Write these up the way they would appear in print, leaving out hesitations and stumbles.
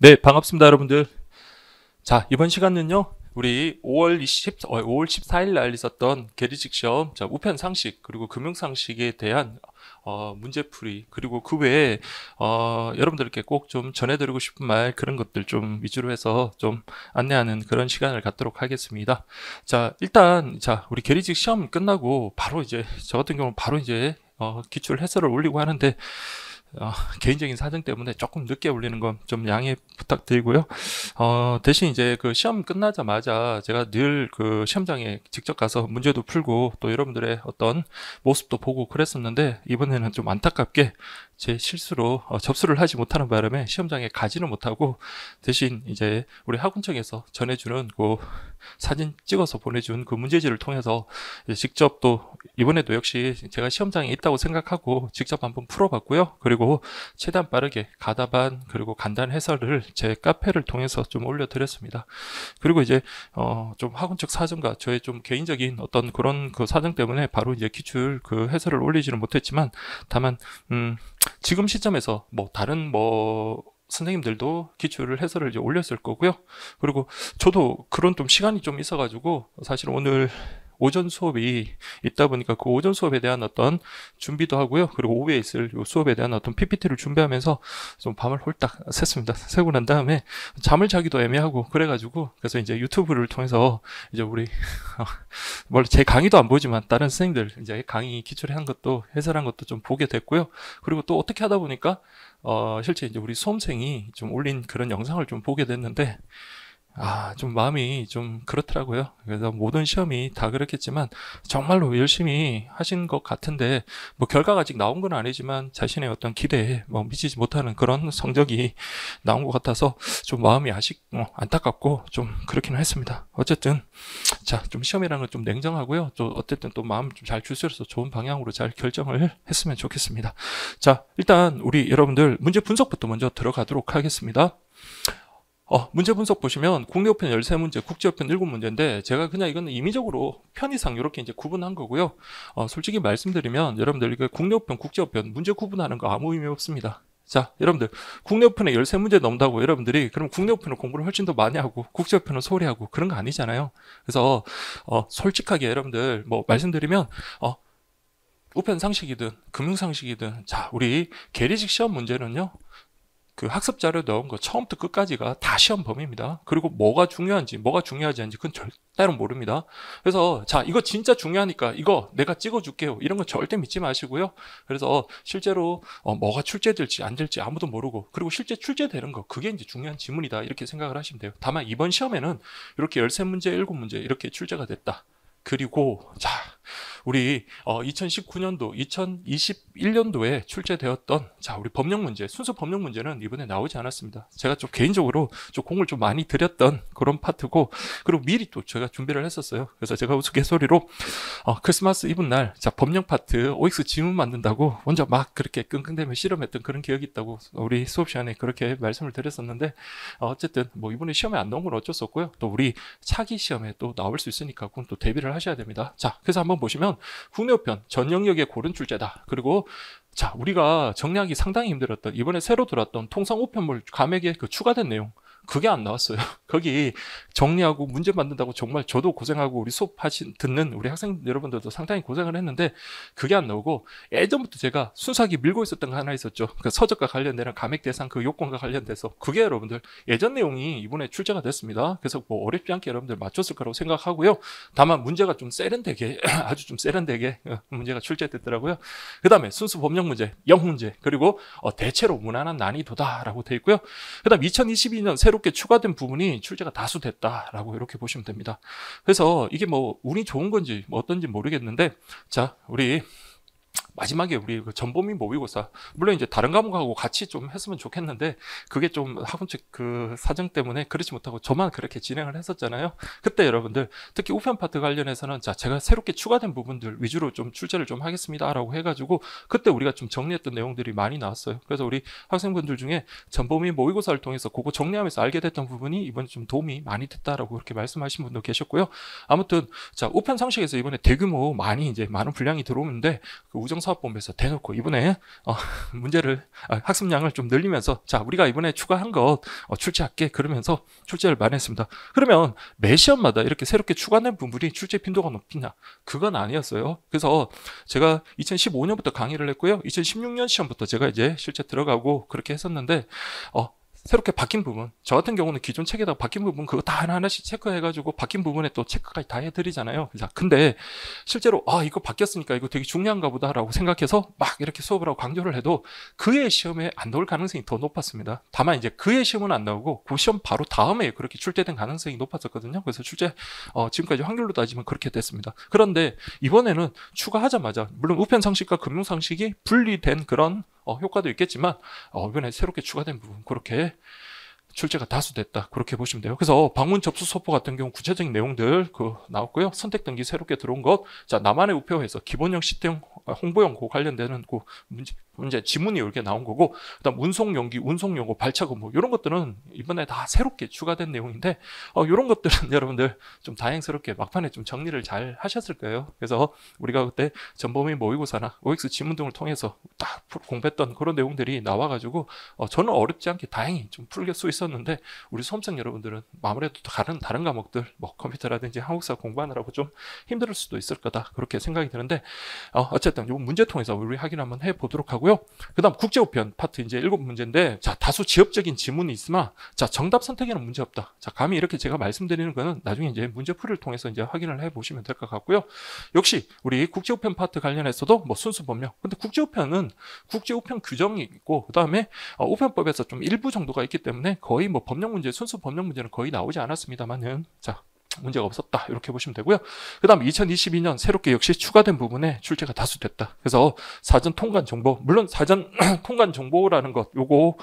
네, 반갑습니다, 여러분들. 자, 이번 시간은요, 우리 5월 14일 날 있었던 계리식 시험, 자, 우편 상식, 그리고 금융 상식에 대한 문제풀이, 그리고 그 외에 여러분들께 꼭 좀 전해드리고 싶은 말, 그런 것들 좀 위주로 해서 좀 안내하는 그런 시간을 갖도록 하겠습니다. 자, 일단, 자, 우리 계리식 시험 끝나고 바로 이제, 저 같은 경우는 바로 이제 기출 해설을 올리고 하는데, 개인적인 사정 때문에 조금 늦게 올리는 건 좀 양해 부탁드리고요. 대신 이제 그 시험 끝나자마자 제가 늘 그 시험장에 직접 가서 문제도 풀고 또 여러분들의 어떤 모습도 보고 그랬었는데, 이번에는 좀 안타깝게 제 실수로 접수를 하지 못하는 바람에 시험장에 가지는 못하고, 대신 이제 우리 학원청에서 전해주는 그 사진 찍어서 보내준 그 문제지를 통해서 이제 직접 또 이번에도 역시 제가 시험장에 있다고 생각하고 직접 한번 풀어봤고요. 그리고 최대한 빠르게 가다반 그리고 간단 해설을 제 카페를 통해서 좀 올려드렸습니다. 그리고 이제 좀 학원 측 사정과 저의 좀 개인적인 어떤 그런 그 사정 때문에 바로 이제 기출 그 해설을 올리지는 못했지만, 다만 지금 시점에서 뭐 다른 뭐 선생님들도 기출을 해설을 이제 올렸을 거고요. 그리고 저도 그런 좀 시간이 좀 있어가지고 사실 오늘 오전 수업이 있다 보니까 그 오전 수업에 대한 어떤 준비도 하고요. 그리고 오후에 있을 요 수업에 대한 어떤 PPT를 준비하면서 좀 밤을 홀딱 샜습니다. 새고 난 다음에 잠을 자기도 애매하고 그래가지고, 그래서 이제 유튜브를 통해서 이제 우리 뭘 제 강의도 안 보지만 다른 선생님들 이제 강의 기출한 것도 해설한 것도 좀 보게 됐고요. 그리고 또 어떻게 하다 보니까 실제 이제 우리 수험생이 좀 올린 그런 영상을 좀 보게 됐는데, 좀 마음이 좀 그렇더라고요. 그래서 모든 시험이 다 그렇겠지만 정말로 열심히 하신 것 같은데, 뭐 결과가 아직 나온 건 아니지만 자신의 어떤 기대에 뭐 미치지 못하는 그런 성적이 나온 것 같아서 좀 마음이 안타깝고 좀 그렇기는 했습니다. 어쨌든 자, 좀 시험이라는 건 좀 냉정하고요. 또 어쨌든 또 마음 좀 잘 추스려서 좋은 방향으로 잘 결정을 했으면 좋겠습니다. 자, 일단 우리 여러분들 문제 분석부터 먼저 들어가도록 하겠습니다. 문제 분석 보시면 국내어편 13문제, 국제어편 7문제인데 제가 그냥 이거는 임의적으로 편의상 이렇게 이제 구분한 거고요. 솔직히 말씀드리면 여러분들 이거 국내어편, 국제어편 문제 구분하는 거 아무 의미 없습니다. 자, 여러분들 국내어편에 13문제 넘다고 여러분들이 그럼 국내어편은 공부를 훨씬 더 많이 하고 국제어편은 소홀히 하고 그런 거 아니잖아요. 그래서 솔직하게 여러분들 뭐 말씀드리면 우편 상식이든 금융 상식이든, 자, 우리 계리식 시험 문제는요, 그 학습 자료 넣은 거 처음부터 끝까지가 다 시험 범위입니다. 그리고 뭐가 중요한지 뭐가 중요하지 않은지 그건 절대로 모릅니다. 그래서 자, 이거 진짜 중요하니까 이거 내가 찍어줄게요, 이런 거 절대 믿지 마시고요. 그래서 실제로 뭐가 출제될지 안 될지 아무도 모르고, 그리고 실제 출제되는 거 그게 이제 중요한 지문이다, 이렇게 생각을 하시면 돼요. 다만 이번 시험에는 이렇게 13문제 7문제 이렇게 출제가 됐다. 그리고 자, 우리 2019년도, 2021년도에 출제되었던 자, 우리 법령 문제, 순수 법령 문제는 이번에 나오지 않았습니다. 제가 좀 개인적으로 좀 공을 좀 많이 들였던 그런 파트고, 그리고 미리 또 제가 준비를 했었어요. 그래서 제가 우스갯소리로 크리스마스 이브 날 자, 법령 파트 OX 지문 만든다고 먼저 막 그렇게 끙끙대며 실험했던 그런 기억이 있다고 우리 수업 시간에 그렇게 말씀을 드렸었는데, 어쨌든 뭐 이번에 시험에 안 나온 건 어쩔 수 없고요. 또 우리 차기 시험에 또 나올 수 있으니까 그건 또 대비를 하셔야 됩니다. 자, 그래서 한번 보시면 국내어편 전 영역의 고른 출제다. 그리고 자, 우리가 정리하기 상당히 힘들었던 이번에 새로 들어왔던 통상 우편물 감액에 그 추가된 내용, 그게 안 나왔어요. 거기 정리하고 문제 만든다고 정말 저도 고생하고 우리 수업 듣는 우리 학생 여러분들도 상당히 고생을 했는데, 그게 안 나오고, 예전부터 제가 순수하게 밀고 있었던 거 하나 있었죠. 그 서적과 관련되는 감액 대상 그 요건과 관련돼서, 그게 여러분들 예전 내용이 이번에 출제가 됐습니다. 그래서 뭐 어렵지 않게 여러분들 맞췄을 거라고 생각하고요. 다만 문제가 좀 세련되게 아주 좀 세련되게 문제가 출제됐더라고요. 그 다음에 순수 법령 문제, 영문제, 그리고 대체로 무난한 난이도다라고 돼 있고요. 그 다음 2022년 새롭게 추가된 부분이 출제가 다수됐다라고 이렇게 보시면 됩니다. 그래서 이게 뭐 운이 좋은 건지 뭐 어떤지 모르겠는데, 자, 우리 마지막에 우리 그 전범위 모의고사, 물론 이제 다른 과목하고 같이 좀 했으면 좋겠는데 그게 좀 학원 측 그 사정 때문에 그렇지 못하고 저만 그렇게 진행을 했었잖아요. 그때 여러분들 특히 우편 파트 관련해서는 자, 제가 새롭게 추가된 부분들 위주로 좀 출제를 좀 하겠습니다 라고 해가지고 그때 우리가 좀 정리했던 내용들이 많이 나왔어요. 그래서 우리 학생분들 중에 전범위 모의고사를 통해서 그거 정리하면서 알게 됐던 부분이 이번에 좀 도움이 많이 됐다라고 그렇게 말씀하신 분도 계셨고요. 아무튼 자, 우편 상식에서 이번에 대규모 많이 이제 많은 분량이 들어오는데 그 우정 교정사업본부에서 대놓고 이번에 문제를 학습량을 좀 늘리면서 자 우리가 이번에 추가한 것 출제할게 그러면서 출제를 많이 했습니다. 그러면 매 시험마다 이렇게 새롭게 추가된 부분이 출제 빈도가 높냐? 그건 아니었어요. 그래서 제가 2015년부터 강의를 했고요. 2016년 시험부터 제가 이제 실제 들어가고 그렇게 했었는데 새롭게 바뀐 부분, 저 같은 경우는 기존 책에다가 바뀐 부분 그거 다 하나하나씩 체크해가지고 바뀐 부분에 또 체크까지 다 해드리잖아요. 근데 실제로 이거 바뀌었으니까 이거 되게 중요한가 보다라고 생각해서 막 이렇게 수업을 하고 강조를 해도 그의 시험에 안 나올 가능성이 더 높았습니다. 다만 이제 그의 시험은 안 나오고 그 시험 바로 다음에 그렇게 출제된 가능성이 높았었거든요. 그래서 출제 지금까지 확률로 따지면 그렇게 됐습니다. 그런데 이번에는 추가하자마자 물론 우편상식과 금융상식이 분리된 그런 효과도 있겠지만 이번에 새롭게 추가된 부분 그렇게 출제가 다수됐다 그렇게 보시면 돼요. 그래서 방문 접수 소포 같은 경우 구체적인 내용들 나왔고요. 선택 등기 새롭게 들어온 것, 자 나만의 우표에서 기본형 시트형 홍보용 관련되는 문제 지문이 이렇게 나온 거고, 그다음 운송 용기, 운송 용어, 발차고 이런 것들은 이번에 다 새롭게 추가된 내용인데 이런 것들은 여러분들 좀 다행스럽게 막판에 좀 정리를 잘 하셨을 거예요. 그래서 우리가 그때 전범위 모의고사나 OX 지문 등을 통해서 딱 공부했던 그런 내용들이 나와가지고 저는 어렵지 않게 다행히 좀 풀릴 수 있었는데 우리 수험생 여러분들은 아무래도 다른 과목들 컴퓨터라든지 한국사 공부하느라고 좀 힘들 수도 있을 거다 그렇게 생각이 드는데 어쨌든 이 문제 통해서 우리 확인 한번 해보도록 하고요. 그 다음 국제우편 파트 이제 7문제인데 자 다수 지엽적인 지문이 있으면 자 정답 선택에는 문제 없다. 자 감히 이렇게 제가 말씀드리는 거는 나중에 이제 문제풀이를 통해서 이제 확인을 해보시면 될 것 같고요. 역시 우리 국제우편 파트 관련해서도 순수 법령, 근데 국제우편은 국제우편 규정이 있고 그 다음에 우편법에서 좀 일부 정도가 있기 때문에 거의 법령 문제, 순수 법령 문제는 거의 나오지 않았습니다만은 자 문제가 없었다 이렇게 보시면 되고요. 그 다음 2022년 새롭게 역시 추가된 부분에 출제가 다수됐다. 그래서 사전 통관 정보, 물론 사전 통관 정보라는 것 요거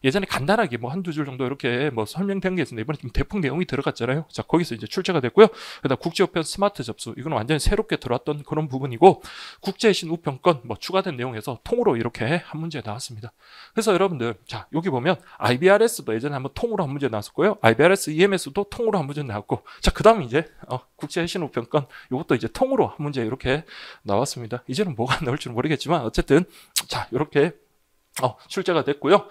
예전에 간단하게 한두 줄 정도 이렇게 설명된 게 있었는데 이번에 좀 대폭 내용이 들어갔잖아요. 자 거기서 이제 출제가 됐고요. 그 다음 국제우편 스마트 접수, 이건 완전히 새롭게 들어왔던 그런 부분이고, 국제신 우편권 추가된 내용에서 통으로 이렇게 한 문제 나왔습니다. 그래서 여러분들 자 여기 보면 IBRS도 예전에 한번 통으로 한 문제 나왔었고요. IBRS EMS도 통으로 한 문제 나왔고, 자, 그 다음 이제, 국제해신 우편권, 이것도 이제 통으로 한 문제 이렇게 나왔습니다. 이제는 뭐가 나올 줄 모르겠지만, 어쨌든, 자, 이렇게, 출제가 됐고요.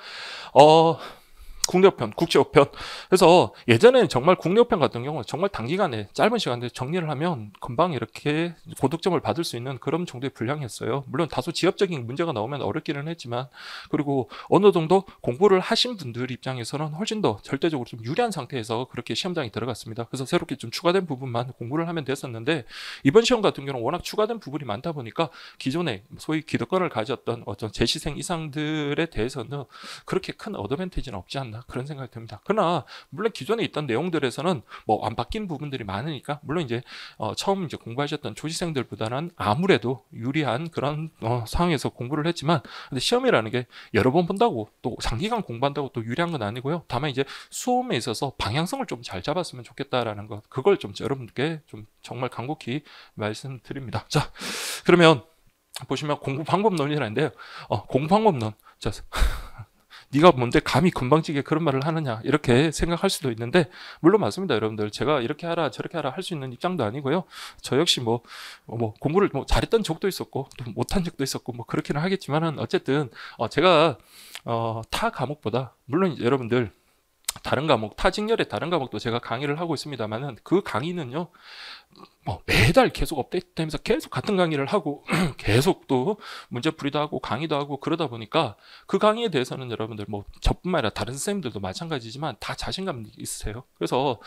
국내우편, 국제우편. 그래서 예전에는 정말 국내우편 같은 경우는 정말 단기간에 짧은 시간에 정리를 하면 금방 이렇게 고득점을 받을 수 있는 그런 정도의 분량이었어요. 물론 다소 지엽적인 문제가 나오면 어렵기는 했지만, 그리고 어느 정도 공부를 하신 분들 입장에서는 훨씬 더 절대적으로 좀 유리한 상태에서 그렇게 시험장에 들어갔습니다. 그래서 새롭게 좀 추가된 부분만 공부를 하면 됐었는데, 이번 시험 같은 경우는 워낙 추가된 부분이 많다 보니까 기존에 소위 기득권을 가졌던 어떤 재시생 이상들에 대해서는 그렇게 큰 어드밴티지는 없지 않나 그런 생각이 듭니다. 그러나 물론 기존에 있던 내용들에서는 안 바뀐 부분들이 많으니까 물론 이제 처음 이제 공부하셨던 조시생들보다는 아무래도 유리한 그런 상황에서 공부를 했지만, 근데 시험이라는 게 여러 번 본다고 또 장기간 공부한다고 또 유리한 건 아니고요. 다만 이제 수험에 있어서 방향성을 좀 잘 잡았으면 좋겠다라는 것, 그걸 좀 여러분들께 좀 정말 간곡히 말씀드립니다. 자, 그러면 보시면 공부 방법론이라는데요. 공부 방법론. 자, 네가 뭔데 감히 건방지게 그런 말을 하느냐 이렇게 생각할 수도 있는데, 물론 맞습니다. 여러분들 제가 이렇게 하라 저렇게 하라 할 수 있는 입장도 아니고요. 저 역시 공부를 잘했던 적도 있었고 또 못한 적도 있었고 그렇기는 하겠지만은 어쨌든 제가 타 과목보다 물론 여러분들 다른 과목, 타 직렬의 다른 과목도 제가 강의를 하고 있습니다만은 그 강의는요 매달 계속 업데이트되면서 계속 같은 강의를 하고 계속 또 문제풀이도 하고 강의도 하고 그러다 보니까 그 강의에 대해서는 여러분들 저뿐만 아니라 다른 선생님들도 마찬가지지만 다 자신감이 있으세요. 그래서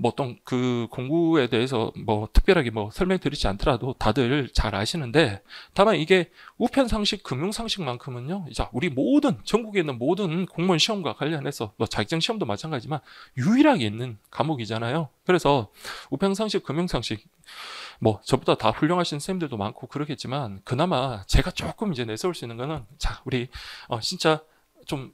어떤 그 공부에 대해서 특별하게 설명드리지 않더라도 다들 잘 아시는데, 다만 이게 우편상식, 금융상식만큼은요 자 우리 모든 전국에 있는 모든 공무원 시험과 관련해서 자격증 시험도 마찬가지지만 유일하게 있는 과목이잖아요. 그래서 우편상식, 금융상식 저보다 다 훌륭하신 선생님들도 많고 그러겠지만, 그나마 제가 조금 이제 내세울 수 있는 거는 자 우리 진짜 좀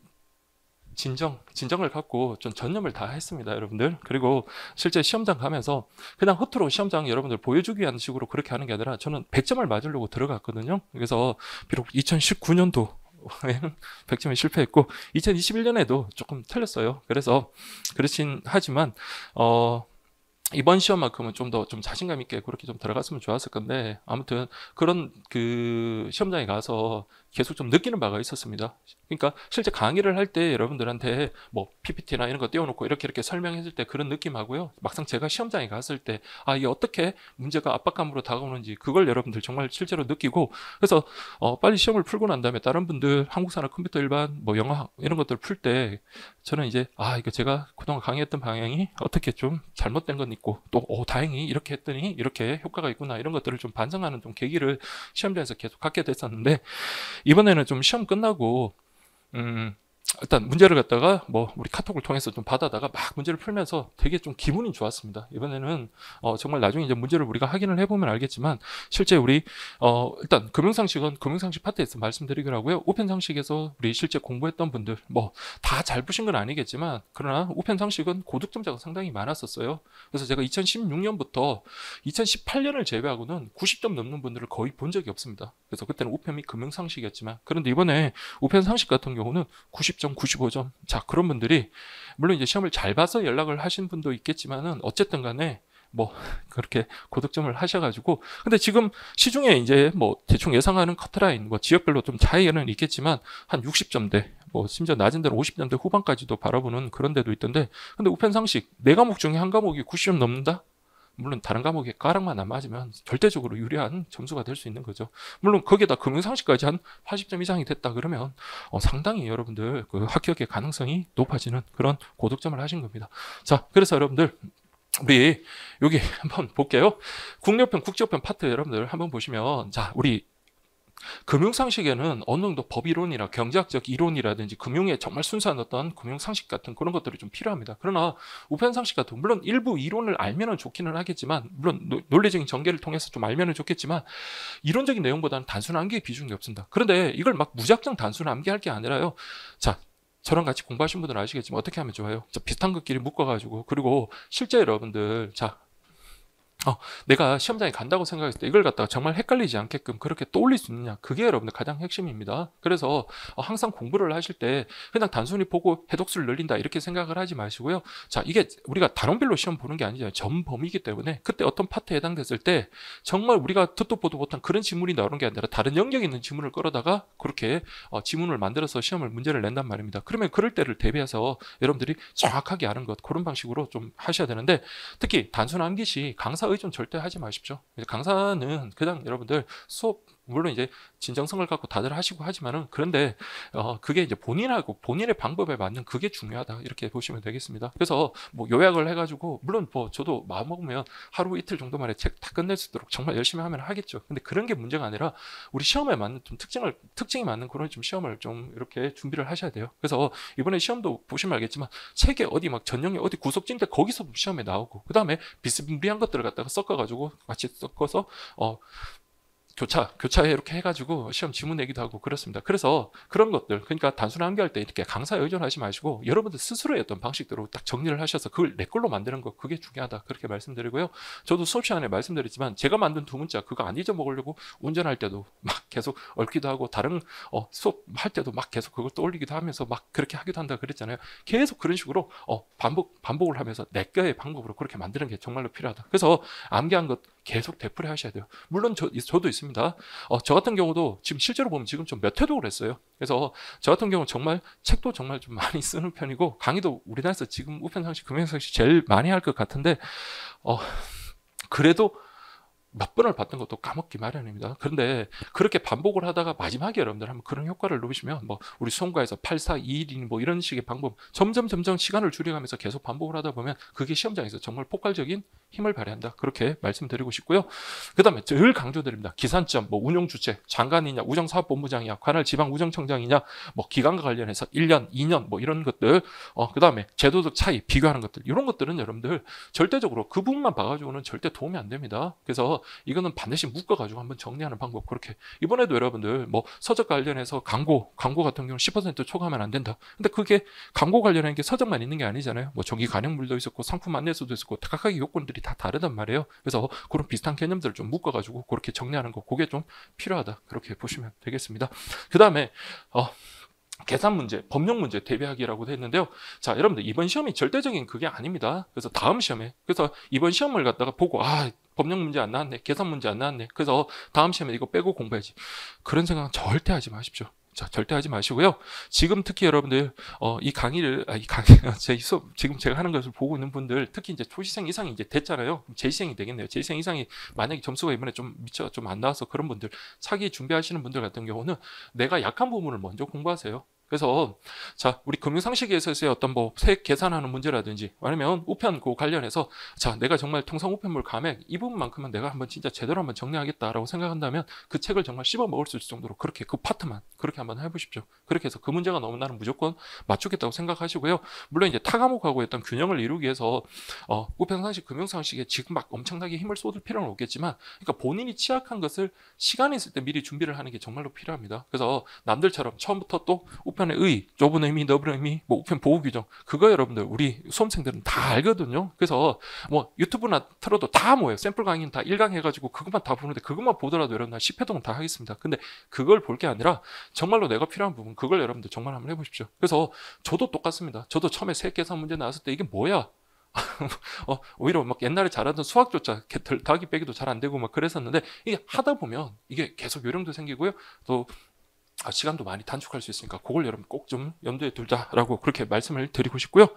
진정을 갖고 좀 전념을 다 했습니다, 여러분들. 그리고 실제 시험장 가면서 그냥 허투루 시험장 여러분들 보여주기 위한 식으로 그렇게 하는 게 아니라 저는 100점을 맞으려고 들어갔거든요. 그래서 비록 2019년도 100점에 실패했고 2021년에도 조금 틀렸어요. 그래서 그렇진 하지만 이번 시험만큼은 좀 더 좀 자신감 있게 그렇게 좀 들어갔으면 좋았을 건데, 아무튼 그런 그 시험장에 가서 계속 좀 느끼는 바가 있었습니다. 그러니까 실제 강의를 할 때 여러분들한테 뭐 PPT나 이런 거 띄워놓고 이렇게 설명했을 때 그런 느낌하고요, 막상 제가 시험장에 갔을 때 이게 어떻게 문제가 압박감으로 다가오는지 그걸 여러분들 정말 실제로 느끼고, 그래서 빨리 시험을 풀고 난 다음에 다른 분들 한국사나 컴퓨터 일반 뭐 영어 이런 것들 풀 때 저는 이제 이거 제가 그동안 강의했던 방향이 어떻게 좀 잘못된 건 있고, 또 다행히 이렇게 했더니 이렇게 효과가 있구나, 이런 것들을 좀 반성하는 좀 계기를 시험장에서 계속 갖게 됐었는데, 이번에는 좀 시험 끝나고 일단 문제를 갖다가 뭐 우리 카톡을 통해서 좀 받아다가 막 문제를 풀면서 되게 좀 기분이 좋았습니다. 이번에는 정말 나중에 이제 문제를 우리가 확인을 해보면 알겠지만, 실제 우리 일단 금융상식은 금융상식 파트에서 말씀드리기로 하고요. 우편상식에서 우리 실제 공부했던 분들 뭐 다 잘 푸신 건 아니겠지만, 그러나 우편상식은 고득점자가 상당히 많았었어요. 그래서 제가 2016년부터 2018년을 제외하고는 90점 넘는 분들을 거의 본 적이 없습니다. 그래서 그때는 우편 및 금융상식이었지만, 그런데 이번에 우편상식 같은 경우는 90점, 95점. 자, 그런 분들이 물론 이제 시험을 잘 봐서 연락을 하신 분도 있겠지만은 어쨌든 간에 뭐 그렇게 고득점을 하셔가지고, 근데 지금 시중에 이제 뭐 대충 예상하는 커트라인 뭐 지역별로 좀 차이는 있겠지만 한 60점대, 뭐 심지어 낮은 데는 50점대 후반까지도 바라보는 그런 데도 있던데, 근데 우편상식 네 과목 중에 한 과목이 90점 넘는다? 물론 다른 과목에 가락만 안 맞으면 절대적으로 유리한 점수가 될 수 있는 거죠. 물론 거기에다 금융상식까지 한 80점 이상이 됐다 그러면 상당히 여러분들 그 합격의 가능성이 높아지는 그런 고득점을 하신 겁니다. 자, 그래서 여러분들 우리 여기 한번 볼게요. 국내우편, 국제우편 파트 여러분들 한번 보시면, 자, 우리 금융상식에는 어느 정도 법이론이나 경제학적 이론이라든지 금융의 정말 순수한 어떤 금융상식 같은 그런 것들이 좀 필요합니다. 그러나 우편상식 같은, 물론 일부 이론을 알면은 좋기는 하겠지만, 물론 논리적인 전개를 통해서 좀 알면은 좋겠지만, 이론적인 내용보다는 단순 암기의 비중이 없습니다. 그런데 이걸 막 무작정 단순 암기할 게 아니라요. 자, 저랑 같이 공부하신 분들은 아시겠지만 어떻게 하면 좋아요? 비슷한 것끼리 묶어가지고, 그리고 실제 여러분들, 자, 내가 시험장에 간다고 생각했을 때 이걸 갖다가 정말 헷갈리지 않게끔 그렇게 떠올릴 수 있느냐, 그게 여러분들 가장 핵심입니다. 그래서 항상 공부를 하실 때 그냥 단순히 보고 해독수를 늘린다 이렇게 생각을 하지 마시고요. 자, 이게 우리가 단원별로 시험 보는 게 아니잖아요. 전 범위이기 때문에 그때 어떤 파트에 해당됐을 때 정말 우리가 듣도 보도 못한 그런 지문이 나오는 게 아니라 다른 영역 있는 지문을 끌어다가 그렇게 지문을 만들어서 시험을 문제를 낸단 말입니다. 그러면 그럴 때를 대비해서 여러분들이 정확하게 아는 것, 그런 방식으로 좀 하셔야 되는데, 특히 단순 암기 시 강사 의존 절대 하지 마십시오. 강사는 그냥 여러분들 수업, 물론 이제 진정성을 갖고 다들 하시고 하지만은, 그런데 그게 이제 본인하고 본인의 방법에 맞는 그게 중요하다, 이렇게 보시면 되겠습니다. 그래서 뭐 요약을 해가지고, 물론 뭐 저도 마음 먹으면 하루 이틀 정도 만에 책 다 끝낼 수 있도록 정말 열심히 하면 하겠죠. 근데 그런 게 문제가 아니라 우리 시험에 맞는 좀 특징이 맞는 그런 좀 시험을 좀 이렇게 준비를 하셔야 돼요. 그래서 이번에 시험도 보시면 알겠지만 책에 어디 막 전형에 어디 구석진데 거기서 시험에 나오고, 그 다음에 비스무리한 것들을 갖다가 섞어가지고 같이 섞어서 교차에 이렇게 해가지고 시험 지문 내기도 하고 그렇습니다. 그래서 그런 것들, 그러니까 단순 암기할 때 이렇게 강사에 의존하지 마시고 여러분들 스스로의 어떤 방식대로 딱 정리를 하셔서 그걸 내 걸로 만드는 거, 그게 중요하다, 그렇게 말씀드리고요. 저도 수업 시간에 말씀드렸지만 제가 만든 두 문자 그거 안 잊어먹으려고 운전할 때도 막 계속 얽기도 하고, 다른 수업할 때도 막 계속 그걸 떠올리기도 하면서 막 그렇게 하기도 한다 그랬잖아요. 계속 그런 식으로 반복을 하면서 내 거의 방법으로 그렇게 만드는 게 정말로 필요하다. 그래서 암기한 것 계속 되풀이 하셔야 돼요. 물론 저도 있습니다. 저 같은 경우도 지금 실제로 보면 지금 좀 몇 회독을 했어요. 그래서 저 같은 경우는 정말 책도 정말 좀 많이 쓰는 편이고, 강의도 우리나라에서 지금 우편상식, 금융상식 제일 많이 할 것 같은데, 그래도 몇 번을 봤던 것도 까먹기 마련입니다. 그런데 그렇게 반복을 하다가 마지막에 여러분들 한번 그런 효과를 누리시면, 뭐 우리 수험가에서 8, 4, 2, 1, 뭐 이런 식의 방법 점점 시간을 줄여가면서 계속 반복을 하다 보면 그게 시험장에서 정말 폭발적인 힘을 발휘한다, 그렇게 말씀드리고 싶고요. 그 다음에 늘 강조드립니다. 기산점, 뭐 운영주체, 장관이냐, 우정사업본부장이냐, 관할 지방우정청장이냐, 뭐 기관과 관련해서 1년, 2년 뭐 이런 것들, 그 다음에 제도적 차이 비교하는 것들, 이런 것들은 여러분들 절대적으로 그 부분만 봐가지고는 절대 도움이 안 됩니다. 그래서 이거는 반드시 묶어가지고 한번 정리하는 방법, 그렇게. 이번에도 여러분들 뭐 서적 관련해서 광고 같은 경우는 10% 초과하면 안 된다. 근데 그게 광고 관련한 게 서적만 있는 게 아니잖아요. 뭐 정기 간행물도 있었고 상품 안내서도 있었고 각각의 요건들이 다 다르단 말이에요. 그래서 그런 비슷한 개념들을 좀 묶어가지고 그렇게 정리하는 거, 그게 좀 필요하다, 그렇게 보시면 되겠습니다. 그 다음에 계산 문제, 법령 문제 대비하기라고 했는데요. 자, 여러분들 이번 시험이 절대적인 그게 아닙니다. 그래서 다음 시험에, 그래서 이번 시험을 갖다가 보고 법령 문제 안 나왔네, 계산 문제 안 나왔네, 그래서 다음 시험에 이거 빼고 공부해야지, 그런 생각은 절대 하지 마십시오. 자, 절대 하지 마시고요. 지금 특히 여러분들 이 강의를 제 수업 지금 제가 하는 것을 보고 있는 분들, 특히 이제 초시생 이상이 이제 됐잖아요. 재시생이 되겠네요. 재시생 이상이 만약에 점수가 이번에 좀 미처 좀 안 나와서 그런 분들, 차기 준비하시는 분들 같은 경우는 내가 약한 부분을 먼저 공부하세요. 그래서 자, 우리 금융상식에서의 어떤 뭐 세액 계산하는 문제라든지 아니면 우편 그 관련해서 자, 내가 정말 통상 우편물 감액 이 부분만큼은 내가 한번 진짜 제대로 한번 정리하겠다라고 생각한다면 그 책을 정말 씹어 먹을 수 있을 정도로 그렇게 그 파트만 그렇게 한번 해보십시오. 그렇게 해서 그 문제가 너무 나는 무조건 맞추겠다고 생각하시고요. 물론 이제 타 과목하고 어떤 균형을 이루기 위해서 우편상식, 금융상식에 지금 막 엄청나게 힘을 쏟을 필요는 없겠지만, 그러니까 본인이 취약한 것을 시간이 있을 때 미리 준비를 하는 게 정말로 필요합니다. 그래서 남들처럼 처음부터 또 우편의 의, 좁은 의미, 넓은 의미, 뭐 우편 보호 규정, 그거 여러분들 우리 수험생들은 다 알거든요. 그래서 뭐 유튜브나 틀어도 다 뭐예요? 샘플 강의는 다 1강 해가지고 그것만 다 보는데, 그것만 보더라도 여러분 10회동은 다 하겠습니다. 근데 그걸 볼 게 아니라 정말로 내가 필요한 부분, 그걸 여러분들 정말 한번 해보십시오. 그래서 저도 똑같습니다. 저도 처음에 세액 계산 문제 나왔을 때 이게 뭐야? 오히려 막 옛날에 잘하던 수학조차 더하기 빼기도 잘 안 되고 막 그랬었는데, 이게 하다 보면 이게 계속 요령도 생기고요. 또 시간도 많이 단축할 수 있으니까 그걸 여러분 꼭 좀 염두에 두자라고 그렇게 말씀을 드리고 싶고요.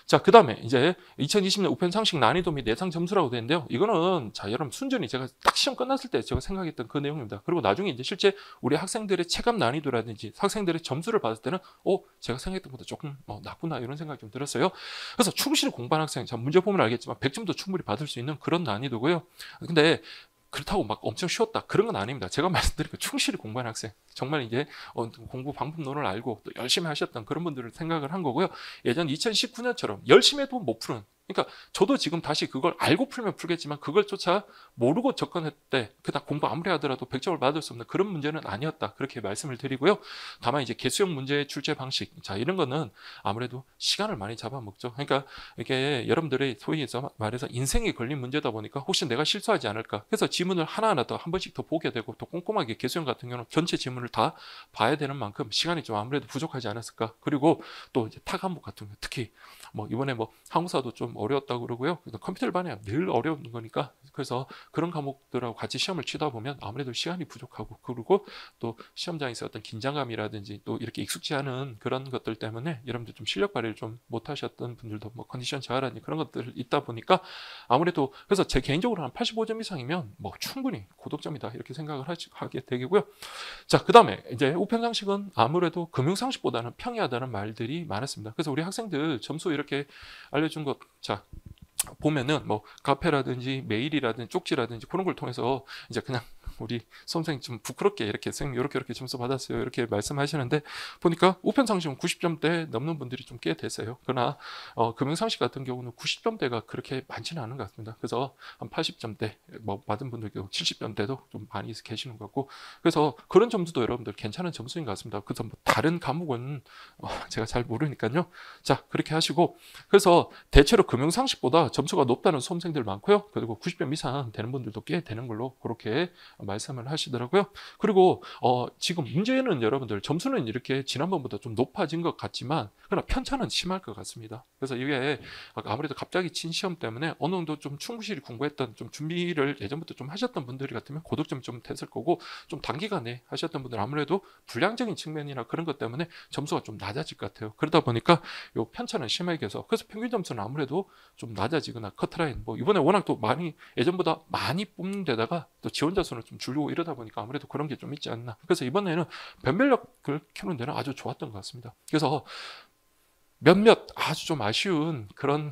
자, 그 다음에 이제 2020년 우편 상식 난이도 및 예상 점수라고 되는데요. 이거는 자, 여러분 순전히 제가 딱 시험 끝났을 때 제가 생각했던 그 내용입니다. 그리고 나중에 이제 실제 우리 학생들의 체감 난이도라든지 학생들의 점수를 받을 때는 제가 생각했던 것보다 조금 낮구나 이런 생각이 좀 들었어요. 그래서 충실히 공부한 학생, 자, 문제 보면 알겠지만 100점도 충분히 받을 수 있는 그런 난이도고요. 근데 그렇다고 막 엄청 쉬웠다 그런 건 아닙니다. 제가 말씀드린 거 충실히 공부한 학생, 정말 이제 공부 방법론을 알고 또 열심히 하셨던 그런 분들을 생각을 한 거고요. 예전 2019년처럼 열심히 해도 못 푸는, 그러니까 저도 지금 다시 그걸 알고 풀면 풀겠지만 그걸 조차 모르고 접근할 때 그다음 공부 아무리 하더라도 100점을 받을 수 없는 그런 문제는 아니었다, 그렇게 말씀을 드리고요. 다만 이제 개수형 문제의 출제 방식, 자, 이런 거는 아무래도 시간을 많이 잡아먹죠. 그러니까 이게 여러분들의 소위 말해서 인생에 걸린 문제다 보니까 혹시 내가 실수하지 않을까, 그래서 지문을 하나하나 더 한 번씩 더 보게 되고, 또 꼼꼼하게 개수형 같은 경우는 전체 지문을 다 봐야 되는 만큼 시간이 좀 아무래도 부족하지 않았을까. 그리고 또 이제 타 과목 같은 경우, 특히 뭐 이번에 뭐 항공사도 좀 어려웠다고 그러고요. 컴퓨터를 반에 늘 어려운 거니까, 그래서 그런 과목들하고 같이 시험을 치다 보면 아무래도 시간이 부족하고, 그리고 또 시험장에서 어떤 긴장감이라든지 또 이렇게 익숙지 않은 그런 것들 때문에 여러분들 좀 실력 발휘를 좀 못하셨던 분들도 뭐 컨디션 저하라든지 그런 것들 있다 보니까 아무래도, 그래서 제 개인적으로 한 85점 이상이면 뭐 충분히 고득점이다 이렇게 생각을 하게 되고요. 자, 그 다음에 이제 우편상식은 아무래도 금융상식보다는 평이하다는 말들이 많았습니다. 그래서 우리 학생들 점수 이렇게 알려준 것, 자, 보면은 뭐 카페라든지 메일이라든지 쪽지라든지 그런 걸 통해서 이제 그냥 우리 수험생이 좀 부끄럽게 이렇게 선생님 이렇게 점수 받았어요 이렇게 말씀하시는데, 보니까 우편상식은 90점대 넘는 분들이 좀 꽤 되세요. 그러나 금융상식 같은 경우는 90점대가 그렇게 많지는 않은 것 같습니다. 그래서 한 80점대 뭐 받은 분들 경우 70점대도 좀 많이 계시는 것 같고, 그래서 그런 점수도 여러분들 괜찮은 점수인 것 같습니다. 그래서 뭐 다른 과목은 제가 잘 모르니까요. 자, 그렇게 하시고, 그래서 대체로 금융상식보다 점수가 높다는 수험생들 많고요. 그리고 90점 이상 되는 분들도 꽤 되는 걸로 그렇게 말씀을 하시더라고요. 그리고 지금 문제는 여러분들 점수는 이렇게 지난번보다 좀 높아진 것 같지만 그러나 편차는 심할 것 같습니다. 그래서 이게 아무래도 갑자기 친 시험 때문에 어느 정도 좀 충실히 공부했던, 좀 준비를 예전부터 좀 하셨던 분들이 같으면 고득점이 좀 됐을 거고, 좀 단기간에 하셨던 분들은 아무래도 불량적인 측면이나 그런 것 때문에 점수가 좀 낮아질 것 같아요. 그러다 보니까 요 편차는 심하게 해서, 그래서 평균 점수는 아무래도 좀 낮아지거나 커트라인, 뭐 이번에 워낙 또 많이 예전보다 많이 뽑는 데다가 또 지원자 수는 좀 줄고 이러다 보니까 아무래도 그런 게 좀 있지 않나. 그래서 이번에는 변별력을 키우는 데는 아주 좋았던 것 같습니다. 그래서 몇몇 아주 좀 아쉬운 그런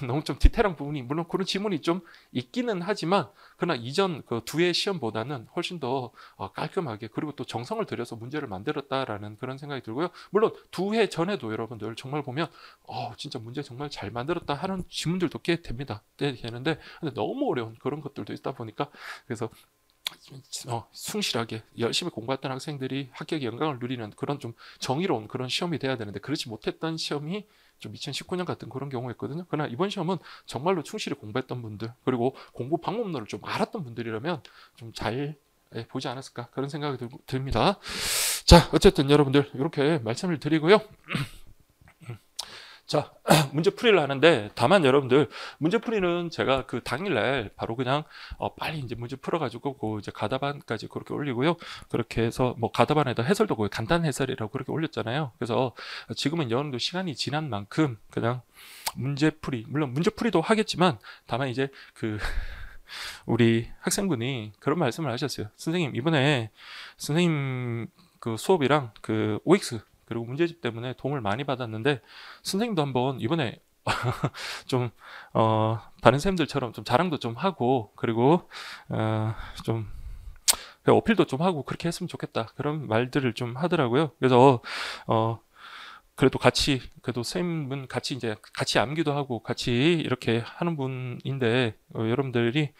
너무 좀 디테일한 부분이, 물론 그런 지문이 좀 있기는 하지만 그러나 이전 그 두 해 시험보다는 훨씬 더 깔끔하게, 그리고 또 정성을 들여서 문제를 만들었다라는 그런 생각이 들고요. 물론 두 해 전에도 여러분들 정말 보면 진짜 문제 정말 잘 만들었다 하는 지문들도 꽤 됩니다. 꽤 되는데 근데 너무 어려운 그런 것들도 있다 보니까, 그래서 충실하게 열심히 공부했던 학생들이 합격의 영광을 누리는 그런 좀 정의로운 그런 시험이 돼야 되는데, 그렇지 못했던 시험이 좀 2019년 같은 그런 경우였거든요. 그러나 이번 시험은 정말로 충실히 공부했던 분들, 그리고 공부 방법론을 좀 알았던 분들이라면 좀 잘 보지 않았을까 그런 생각이 듭니다. 자, 어쨌든 여러분들 이렇게 말씀을 드리고요. 자, 문제풀이를 하는데, 다만 여러분들, 문제풀이는 제가 그 당일날 바로 그냥, 빨리 이제 문제 풀어가지고, 그 이제 가다반까지 그렇게 올리고요. 그렇게 해서, 뭐, 가다반에다 해설도 거의 간단 해설이라고 그렇게 올렸잖아요. 그래서 지금은 여러분들 시간이 지난 만큼, 그냥 문제풀이, 물론 문제풀이도 하겠지만, 다만 이제 그, 우리 학생분이 그런 말씀을 하셨어요. 선생님, 이번에 선생님 그 수업이랑 그 OX, 그리고 문제집 때문에 도움을 많이 받았는데 선생님도 한번 이번에 좀 다른 선생님들처럼 좀 자랑도 좀 하고 그리고 좀 어필도 좀 하고 그렇게 했으면 좋겠다 그런 말들을 좀 하더라고요. 그래서 그래도 같이 그래도 선생님은 같이 이제 같이 암기도 하고 같이 이렇게 하는 분인데 여러분들이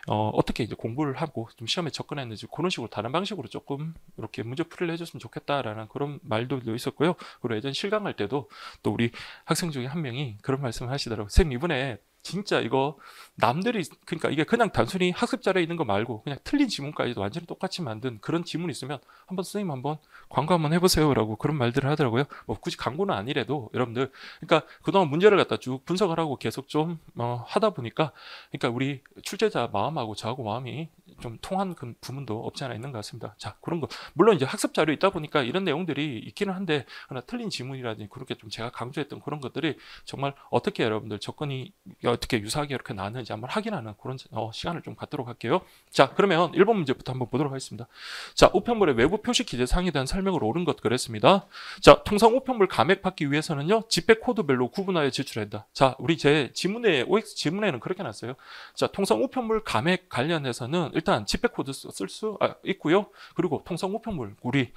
어떻게 이제 공부를 하고 좀 시험에 접근했는지 그런 식으로 다른 방식으로 조금 이렇게 문제 풀이를 해줬으면 좋겠다라는 그런 말도 있었고요. 그리고 예전 실강할 때도 또 우리 학생 중에 한 명이 그런 말씀을 하시더라고요. 선생님 이번에 진짜 이거 남들이 그러니까 이게 그냥 단순히 학습 자료에 있는 거 말고 그냥 틀린 지문까지도 완전히 똑같이 만든 그런 지문이 있으면 한번 선생님 한번 광고 한번 해보세요라고 그런 말들을 하더라고요. 뭐 굳이 광고는 아니래도 여러분들 그러니까 그동안 문제를 갖다 쭉 분석을 하고 계속 좀 하다 보니까 그러니까 우리 출제자 마음하고 저하고 마음이 좀 통한 그 부분도 없지 않아 있는 것 같습니다. 자 그런 거 물론 이제 학습 자료 있다 보니까 이런 내용들이 있기는 한데 하나 틀린 지문이라든지 그렇게 좀 제가 강조했던 그런 것들이 정말 어떻게 여러분들 접근이 어떻게 유사하게 이렇게 나왔는지 한번 확인하는 그런 시간을 좀 갖도록 할게요. 자 그러면 1번 문제부터 한번 보도록 하겠습니다. 자 우편물의 외부 표시 기재 사항에 대한 설명을 옳은 것 그랬습니다. 자 통상 우편물 감액 받기 위해서는요 집배 코드별로 구분하여 제출한다. 자 우리 제 지문에 OX 지문에는 그렇게 놨어요. 자 통상 우편물 감액 관련해서는 일단 집배 코드 쓸 수 있고요. 그리고 통상 우편물 우리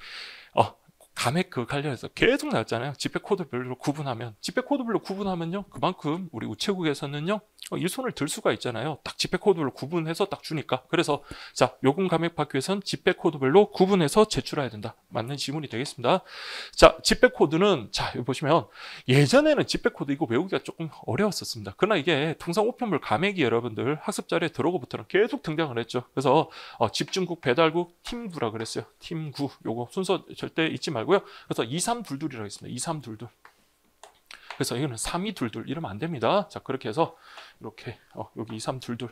감액 그 관련해서 계속 나왔잖아요. 집배 코드별로 구분하면 집배 코드별로 구분하면요 그만큼 우리 우체국에서는요 일손을 들 수가 있잖아요. 딱 집배 코드별로 구분해서 딱 주니까. 그래서 자 요금 감액 받기 위해서는 집배 코드별로 구분해서 제출해야 된다. 맞는 지문이 되겠습니다. 자 집배 코드는 자 여기 보시면 예전에는 집배 코드 이거 외우기가 조금 어려웠었습니다. 그러나 이게 통상 우편물 감액이 여러분들 학습 자료에 들어오고부터는 계속 등장을 했죠. 그래서 집중국 배달국 팀9라 그랬어요. 팀9 요거 순서 절대 잊지 말고요. 그래서 2322이라고 했습니다. 2322. 그래서 이거는 3222 이러면 안 됩니다. 자 그렇게 해서 이렇게 여기 2322.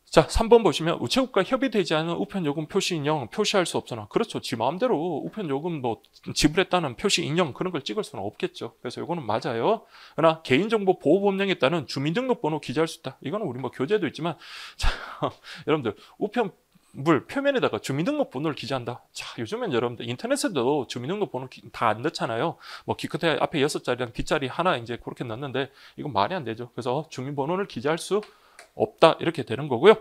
자 3번 보시면 우체국과 협의되지 않은 우편요금 표시 인형 표시할 수 없으나 그렇죠. 지 마음대로 우편요금 뭐 지불했다는 표시 인형 그런 걸 찍을 수는 없겠죠. 그래서 이거는 맞아요. 그러나 개인정보 보호법령에 따른 주민등록번호 기재할 수 있다. 이거는 우리 뭐 교재도 있지만 자 여러분들 우편물 표면에다가 주민등록번호를 기재한다. 자, 요즘엔 여러분들 인터넷에도 주민등록번호 다 안 넣잖아요. 뭐 기껏해 앞에 6자리랑 뒷자리 하나 이제 그렇게 넣는데 이건 말이 안 되죠. 그래서 주민번호를 기재할 수 없다. 이렇게 되는 거고요.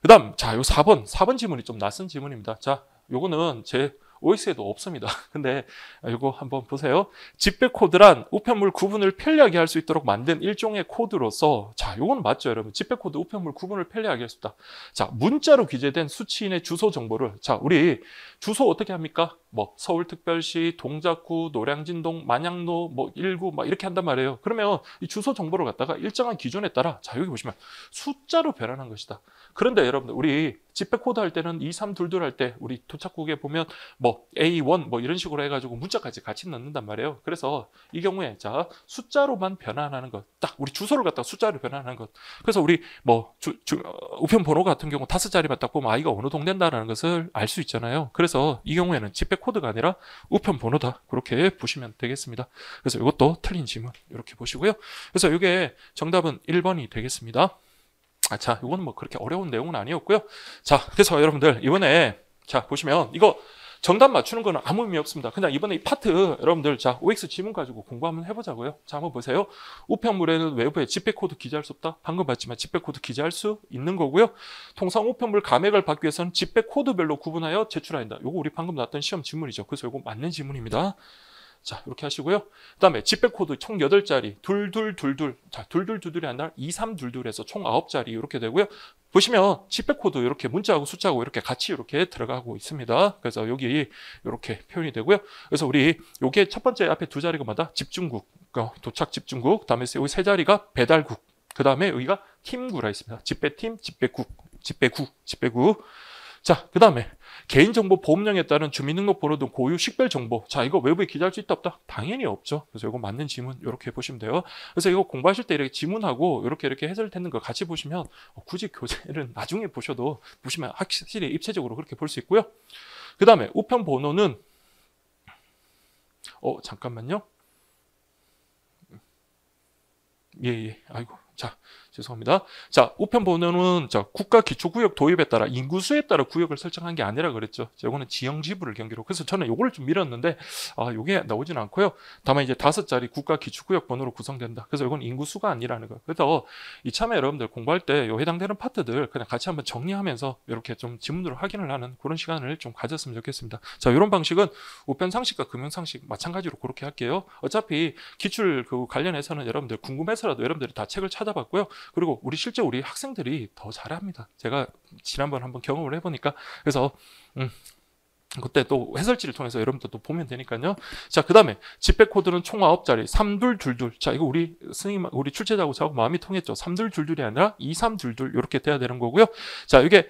그다음 자, 요 4번 지문이 좀 낯선 지문입니다. 자, 요거는 제 OX에도 없습니다. 근데 이거 한번 보세요. 집배 코드란 우편물 구분을 편리하게 할 수 있도록 만든 일종의 코드로서 자, 요거는 맞죠, 여러분. 집배 코드 우편물 구분을 편리하게 할 수 있다. 자, 문자로 기재된 수취인의 주소 정보를 자, 우리 주소 어떻게 합니까? 뭐 서울특별시, 동작구, 노량진동, 만양로, 뭐 1구 막 이렇게 한단 말이에요. 그러면 이 주소 정보를 갖다가 일정한 기준에 따라 자, 여기 보시면 숫자로 변환한 것이다. 그런데 여러분들 우리 집배 코드 할 때는 2322 할 때 우리 도착국에 보면 뭐 A1 뭐 이런 식으로 해가지고 문자까지 같이 넣는단 말이에요. 그래서 이 경우에 자 숫자로만 변환하는 것, 딱 우리 주소를 갖다가 숫자로 변환하는 것. 그래서 우리 뭐 우편 번호 같은 경우 5자리만 딱 보면 아이가 어느 동네인다라는 것을 알 수 있잖아요. 그래서 이 경우에는 집배 코드가 아니라 우편 번호다. 그렇게 보시면 되겠습니다. 그래서 이것도 틀린 지문 이렇게 보시고요. 그래서 이게 정답은 1번이 되겠습니다. 자, 이거는 뭐 그렇게 어려운 내용은 아니었고요. 자, 그래서 여러분들 이번에 자 보시면 이거 정답 맞추는 거는 아무 의미 없습니다. 그냥 이번에 이 파트 여러분들 자 OX 지문 가지고 공부 한번 해보자고요. 자 한번 보세요. 우편물에는 외부에 집배 코드 기재할 수 없다. 방금 봤지만 집배 코드 기재할 수 있는 거고요. 통상 우편물 감액을 받기 위해서는 집배 코드별로 구분하여 제출해야 한다. 요거 우리 방금 나왔던 시험 지문이죠. 그래서 요거 맞는 지문입니다. 자, 이렇게 하시고요. 그 다음에 집배 코드 총 8자리, 2222. 자, 2222이 아니라 2322에서 총 9자리 이렇게 되고요. 보시면 집배 코드 이렇게 문자하고 숫자하고 이렇게 같이 이렇게 들어가고 있습니다. 그래서 여기 이렇게 표현이 되고요. 그래서 우리 요게 첫 번째 앞에 2자리가 뭐다? 집중국, 도착 집중국. 그 다음에 여기 3자리가 배달국. 그 다음에 여기가 팀구라 있습니다. 집배팀, 집배국, 집배국, 집배국. 자, 그 다음에 개인정보 보호령에 따른 주민등록번호 등 고유 식별정보. 자, 이거 외부에 기재할 수 있다 없다? 당연히 없죠. 그래서 이거 맞는 지문 이렇게 보시면 돼요. 그래서 이거 공부하실 때 이렇게 지문하고 이렇게 해설되는 거 같이 보시면 굳이 교재를 나중에 보시면 확실히 입체적으로 그렇게 볼 수 있고요. 그 다음에 우편 번호는 잠깐만요. 예. 아이고. 자, 죄송합니다. 자, 우편 번호는 국가 기초구역 도입에 따라 인구수에 따라 구역을 설정한 게 아니라 그랬죠. 이거는 지형 지부를 경계로. 그래서 저는 요거를 좀 밀었는데 요게 나오진 않고요. 다만 이제 5자리 국가 기초구역 번호로 구성된다. 그래서 이건 인구수가 아니라는 거예요. 그래서 이참에 여러분들 공부할 때 요 해당되는 파트들 그냥 같이 한번 정리하면서 이렇게 좀 지문으로 확인을 하는 그런 시간을 좀 가졌으면 좋겠습니다. 자, 이런 방식은 우편 상식과 금융 상식 마찬가지로 그렇게 할게요. 어차피 기출 그 관련해서는 여러분들 궁금해서라도 여러분들이 다 책을 찾아봤고요. 그리고 실제 우리 학생들이 더 잘합니다. 제가 지난번 한번 경험을 해보니까. 그래서 그때 또 해설지를 통해서 여러분들 또 보면 되니까요. 자, 그 다음에 집배 코드는 총 9자리 3222. 자, 이거 우리 출제자하고 저하고 마음이 통했죠. 3222이 아니라 2322 이렇게 돼야 되는 거고요. 자, 이게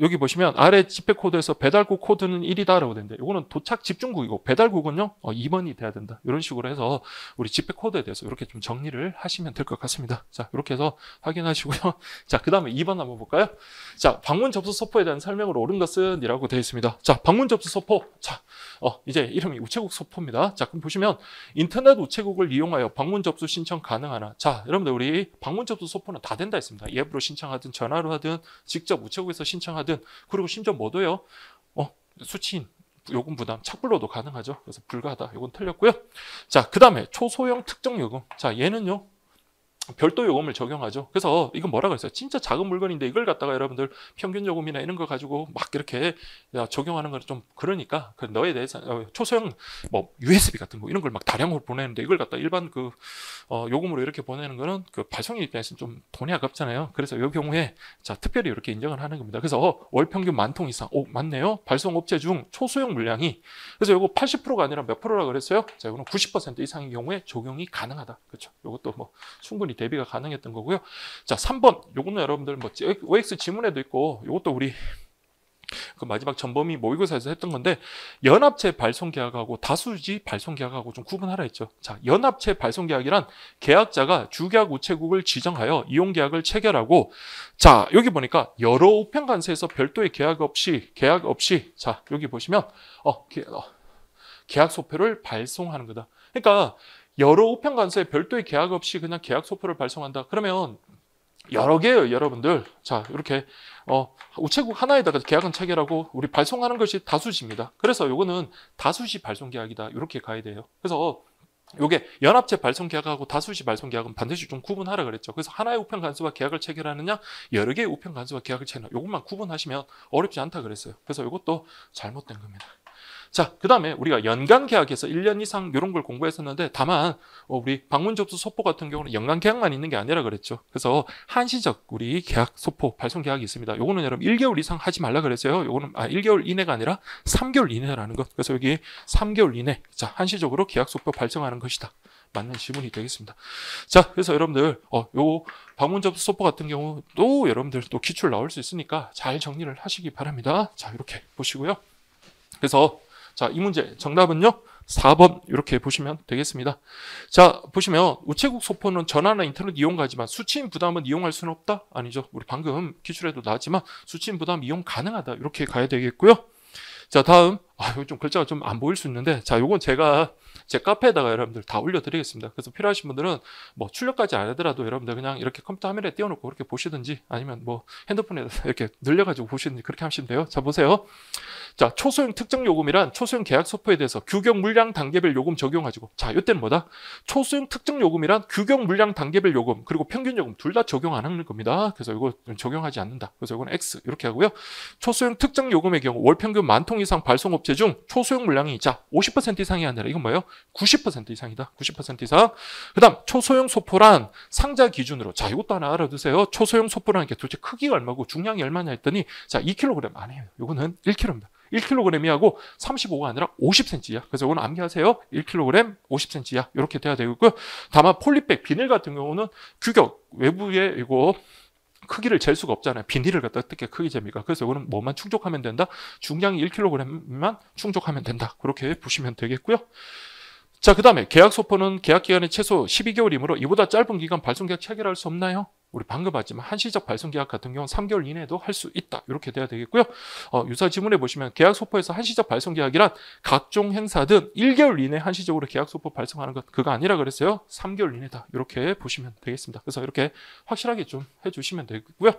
여기 보시면 아래 집배 코드에서 배달국 코드는 1이다라고 되는데 이거는 도착 집중국이고 배달국은요 2번이 돼야 된다. 이런 식으로 해서 우리 집배 코드에 대해서 이렇게 좀 정리를 하시면 될 것 같습니다. 자, 이렇게 해서 확인하시고요. 자, 그 다음에 2번 한번 볼까요? 자, 방문 접수 소포에 대한 설명으로 옳은 것은 이라고 되어 있습니다. 자, 방문 접수 소포. 자, 이제 이름이 우체국 소포입니다. 자, 그럼 보시면 인터넷 우체국을 이용하여 방문 접수 신청 가능하나. 자, 여러분들 우리 방문 접수 소포는 다 된다 했습니다. 앱으로 신청하든 전화로 하든 직접 우체국에서 신청하든 그리고 심지어 뭐도요? 수취인 요금 부담 착불로도 가능하죠. 그래서 불가하다. 요건 틀렸고요. 자, 그 다음에 초소형 특정 요금. 자, 얘는요 별도 요금을 적용하죠. 그래서 이건 뭐라 그랬어요? 진짜 작은 물건인데 이걸 갖다가 여러분들 평균 요금이나 이런 거 가지고 막 이렇게 적용하는 건 좀 그러니까 너에 대해서 초소형 뭐 USB 같은 거 이런 걸 막 다량으로 보내는데 이걸 갖다 일반 그 요금으로 이렇게 보내는 거는 그 발송인 입장에서는 좀 돈이 아깝잖아요. 그래서 이 경우에 자 특별히 이렇게 인정을 하는 겁니다. 그래서 월 평균 10,000통 이상. 맞네요. 발송업체 중 초소형 물량이 그래서 이거 80%가 아니라 몇 프로라 그랬어요? 자, 이거는 90% 이상의 경우에 적용이 가능하다. 그렇죠? 이것도 뭐 충분히 대비가 가능했던 거고요. 자, 3번. 요거는 여러분들 뭐 OX 지문에도 있고 요것도 우리 그 마지막 전범위 모의고사에서 했던 건데 연합체 발송 계약하고 다수지 발송 계약하고 좀 구분하라 했죠. 자, 연합체 발송 계약이란 계약자가 주계약 우체국을 지정하여 이용 계약을 체결하고 자, 여기 보니까 여러 우편 관세에서 별도의 계약 없이 자, 여기 보시면 계약 소표를 발송하는 거다. 그러니까 여러 우편 관세에 별도의 계약 없이 그냥 계약 소표를 발송한다. 그러면 여러 개예요, 여러분들. 자, 이렇게 우체국 하나에다가 계약은 체결하고 우리 발송하는 것이 다수시입니다. 그래서 요거는 다수시 발송 계약이다. 이렇게 가야 돼요. 그래서 요게 연합체 발송 계약하고 다수시 발송 계약은 반드시 좀 구분하라 그랬죠. 그래서 하나의 우편 관수와 계약을 체결하느냐, 여러 개의 우편 관수와 계약을 체결하느냐, 요것만 구분하시면 어렵지 않다 그랬어요. 그래서 요것도 잘못된 겁니다. 자, 그 다음에 우리가 연간 계약에서 1년 이상 이런 걸 공부했었는데 다만 우리 방문 접수 소포 같은 경우는 연간 계약만 있는 게 아니라 그랬죠. 그래서 한시적 우리 계약 소포 발송 계약이 있습니다. 요거는 여러분 1개월 이상 하지 말라 그랬어요. 요거는 1개월 이내가 아니라 3개월 이내라는 것. 그래서 여기 3개월 이내 자 한시적으로 계약 소포 발송하는 것이다. 맞는 지문이 되겠습니다. 자, 그래서 여러분들 요 방문 접수 소포 같은 경우 또 여러분들 또 기출 나올 수 있으니까 잘 정리를 하시기 바랍니다. 자, 이렇게 보시고요. 그래서 자, 이 문제 정답은요 4번 이렇게 보시면 되겠습니다. 자, 보시면 우체국 소포는 전화나 인터넷 이용가지만 수취인 부담은 이용할 수는 없다? 아니죠. 우리 방금 기출에도 나왔지만 수취인 부담 이용 가능하다. 이렇게 가야 되겠고요. 자, 다음 이거 좀 글자가 좀 안 보일 수 있는데 자, 요건 제가 제 카페에다가 여러분들 다 올려드리겠습니다. 그래서 필요하신 분들은 뭐 출력까지 안 하더라도 여러분들 그냥 이렇게 컴퓨터 화면에 띄워놓고 그렇게 보시든지 아니면 뭐 핸드폰에 이렇게 늘려가지고 보시든지 그렇게 하시면 돼요. 자, 보세요. 자, 초소형 특정 요금이란 초소형 계약 소포에 대해서 규격 물량 단계별 요금 적용하지고 자, 이때는 뭐다? 초소형 특정 요금이란 규격 물량 단계별 요금 그리고 평균 요금 둘 다 적용 안 하는 겁니다. 그래서 이거 적용하지 않는다. 그래서 이거는 X 이렇게 하고요. 초소형 특정 요금의 경우 월 평균 10,000통 이상 발송업체 중 초소형 물량이 자 50% 이상이 아니라 이건 뭐예요? 90% 이상이다. 90% 이상. 그 다음 초소형 소포란 상자 기준으로 자 이것도 하나 알아두세요. 초소형 소포라는 게 도대체 크기가 얼마고 중량이 얼마냐 했더니 자 2kg 아니에요. 이거는 1kg입니다. 1kg이 하고 35가 아니라 50cm야. 그래서 이거는 암기하세요. 1kg 50cm야. 이렇게 돼야 되고요. 다만 폴리백 비닐 같은 경우는 규격 외부에 이거 크기를 잴 수가 없잖아요. 비닐을 갖다 어떻게 크게 잽니까? 그래서 이거는 뭐만 충족하면 된다? 중량이 1kg만 충족하면 된다. 그렇게 보시면 되겠고요. 자, 그 다음에 계약 소포는 계약 기간이 최소 12개월이므로 이보다 짧은 기간 발송 계약 체결할 수 없나요? 우리 방금 봤지만 한시적 발송 계약 같은 경우는 3개월 이내에도 할 수 있다. 이렇게 돼야 되겠고요. 유사 지문에 보시면 계약 소포에서 한시적 발송 계약이란 각종 행사든 1개월 이내 한시적으로 계약 소포 발송하는 것 그거 아니라 그랬어요. 3개월 이내다. 이렇게 보시면 되겠습니다. 그래서 이렇게 확실하게 좀 해주시면 되고요.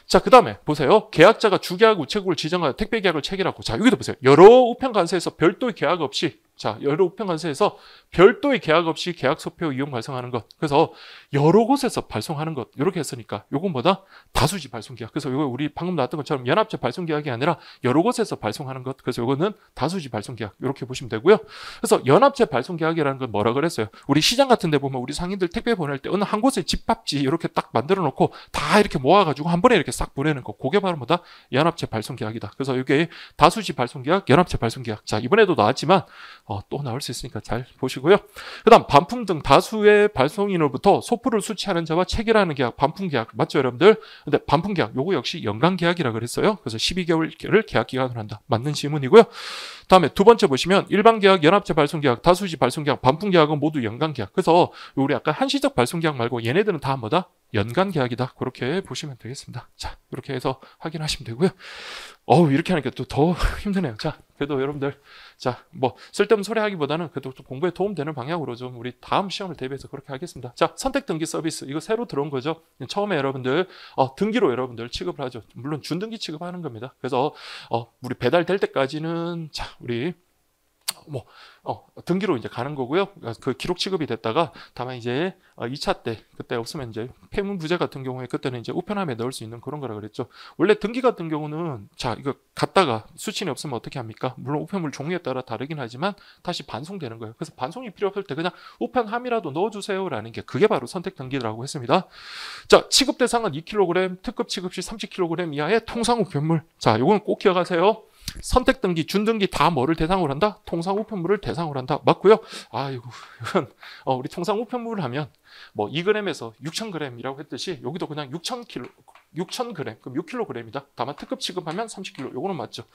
자, 그 다음에 보세요. 계약자가 주계약 우체국을 지정하여 택배 계약을 체결하고, 자, 여기도 보세요. 여러 우편관세에서 별도의 계약 없이, 자, 여러 우편관세에서 별도의 계약 없이 계약 소표 이용 발송하는 것. 그래서 여러 곳에서 발송하는 것. 이렇게 했으니까 요건 뭐다? 다수지 발송 계약. 그래서 요거 우리 방금 나왔던 것처럼 연합체 발송 계약이 아니라 여러 곳에서 발송하는 것. 그래서 요거는 다수지 발송 계약. 이렇게 보시면 되고요. 그래서 연합체 발송 계약이라는 건 뭐라 그랬어요? 우리 시장 같은 데 보면 우리 상인들 택배 보낼 때 어느 한 곳에 집합지 이렇게 딱 만들어 놓고 다 이렇게 모아가지고 한 번에 이렇게 싹 보내는 거. 그게 바로 뭐다? 연합체 발송 계약이다. 그래서 이게 다수지 발송 계약, 연합체 발송 계약. 자, 이번에도 나왔지만 또 나올 수 있으니까 잘 보시고요. 그 다음 반품 등 다수의 발송인으로부터 소포를 수취하는 자와 체결하는 계약, 반품 계약 맞죠 여러분들? 근데 반품 계약 요거 역시 연간 계약이라 그랬어요. 그래서 12개월을 계약 기간으로 한다. 맞는 지문이고요. 다음에 두 번째 보시면 일반 계약, 연합체 발송 계약, 다수지 발송 계약, 반품 계약은 모두 연간 계약. 그래서 우리 아까 한시적 발송 계약 말고 얘네들은 다 뭐다? 연간 계약이다. 그렇게 보시면 되겠습니다. 자, 이렇게 해서 확인하시면 되고요. 이렇게 하니까 또 더 힘드네요. 자, 그래도 여러분들, 자, 뭐 쓸데없는 소리 하기보다는 그래도 또 공부에 도움되는 방향으로 좀 우리 다음 시험을 대비해서 그렇게 하겠습니다. 자, 선택 등기 서비스 이거 새로 들어온 거죠. 처음에 여러분들 등기로 여러분들 취급을 하죠. 물론 준등기 취급하는 겁니다. 그래서 우리 배달될 때까지는 자, 우리 등기로 이제 가는 거고요. 그 기록 취급이 됐다가 다만 이제 2차 때 그때 없으면 이제 폐문 부재 같은 경우에 그때는 이제 우편함에 넣을 수 있는 그런 거라 그랬죠. 원래 등기 같은 경우는 자, 이거 갔다가 수신이 없으면 어떻게 합니까? 물론 우편물 종류에 따라 다르긴 하지만 다시 반송되는 거예요. 그래서 반송이 필요 없을 때 그냥 우편함이라도 넣어주세요라는 게 그게 바로 선택 등기라고 했습니다. 자, 취급 대상은 2kg, 특급 취급 시 30kg 이하의 통상 우편물. 자, 요건 꼭 기억하세요. 선택 등기, 준등기 다 뭐를 대상으로 한다? 통상 우편물을 대상으로 한다. 맞고요. 이건 우리 통상 우편물을 하면 뭐 2g에서 6,000g이라고 했듯이 여기도 그냥 6,000g, 그럼 6kg이다. 다만 특급 취급하면 30kg. 요거는 맞죠.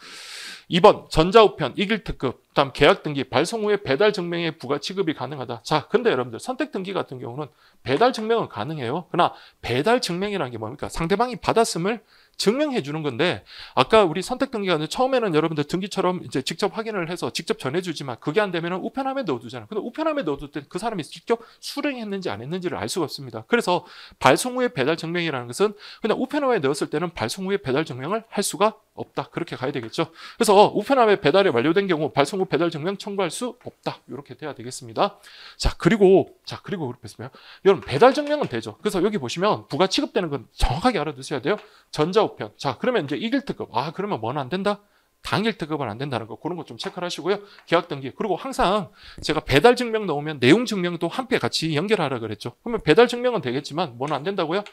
2번 전자우편 1길 특급, 다음 계약 등기, 발송 후에 배달 증명에 부가 취급이 가능하다. 자, 근데 여러분들 선택 등기 같은 경우는 배달 증명은 가능해요. 그러나 배달 증명이라는 게 뭡니까? 상대방이 받았음을 증명해 주는 건데, 아까 우리 선택 등기가 처음에는 여러분들 등기처럼 이제 직접 확인을 해서 직접 전해주지만 그게 안 되면 우편함에 넣어두잖아요. 근데 우편함에 넣어둘 때 그 사람이 직접 수령했는지 안 했는지를 알 수가 없습니다. 그래서 발송 후에 배달 증명이라는 것은 그냥 우편함에 넣었을 때는 발송 후에 배달 증명을 할 수가 없다. 그렇게 가야 되겠죠. 그래서 우편함에 배달이 완료된 경우 발송 후 배달 증명 청구할 수 없다. 이렇게 돼야 되겠습니다. 자, 그리고 그렇게 했으면 여러분 배달 증명은 되죠. 그래서 여기 보시면 부가 취급되는 건 정확하게 알아두셔야 돼요. 전자우편. 자, 그러면 이제 1길 특급. 그러면 뭐는 안 된다? 당일 특급은 안 된다는 거. 그런 거 좀 체크를 하시고요. 계약 등기. 그리고 항상 제가 배달 증명 넣으면 내용 증명도 함께 같이 연결하라 그랬죠. 그러면 배달 증명은 되겠지만 뭐는 안 된다고요?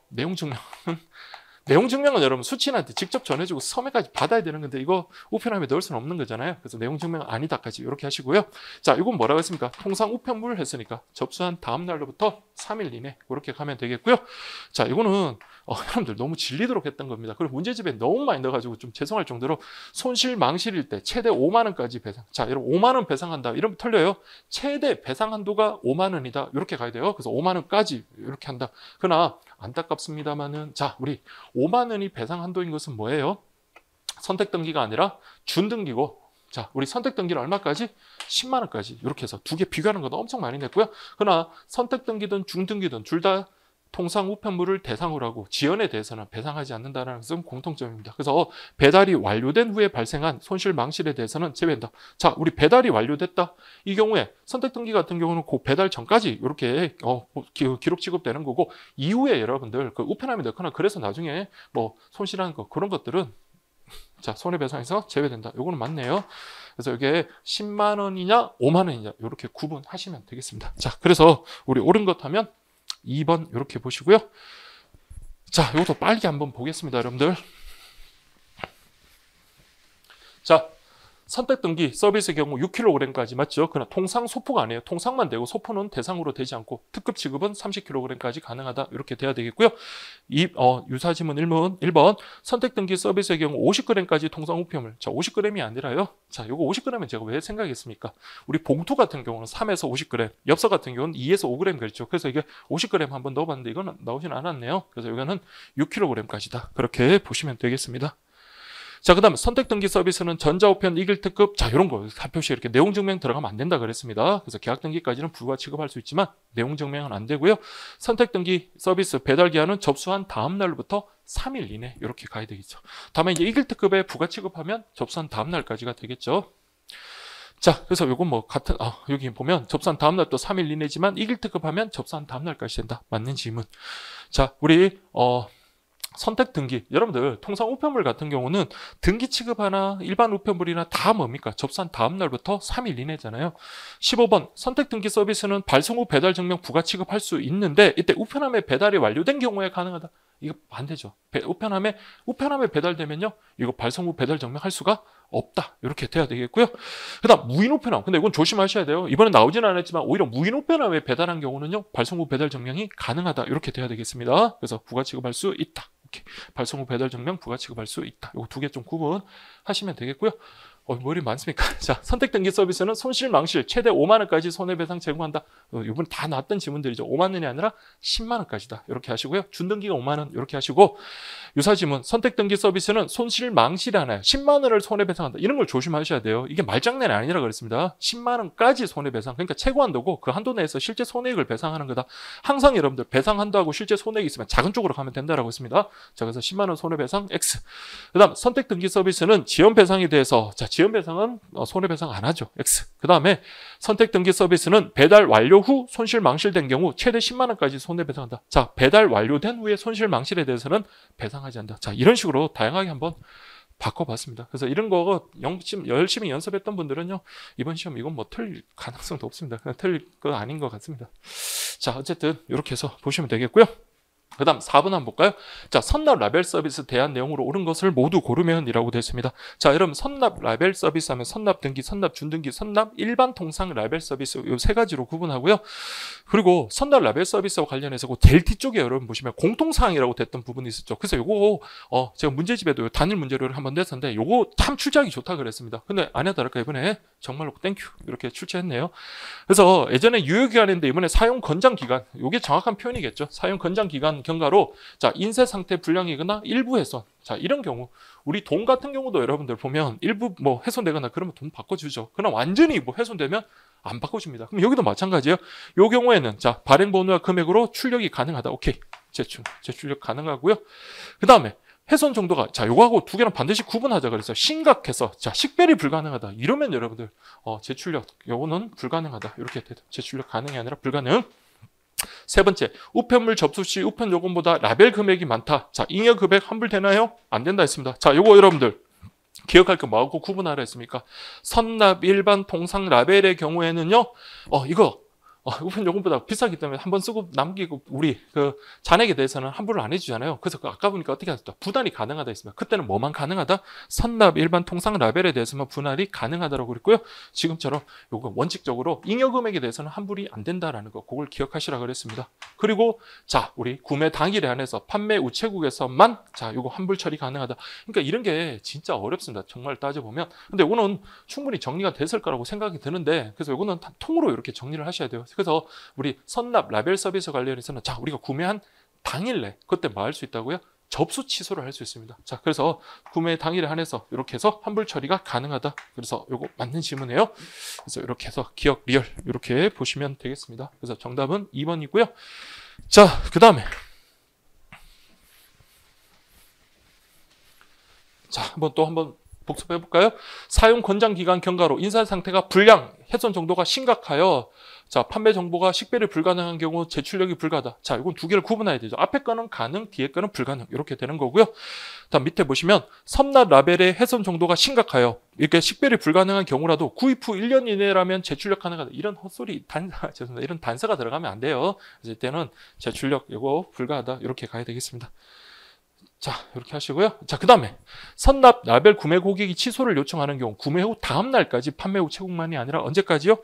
내용 증명은 내용 증명은 여러분 수취인한테 직접 전해주고 서명까지 받아야 되는 건데 이거 우편함에 넣을 수는 없는 거잖아요. 그래서 내용 증명은 아니다까지 이렇게 하시고요. 자, 이건 뭐라고 했습니까? 통상 우편물을 했으니까 접수한 다음 날로부터 3일 이내 그렇게 가면 되겠고요. 자, 이거는 여러분들 너무 질리도록 했던 겁니다. 그리고 문제집에 너무 많이 넣어가지고 좀 죄송할 정도로 손실 망실일 때 최대 5만 원까지 배상. 자, 여러분 5만 원 배상한다. 이러면 털려요. 최대 배상 한도가 5만 원이다. 이렇게 가야 돼요. 그래서 5만 원까지 이렇게 한다. 그러나 안타깝습니다만은 자, 우리 5만 원이 배상 한도인 것은 뭐예요? 선택 등기가 아니라 준 등기고, 자, 우리 선택 등기는 얼마까지? 10만 원까지 이렇게 해서 두 개 비교하는 것도 엄청 많이 냈고요. 그러나 선택 등기든 중 등기든 둘 다 통상 우편물을 대상으로 하고 지연에 대해서는 배상하지 않는다는 것은 공통점입니다. 그래서 배달이 완료된 후에 발생한 손실 망실에 대해서는 제외한다. 자, 우리 배달이 완료됐다. 이 경우에 선택 등기 같은 경우는 그 배달 전까지 이렇게 기록 취급되는 거고, 이후에 여러분들 그 우편함에 넣거나 그래서 나중에 뭐 손실하는 거 그런 것들은 자, 손해배상에서 제외된다. 요거는 맞네요. 그래서 이게 10만 원이냐 5만 원이냐 이렇게 구분하시면 되겠습니다. 자, 그래서 우리 옳은 것 하면 2번 이렇게 보시고요. 자, 이것도 빨리 한번 보겠습니다, 여러분들. 자, 선택 등기 서비스의 경우 6kg까지 맞죠? 그러나 통상 소포가 아니에요. 통상만 되고 소포는 대상으로 되지 않고 특급 지급은 30kg까지 가능하다. 이렇게 돼야 되겠고요. 유사 지문 1번 선택 등기 서비스의 경우 50g까지 통상 우편물. 자, 50g이 아니라요. 자, 요거 50g은 제가 왜 생각했습니까? 우리 봉투 같은 경우는 3에서 50g, 엽서 같은 경우는 2에서 5g 그랬죠. 그래서 이게 50g 한번 넣어봤는데 이건 나오진 않았네요. 그래서 이거는 6kg까지다. 그렇게 보시면 되겠습니다. 자, 그 다음 선택 등기 서비스는 전자우편 2길 특급, 자, 이런 거 살펴보시고 이렇게 내용 증명 들어가면 안 된다 그랬습니다. 그래서 계약 등기까지는 부가 취급할 수 있지만 내용 증명은 안 되고요. 선택 등기 서비스 배달 기한은 접수한 다음 날부터 3일 이내 이렇게 가야 되겠죠. 다음에 이제 2길 특급에 부가 취급하면 접수한 다음 날까지가 되겠죠. 자, 그래서 요건 뭐 같은 여기 보면 접수한 다음 날 또 3일 이내지만 2길 특급하면 접수한 다음 날까지 된다. 맞는 질문. 자, 우리 선택 등기. 여러분들 통상 우편물 같은 경우는 등기 취급하나 일반 우편물이나 다 뭡니까? 접수한 다음 날부터 3일 이내잖아요. 15번 선택 등기 서비스는 발송 후 배달 증명 부가 취급할 수 있는데 이때 우편함에 배달이 완료된 경우에 가능하다. 이거 반대죠. 우편함에 배달되면요. 이거 발송 후 배달 증명할 수가 없다. 이렇게 돼야 되겠고요. 그다음 무인 우편함. 근데 이건 조심하셔야 돼요. 이번에 나오지는 않았지만 오히려 무인 우편함에 배달한 경우는요. 발송 후 배달 증명이 가능하다. 이렇게 돼야 되겠습니다. 그래서 부가 취급할 수 있다. 이렇게 발송 후 배달 증명 부가 취급할 수 있다. 이거 두 개 좀 구분하시면 되겠고요. 머리 많습니까? 자, 선택 등기 서비스는 손실 망실 최대 5만 원까지 손해배상 제공한다. 이번 다 나왔던 지문들이죠. 5만 원이 아니라 10만 원까지다. 이렇게 하시고요. 준등기가 5만 원 이렇게 하시고 유사 지문 선택 등기 서비스는 손실 망실이 하나요. 10만 원을 손해배상한다. 이런 걸 조심하셔야 돼요. 이게 말장난이 아니라 그랬습니다. 10만 원까지 손해배상. 그러니까 최고 한도고 그 한도 내에서 실제 손해액을 배상하는 거다. 항상 여러분들 배상 한도하고 실제 손해액이 있으면 작은 쪽으로 가면 된다라고 했습니다. 자, 그래서 10만 원 손해배상 X. 그다음 선택 등기 서비스는 지연 배상에 대해서 지연 배상은 손해배상 안 하죠. X. 그 다음에 선택 등기 서비스는 배달 완료 후 손실 망실된 경우 최대 10만 원까지 손해배상한다. 자, 배달 완료된 후에 손실 망실에 대해서는 배상하지 않는다. 자, 이런 식으로 다양하게 한번 바꿔봤습니다. 그래서 이런 거 열심히 연습했던 분들은요, 이번 시험 이건 뭐 틀릴 가능성도 없습니다. 그냥 틀릴 거 아닌 것 같습니다. 자, 어쨌든 이렇게 해서 보시면 되겠고요. 그 다음 4번 한번 볼까요? 자, 선납 라벨 서비스 대한 내용으로 옳은 것을 모두 고르면 이라고 되어 있습니다. 자, 여러분 선납 라벨 서비스 하면 선납 등기, 선납 준등기, 선납 일반 통상 라벨 서비스 이 세 가지로 구분하고요. 그리고 선납 라벨 서비스와 관련해서 그 델티 쪽에 여러분 보시면 공통사항이라고 됐던 부분이 있었죠. 그래서 요거 제가 문제집에도 단일 문제를 한번 냈었는데 요거 참 출제하기 좋다 그랬습니다. 근데 아니야 다를까 이번에 정말로 땡큐 이렇게 출제했네요. 그래서 예전에 유효기간인데 이번에 사용 권장기간 요게 정확한 표현이겠죠. 사용 권장기간 경과로 자, 인쇄 상태 불량이거나 일부 훼손. 자, 이런 경우 우리 돈 같은 경우도 여러분들 보면 일부 뭐 훼손되거나 그러면 돈 바꿔주죠. 그러나 완전히 뭐 훼손되면 안 바꿔줍니다. 그럼 여기도 마찬가지예요. 요 경우에는 자, 발행 번호와 금액으로 출력이 가능하다. 오케이. 재출력 가능하고요. 그 다음에 훼손 정도가 자, 요거하고 두 개는 반드시 구분하자 그랬어요. 심각해서 자, 식별이 불가능하다. 이러면 여러분들 재출력 요거는 불가능하다. 이렇게 돼요. 재출력 가능이 아니라 불가능. 세 번째, 우편물 접수 시 우편 요금보다 라벨 금액이 많다. 자, 잉여 금액 환불되나요? 안 된다 했습니다. 자, 요거 여러분들 기억할 거 뭐하고 구분하라 했습니까? 선납 일반 통상 라벨의 경우에는요. 이거 우편 요금보다 비싸기 때문에 한번 쓰고 남기고 우리 그 잔액에 대해서는 환불을 안 해주잖아요. 그래서 아까 보니까 어떻게 하셨다? 분할이 가능하다 했습니다. 그때는 뭐만 가능하다? 선납 일반 통상 라벨에 대해서만 분할이 가능하다고 그랬고요. 지금처럼 요거 원칙적으로 잉여 금액에 대해서는 환불이 안 된다라는 거 그걸 기억하시라 그랬습니다. 그리고 자, 우리 구매 당일에 한해서 판매 우체국에서만 자, 요거 환불 처리 가능하다. 그러니까 이런 게 진짜 어렵습니다. 정말 따져보면. 근데 요거는 충분히 정리가 됐을 거라고 생각이 드는데 그래서 요거는 통으로 이렇게 정리를 하셔야 돼요. 그래서 우리 선납 라벨 서비스 관련해서는 자, 우리가 구매한 당일내 그때 뭐 할 수 있다고요? 접수 취소를 할 수 있습니다. 자, 그래서 구매 당일에 한해서 이렇게 해서 환불 처리가 가능하다. 그래서 요거 맞는 질문이에요. 그래서 이렇게 해서 기억 리얼 이렇게 보시면 되겠습니다. 그래서 정답은 2번이고요. 자, 그 다음에 자, 한번 복습해 볼까요? 사용 권장 기간 경과로 인쇄 상태가 불량, 훼손 정도가 심각하여 자, 판매 정보가 식별이 불가능한 경우 재출력이 불가하다. 자, 이건 두 개를 구분해야 되죠. 앞에 거는 가능, 뒤에 거는 불가능. 이렇게 되는 거고요. 다음 밑에 보시면 선납 라벨의 훼손 정도가 심각하여 이렇게 식별이 불가능한 경우라도 구입 후 1년 이내라면 재출력 가능하다. 이런 헛소리 죄송합니다. 이런 단서가 들어가면 안 돼요. 그래서 이때는 재출력 이거 불가하다. 이렇게 가야 되겠습니다. 자, 이렇게 하시고요. 자, 그 다음에 선납 라벨 구매 고객이 취소를 요청하는 경우 구매 후 다음 날까지 판매 후 채국만이 아니라 언제까지요?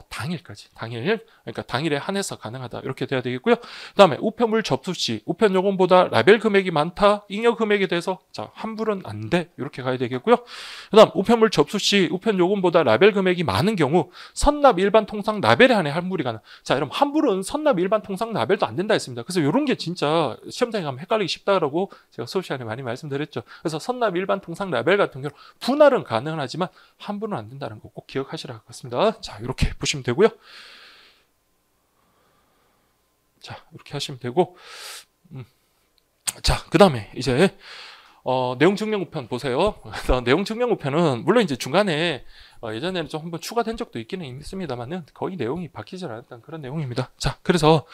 당일까지. 당일. 그러니까 당일에 한해서 가능하다. 이렇게 돼야 되겠고요. 그 다음에 우편물 접수 시 우편 요금보다 라벨 금액이 많다. 잉여 금액에 대해서 자, 환불은 안 돼. 이렇게 가야 되겠고요. 그 다음 우편물 접수 시 우편 요금보다 라벨 금액이 많은 경우 선납 일반 통상 라벨에 한해 환불이 가능. 자, 여러분 환불은 선납 일반 통상 라벨도 안 된다 했습니다. 그래서 이런 게 진짜 시험장에 가면 헷갈리기 쉽다라고 제가 수업 시간에 많이 말씀드렸죠. 그래서 선납 일반 통상 라벨 같은 경우 분할은 가능하지만 환불은 안 된다는 거 꼭 기억하시라고 했습니다. 자, 이렇게 보시면 되고요. 자, 이렇게 하시면 되고, 자, 그 다음에 이제 내용 증명 우편 보세요. 내용 증명 우편은 물론 이제 중간에 예전에는 좀 한번 추가된 적도 있기는 있습니다만은 거의 내용이 바뀌지 않았던 그런 내용입니다. 자, 그래서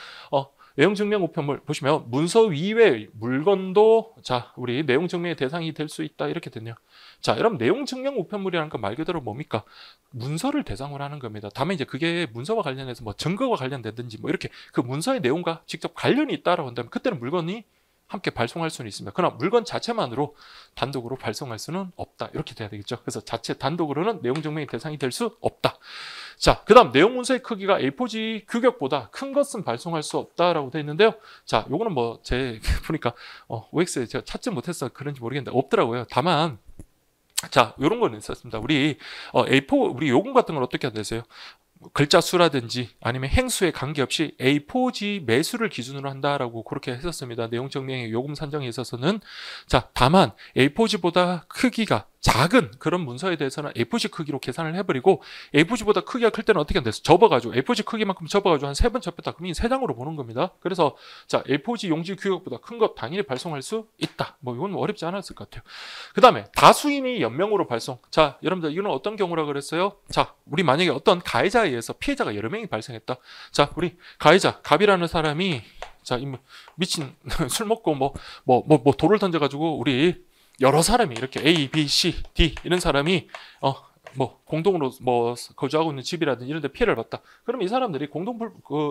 내용 증명 우편물 보시면 문서 위외 물건도 자, 우리 내용 증명의 대상이 될 수 있다 이렇게 됐네요. 자, 여러분 내용 증명 우편물이라는 건 말 그대로 뭡니까? 문서를 대상으로 하는 겁니다. 다만 이제 그게 문서와 관련해서 뭐 증거와 관련되든지 뭐 이렇게 그 문서의 내용과 직접 관련이 있다라고 한다면 그때는 물건이 함께 발송할 수는 있습니다. 그러나 물건 자체만으로 단독으로 발송할 수는 없다. 이렇게 돼야 되겠죠. 그래서 자체 단독으로는 내용 증명의 대상이 될 수 없다. 자, 그 다음 내용 문서의 크기가 A4지 규격보다 큰 것은 발송할 수 없다라고 되어 있는데요. 자, 요거는 뭐 제 보니까 OX에 제가 찾지 못해서 그런지 모르겠는데 없더라고요. 다만 자, 요런 거는 있었습니다. 우리 A4 우리 요금 같은 건 어떻게 되세요? 글자 수라든지 아니면 행수에 관계없이 A4지 매수를 기준으로 한다라고 그렇게 했었습니다. 내용 증명의 요금 산정에 있어서는. 자, 다만 A4지보다 크기가 작은 그런 문서에 대해서는 A4지 크기로 계산을 해버리고 A4지보다 크기가 클 때는 어떻게 된댔어? 접어가지고 A4지 크기만큼 접어가지고 한 3번 접혔다. 그러면 3장으로 보는 겁니다. 그래서 자, A4지 용지 규격보다 큰 것 당일에 발송할 수 있다. 뭐 이건 어렵지 않았을 것 같아요. 그 다음에 다수인이 연명으로 발송. 자, 여러분들 이거는 어떤 경우라 그랬어요? 자, 우리 만약에 어떤 가해자에 의해서 피해자가 여러 명이 발생했다. 자, 우리 가해자 갑이라는 사람이 자, 미친 술 먹고 뭐 돌을 던져가지고 우리 여러 사람이 이렇게 A, B, C, D 이런 사람이 뭐 공동으로 뭐 거주하고 있는 집이라든지 이런 데 피해를 봤다. 그러면 이 사람들이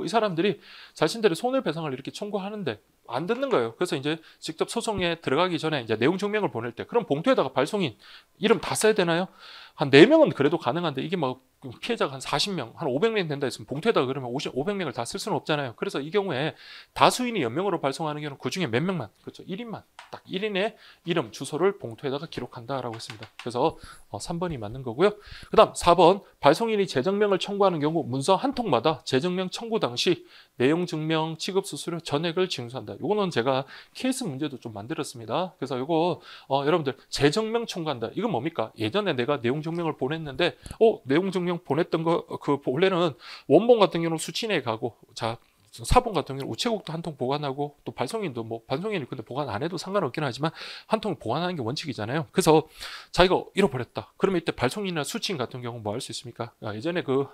이 사람들이 자신들의 손해배상을 이렇게 청구하는데 안 듣는 거예요. 그래서 이제 직접 소송에 들어가기 전에 이제 내용 증명을 보낼 때 그럼 봉투에다가 발송인 이름 다 써야 되나요? 한 4명은 그래도 가능한데 이게 뭐 피해자가 한 40명, 한 500명 된다 했으면 봉투에다가 그러면 500명을 다 쓸 수는 없잖아요. 그래서 이 경우에 다수인이 연명으로 발송하는 경우는 그 중에 몇 명만, 그렇죠. 1인만, 딱 1인의 이름, 주소를 봉투에다가 기록한다라고 했습니다. 그래서 3번이 맞는 거고요. 그 다음 4번, 발송인이 재증명을 청구하는 경우 문서 한 통마다 재증명 청구 당시 내용 증명 취급 수수료 전액을 징수한다. 요거는 제가 케이스 문제도 좀 만들었습니다. 그래서 요거 여러분들 재증명 청구한다. 이건 뭡니까? 예전에 내가 내용 증명을 보냈는데 내용 증명 보냈던 거 그 원래는 원본 같은 경우는 수취내에 가고 자 사본 같은 경우는 우체국도 한 통 보관하고 또 발송인도 뭐 발송인이 근데 보관 안 해도 상관없긴 하지만 한 통을 보관하는 게 원칙이잖아요. 그래서 자기가 잃어버렸다. 그러면 이때 발송인이나 수취인 같은 경우 뭐 할 수 있습니까? 예전에 그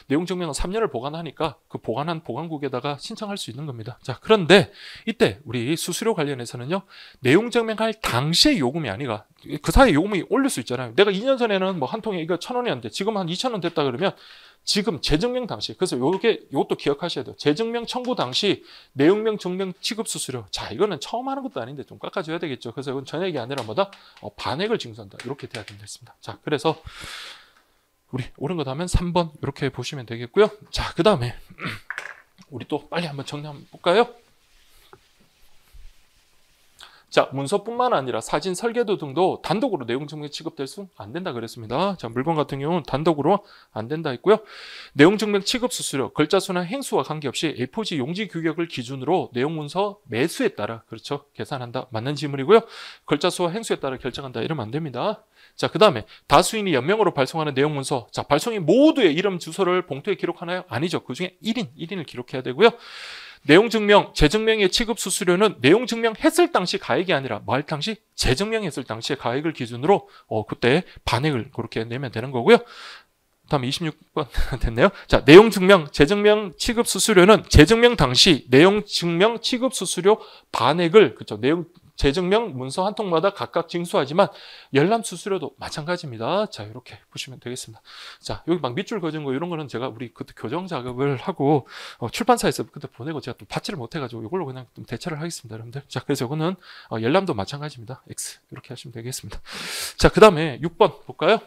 내용 증명은 3년을 보관하니까 그 보관한 보관국에다가 신청할 수 있는 겁니다. 자, 그런데 이때 우리 수수료 관련해서는요. 내용 증명할 당시의 요금이 아니라 그 사이에 요금이 올릴 수 있잖아요. 내가 2년 전에는 뭐 한 통에 이거 1,000원이었는데 지금 한 2,000원 됐다 그러면 지금 재증명 당시 그래서 요것도 기억하셔야 돼요. 재증명 청구 당시 내용명 증명 취급 수수료. 자, 이거는 처음 하는 것도 아닌데 좀 깎아줘야 되겠죠. 그래서 이건 전액이 아니라 뭐다? 반액을 징수한다. 이렇게 돼야 된다 했습니다. 자, 그래서 우리 옳은 거 하면 3번 이렇게 보시면 되겠고요. 자, 그 다음에 우리 또 빨리 한번 정리 한번 볼까요? 자, 문서뿐만 아니라 사진, 설계도 등도 단독으로 내용 증명 취급될 수 안 된다 그랬습니다. 자, 물건 같은 경우는 단독으로 안 된다 했고요. 내용 증명 취급 수수료, 글자 수나 행수와 관계없이 A4지 용지 규격을 기준으로 내용 문서 매수에 따라 그렇죠. 계산한다. 맞는 지문이고요. 글자 수와 행수에 따라 결정한다. 이러면 안 됩니다. 자, 그 다음에 다수인이 연명으로 발송하는 내용 문서. 자, 발송인 모두의 이름, 주소를 봉투에 기록하나요? 아니죠. 그 중에 1인을 기록해야 되고요. 내용 증명, 재증명의 취급 수수료는 내용 증명했을 당시 가액이 아니라 뭐 할 당시? 재증명했을 당시의 가액을 기준으로 그때 반액을 그렇게 내면 되는 거고요. 다음 26번 됐네요. 자, 내용 증명, 재증명 취급 수수료는 재증명 당시 내용 증명 취급 수수료 반액을 그렇죠. 재증명 문서 한 통마다 각각 징수하지만 열람 수수료도 마찬가지입니다. 자, 이렇게 보시면 되겠습니다. 자, 여기 막 밑줄 그어진 거 이런 거는 제가 우리 그때 교정 작업을 하고 출판사에서 그때 보내고 제가 또 받지를 못해가지고 이걸로 그냥 좀 대처를 하겠습니다, 여러분들. 자, 그래서 이거는 열람도 마찬가지입니다. X 이렇게 하시면 되겠습니다. 자, 그 다음에 6번 볼까요?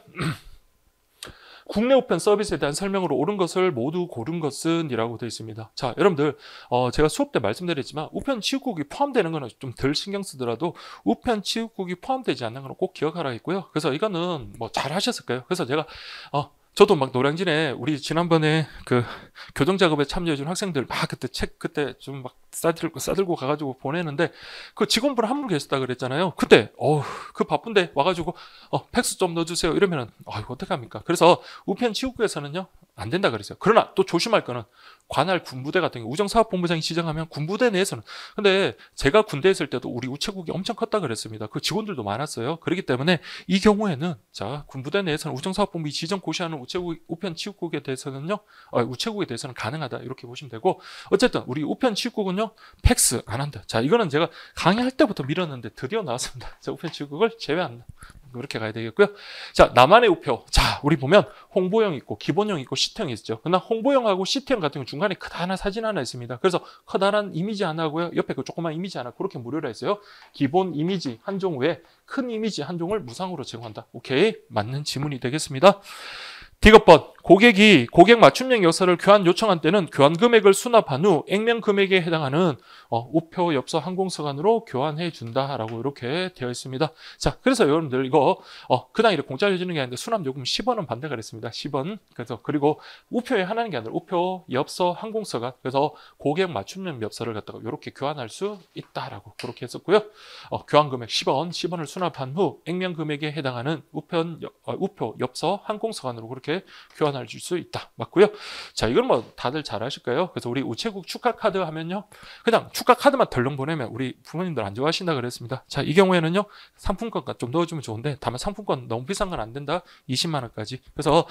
국내 우편 서비스에 대한 설명으로 옳은 것을 모두 고른 것은 이라고 되어 있습니다. 자, 여러분들 제가 수업 때 말씀드렸지만 우편 취급국이 포함되는 거는 좀 덜 신경 쓰더라도 우편 취급국이 포함되지 않는 거는 꼭 기억하라 했고요. 그래서 이거는 뭐 잘 하셨을 거예요. 그래서 제가 저도 막 노량진에 우리 지난번에 그 교정 작업에 참여해준 학생들 막 그때 책 그때 좀 막 싸들고 가가지고 보내는데 그 직원분 한 분 계셨다 그랬잖아요. 그때 그 바쁜데 와가지고 팩스 좀 넣어주세요 이러면은 이거 어떡합니까? 그래서 우편 취급국에서는요 안 된다 그랬어요. 그러나 또 조심할 거는 관할 군부대 같은 경우 우정사업본부장이 지정하면 군부대 내에서는 근데 제가 군대에 있을 때도 우리 우체국이 엄청 컸다 그랬습니다. 그 직원들도 많았어요. 그렇기 때문에 이 경우에는 자 군부대 내에서는 우정사업본부이 지정 고시하는 우체국 우편 취급국에 대해서는요 우체국에 대해서는 가능하다 이렇게 보시면 되고 어쨌든 우리 우편 취급국은요 팩스 안 한다. 자 이거는 제가 강의할 때부터 밀었는데 드디어 나왔습니다. 자 우편 취급국을 제외한다. 이렇게 가야 되겠고요. 자, 나만의 우표. 자, 우리 보면 홍보형 있고 기본형 있고 시트형이 있죠. 그러나 홍보형하고 시트형 같은 경우 중간에 커다란 사진 하나 있습니다. 그래서 커다란 이미지 하나 하고요. 옆에 그 조그만 이미지 하나 그렇게 무료로 했어요. 기본 이미지 한 종 외에 큰 이미지 한 종을 무상으로 제공한다. 오케이. 맞는 지문이 되겠습니다. 디귿번 고객이 고객 맞춤형 엽서를 교환 요청한 때는 교환 금액을 수납한 후 액면 금액에 해당하는 우표 엽서 항공서간으로 교환해 준다라고 이렇게 되어 있습니다. 자, 그래서 여러분들 이거 그냥 이렇게 공짜로 해주는 게 아닌데 수납 요금 10원은 반대가 그랬습니다. 10원. 그래서 그리고 우표에 하나는 게 아니라 우표 엽서 항공서간 그래서 고객 맞춤형 엽서를 갖다가 이렇게 교환할 수 있다라고 그렇게 했었고요. 교환 금액 10원을 수납한 후 액면 금액에 해당하는 우표 엽서 항공서간으로 그렇게 교환할 수 있다. 맞고요. 자, 이건 뭐 다들 잘 아실 거예요. 그래서 우리 우체국 축하 카드 하면요. 그냥 축하 카드만 덜렁 보내면 우리 부모님들 안 좋아하신다 그랬습니다. 자, 이 경우에는요. 상품권 좀 넣어주면 좋은데 다만 상품권 너무 비싼 건 안 된다. 20만 원까지. 그래서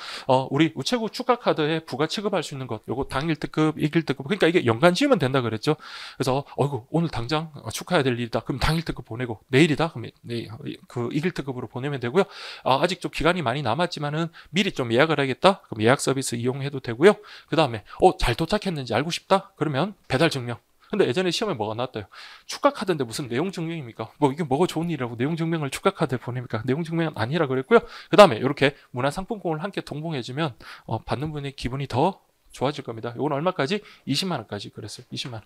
우리 우체국 축하 카드에 부가 취급할 수 있는 것 요거 당일 특급, 이길 특급 그러니까 이게 연간 지으면 된다 그랬죠. 그래서 오늘 당장 축하해야 될 일이다. 그럼 당일 특급 보내고 내일이다. 그럼 그 이길 특급으로 보내면 되고요. 아직 좀 기간이 많이 남았지만은 미리 좀 예약을 하겠다. 그럼 예약 서비스 이용해도 되고요. 그 다음에 잘 도착했는지 알고 싶다. 그러면 배달 증명. 근데 예전에 시험에 뭐가 나왔대요. 축하 카드인데 무슨 내용 증명입니까? 이게 뭐가 좋은 일이라고 내용 증명을 축하 카드에 보냅니까? 내용 증명은 아니라 그랬고요. 그 다음에 이렇게 문화상품권을 함께 동봉해주면 받는 분의 기분이 더 좋아질 겁니다. 이건 얼마까지? 20만 원까지 그랬어요. 20만 원.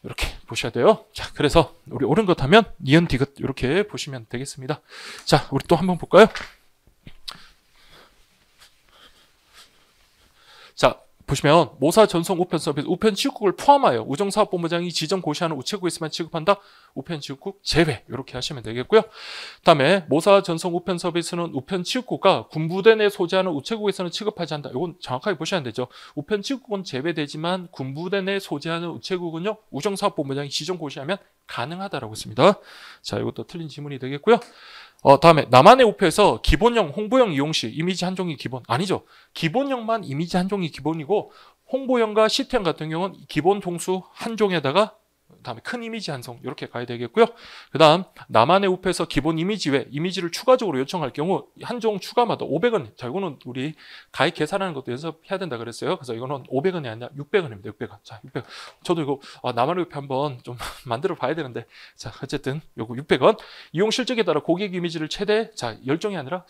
이렇게 보셔야 돼요. 자, 그래서 우리 옳은 것 하면 니은 디귿 이렇게 보시면 되겠습니다. 자, 우리 또 한번 볼까요? 자, 보시면 모사 전송 우편 서비스 우편 취급국을 포함하여 우정사업본부장이 지정 고시하는 우체국에서만 취급한다. 우편 취급국 제외 이렇게 하시면 되겠고요. 그다음에 모사 전송 우편 서비스는 우편 취급국과 군부대 내 소재하는 우체국에서는 취급하지 않는다. 이건 정확하게 보셔야 되죠. 우편 취급국은 제외되지만 군부대 내 소재하는 우체국은요. 우정사업본부장이 지정 고시하면 가능하다라고 했습니다. 자, 이것도 틀린 지문이 되겠고요. 다음에 나만의 우표에서 기본형, 홍보형 이용 시 이미지 한 종이 기본 아니죠. 기본형만 이미지 한 종이 기본이고 홍보형과 시트형 같은 경우는 기본 통수 한 종에다가 다음에 큰 이미지 한 송 이렇게 가야 되겠고요. 그 다음 나만의 우표에서 기본 이미지 외 이미지를 추가적으로 요청할 경우 한 종 추가마다 500원. 자, 이거는 우리 가입 계산하는 것도 연습해야 된다 그랬어요. 그래서 이거는 500원이 아니라 600원입니다. 600원. 자, 600원. 저도 이거 나만의 우표 한번 좀 만들어 봐야 되는데 자, 어쨌든 요거 600원. 이용 실적에 따라 고객 이미지를 최대 10종이 아니라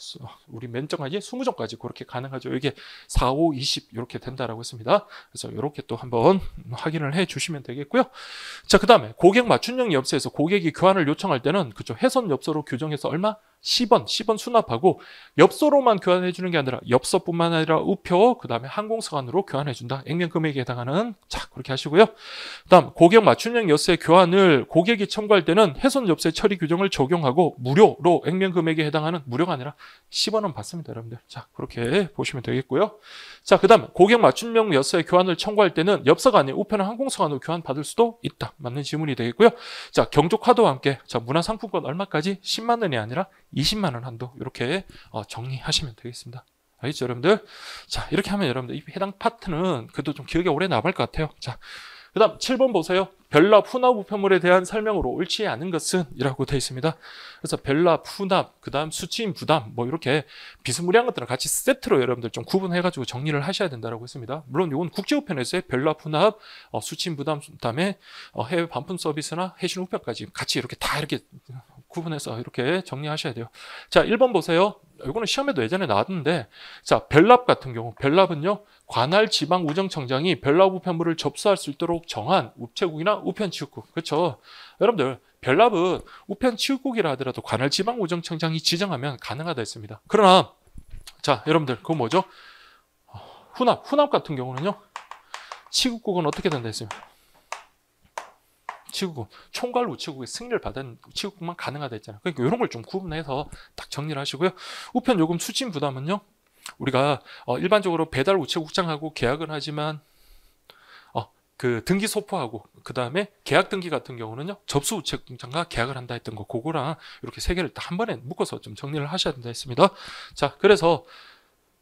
우리 몇 종까지? 20종까지 그렇게 가능하죠. 이게 4, 5, 20 이렇게 된다라고 했습니다. 그래서 이렇게 또 한번 확인을 해 주시면 되겠고요. 자, 그 다음에 고객 맞춤형 엽서에서 고객이 교환을 요청할 때는 그쵸 훼손 엽서로 규정해서 얼마? 10원 수납하고 엽서로만 교환해 주는 게 아니라 엽서뿐만 아니라 우표 그 다음에 항공서간으로 교환해 준다. 액면 금액에 해당하는 자 그렇게 하시고요. 그 다음 고객 맞춤형 엽서의 교환을 고객이 청구할 때는 훼손 엽서의 처리 규정을 적용하고 무료로 액면 금액에 해당하는 무료가 아니라 10원은 받습니다. 여러분들. 자 그렇게 보시면 되겠고요. 자 그 다음 고객 맞춤형 엽서의 교환을 청구할 때는 엽서가 아닌 우표나 항공서간으로 교환 받을 수도 있다. 맞는 질문이 되겠고요. 자 경조카드와 함께 자 문화상품권 얼마까지? 10만 원이 아니라 20만 원 한도 이렇게 정리하시면 되겠습니다. 알겠죠 여러분들? 자 이렇게 하면 여러분들 이 해당 파트는 그래도 좀 기억에 오래 남을 것 같아요. 자 그 다음 7번 보세요. 별납, 혼합 우편물에 대한 설명으로 옳지 않은 것은 이라고 되어 있습니다. 그래서 별납, 혼합, 그 다음 수취인 부담 뭐 이렇게 비스무리한 것들은 같이 세트로 여러분들 좀 구분해가지고 정리를 하셔야 된다고 했습니다. 물론 이건 국제우편에서의 별납, 혼합, 수취인 부담, 그다음에 해외 반품 서비스나 해신 우편까지 같이 이렇게 다 이렇게 구분해서 이렇게 정리하셔야 돼요. 자, 1번 보세요. 이거는 시험에도 예전에 나왔는데, 자, 별납 같은 경우, 별납은요, 관할 지방 우정청장이 별납 우편물을 접수할 수 있도록 정한 우체국이나 우편치육국. 그렇죠? 여러분들, 별납은 우편치육국이라 하더라도 관할 지방 우정청장이 지정하면 가능하다 했습니다. 그러나, 자, 여러분들, 그거 뭐죠? 혼합 같은 경우는요, 치국국은 어떻게 된다 했습니다. 치국국, 총괄 우체국의 승인을 받은 치국국만 가능하다 했잖아요. 그러니까 이런 걸 좀 구분해서 딱 정리를 하시고요. 우편 요금 수취인 부담은요, 우리가 일반적으로 배달 우체국장하고 계약을 하지만 그 등기 소포하고 그 다음에 계약 등기 같은 경우는요, 접수 우체국장과 계약을 한다 했던 거, 그거랑 이렇게 세 개를 한 번에 묶어서 좀 정리를 하셔야 된다 했습니다. 자, 그래서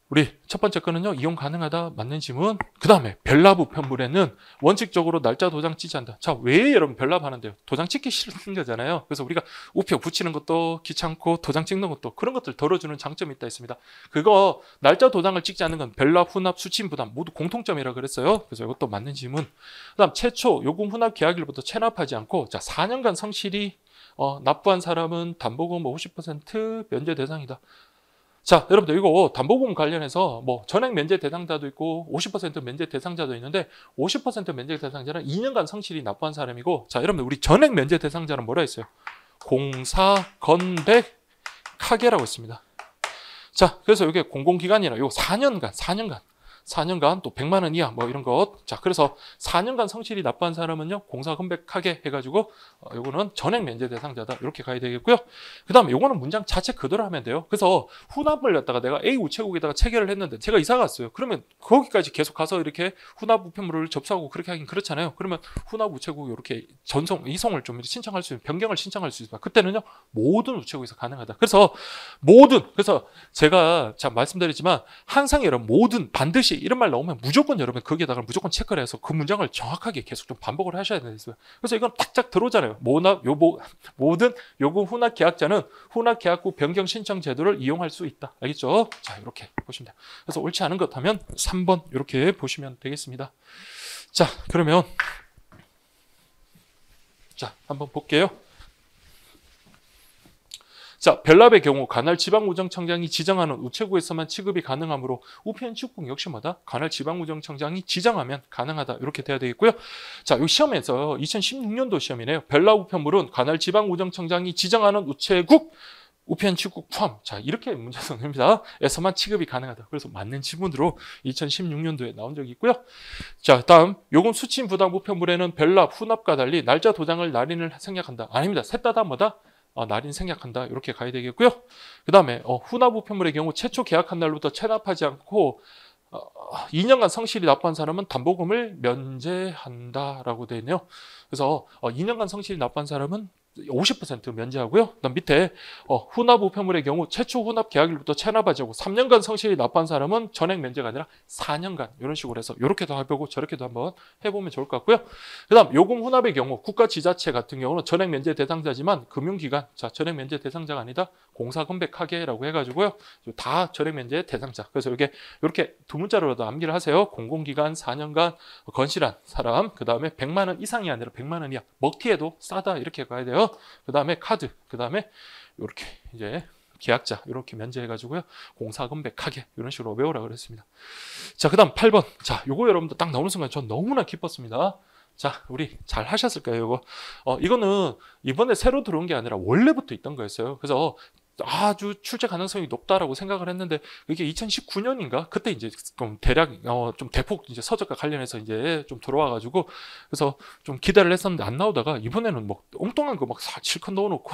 우리 첫 번째 거는요, 이용 가능하다 맞는 지문. 그 다음에 별납 우편물에는 원칙적으로 날짜 도장 찍지 않는다. 자, 왜 여러분 별납 하는데요? 도장 찍기 싫은 거잖아요. 그래서 우리가 우표 붙이는 것도 귀찮고 도장 찍는 것도 그런 것들 덜어주는 장점이 있다 했습니다. 그거 날짜 도장을 찍지 않는 건 별납, 혼합, 수취인 부담 모두 공통점이라 그랬어요. 그래서 이것도 맞는 지문. 그 다음 최초 요금 혼합 계약일부터 체납하지 않고, 자, 4년간 성실히 납부한 사람은 담보금 50% 면제 대상이다. 자, 여러분들 이거 담보금 관련해서 뭐 전액 면제 대상자도 있고 50% 면제 대상자도 있는데, 50% 면제 대상자는 2년간 성실히 납부한 사람이고, 자, 여러분들 우리 전액 면제 대상자는 뭐라 했어요? 공사, 건백, 카게라고 했습니다. 자, 그래서 이게 공공기관이나 요 4년간 또 100만 원 이하 뭐 이런 것. 자, 그래서 4년간 성실히 납부한 사람은요, 공사 건백하게 해가지고 요거는 전액 면제 대상자다, 이렇게 가야 되겠고요. 그 다음에 요거는 문장 자체 그대로 하면 돼요. 그래서 혼합을 갖다가 내가 A 우체국에다가 체결을 했는데 제가 이사 갔어요. 그러면 거기까지 계속 가서 이렇게 혼합 우편물을 접수하고 그렇게 하긴 그렇잖아요. 그러면 혼합 우체국 이렇게 이송을 좀 신청할 수 있는, 변경을 신청할 수 있어요. 그때는요, 모든 우체국에서 가능하다. 그래서 그래서 제가 자 말씀드리지만 항상 여러분 모든, 반드시 이런 말 나오면 무조건 여러분 거기에다가 무조건 체크를 해서 그 문장을 정확하게 계속 좀 반복을 하셔야 되는 거예요. 그래서 이건 딱딱 들어오잖아요. 모든 요금 혼합 계약자는 혼합 계약 후 변경 신청 제도를 이용할 수 있다. 알겠죠? 자, 이렇게 보시면 돼요. 그래서 옳지 않은 것 하면 3번 이렇게 보시면 되겠습니다. 자, 그러면 자, 한번 볼게요. 자, 별납의 경우 관할 지방우정청장이 지정하는 우체국에서만 취급이 가능하므로 우편치국국 역시 뭐다? 관할 지방우정청장이 지정하면 가능하다, 이렇게 돼야 되겠고요. 자, 이 시험에서 2016년도 시험이네요. 별납 우편물은 관할 지방우정청장이 지정하는 우체국, 우편치국국 포함. 자, 이렇게 문제성입니다. 에서만 취급이 가능하다. 그래서 맞는 지문으로 2016년도에 나온 적이 있고요. 자, 다음 요금 수취인 부담 우편물에는 별납, 혼합과 달리 날짜 도장을 날인을 생략한다. 아닙니다. 셋 다 뭐다? 날인 생략한다, 이렇게 가야 되겠고요. 그 다음에 혼합 우편물의 경우 최초 계약한 날부터 체납하지 않고 2년간 성실히 납부한 사람은 담보금을 면제한다라고 되어 있네요. 그래서 2년간 성실히 납부한 사람은 50% 면제하고요. 그다음 밑에 혼합 우편물의 경우 최초 혼합 계약일부터 체납하지 않고 3년간 성실히 납부한 사람은 전액 면제가 아니라 4년간, 이런 식으로 해서 이렇게도 해보고 저렇게도 한번 해보면 좋을 것 같고요. 그다음 요금 혼합의 경우 국가 지자체 같은 경우는 전액 면제 대상자지만 금융기관, 자, 전액 면제 대상자가 아니다, 공사 건백하게라고 해가지고요, 다 전액 면제 대상자. 그래서 이렇게 두 문자로라도 암기를 하세요. 공공기관 4년간 건실한 사람, 그 다음에 100만 원 이상이 아니라 100만 원 이하, 먹튀에도 싸다, 이렇게 가야 돼요. 그 다음에 카드, 그 다음에 이렇게 이제 계약자 이렇게 면제해가지고요, 공사 건백하게, 이런 식으로 외우라 그랬습니다. 자, 그 다음 8번. 자, 요거 여러분들 딱 나오는 순간 전 너무나 기뻤습니다. 자, 우리 잘 하셨을까요, 요거? 이거는 이번에 새로 들어온 게 아니라 원래부터 있던 거였어요. 그래서 아주 출제 가능성이 높다라고 생각을 했는데, 이게 2019년인가 그때 이제 좀 대략 좀 대폭 이제 서적과 관련해서 이제 좀 들어와가지고, 그래서 좀 기대를 했었는데 안 나오다가 이번에는 뭐 엉뚱한 거 막 실컷 넣어놓고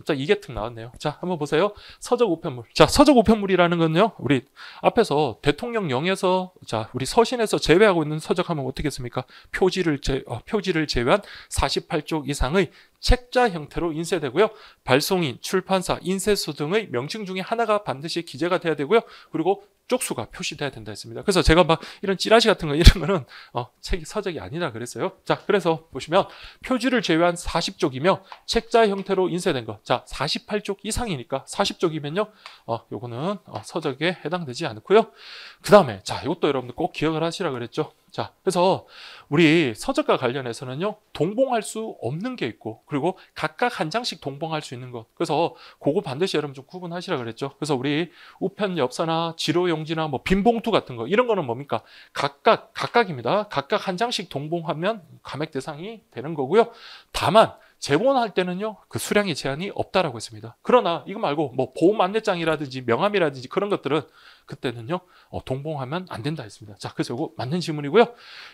딱 이게 특 나왔네요. 자, 한번 보세요. 서적 우편물. 자, 서적 우편물이라는 건요, 우리 앞에서 대통령령에서, 자, 우리 서신에서 제외하고 있는 서적 하면 어떻게 했습니까? 표지를 제외한 48쪽 이상의 책자 형태로 인쇄되고요. 발송인, 출판사, 인쇄소 등의 명칭 중에 하나가 반드시 기재가 돼야 되고요. 그리고 쪽수가 표시돼야 된다 했습니다. 그래서 제가 막 이런 찌라시 같은 거 이런 거는 책이 서적이 아니라 그랬어요. 자, 그래서 보시면 표지를 제외한 40쪽이며 책자 형태로 인쇄된 거. 자, 48쪽 이상이니까 40쪽이면요. 요거는 서적에 해당되지 않고요. 그다음에 자, 이것도 여러분들 꼭 기억을 하시라 그랬죠. 자, 그래서 우리 서적과 관련해서는요, 동봉할 수 없는 게 있고, 그리고 각각 한 장씩 동봉할 수 있는 것. 그래서 그거 반드시 여러분 좀 구분하시라 그랬죠. 그래서 우리 우편 엽서나 지로용지나 뭐 빈봉투 같은 거, 이런 거는 뭡니까? 각각입니다. 각각 한 장씩 동봉하면 감액 대상이 되는 거고요. 다만 제본할 때는요, 그 수량의 제한이 없다라고 했습니다. 그러나 이거 말고 뭐 보험 안내장이라든지 명함이라든지 그런 것들은 그때는요, 동봉하면 안 된다 했습니다. 자, 그래서 이거 맞는 질문이고요.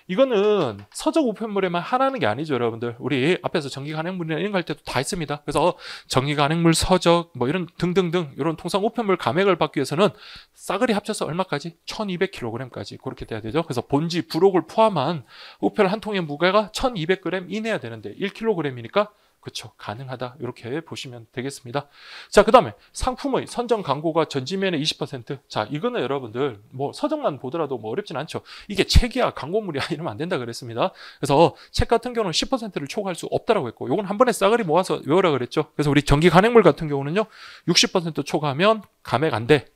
이거는 서적 우편물에만 하라는 게 아니죠, 여러분들. 우리 앞에서 정기 간행물이나 이런 거 할 때도 다 있습니다. 그래서 정기 간행물, 서적, 뭐 이런 등등등 이런 통상 우편물 감액을 받기 위해서는 싸그리 합쳐서 얼마까지? 1200kg까지 그렇게 돼야 되죠. 그래서 본지, 부록을 포함한 우편 한 통의 무게가 1200g 이내야 되는데 1kg이니까 그렇죠. 가능하다. 이렇게 보시면 되겠습니다. 자, 그 다음에 상품의 선정 광고가 전지면의 20%. 자, 이거는 여러분들 뭐 서적만 보더라도 뭐 어렵진 않죠. 이게 책이야, 광고물이야 이러면 안 된다 그랬습니다. 그래서 책 같은 경우는 10%를 초과할 수 없다라고 했고, 요건 한 번에 싸그리 모아서 외우라 그랬죠. 그래서 우리 정기 간행물 같은 경우는요, 60% 초과하면 감액 안 돼.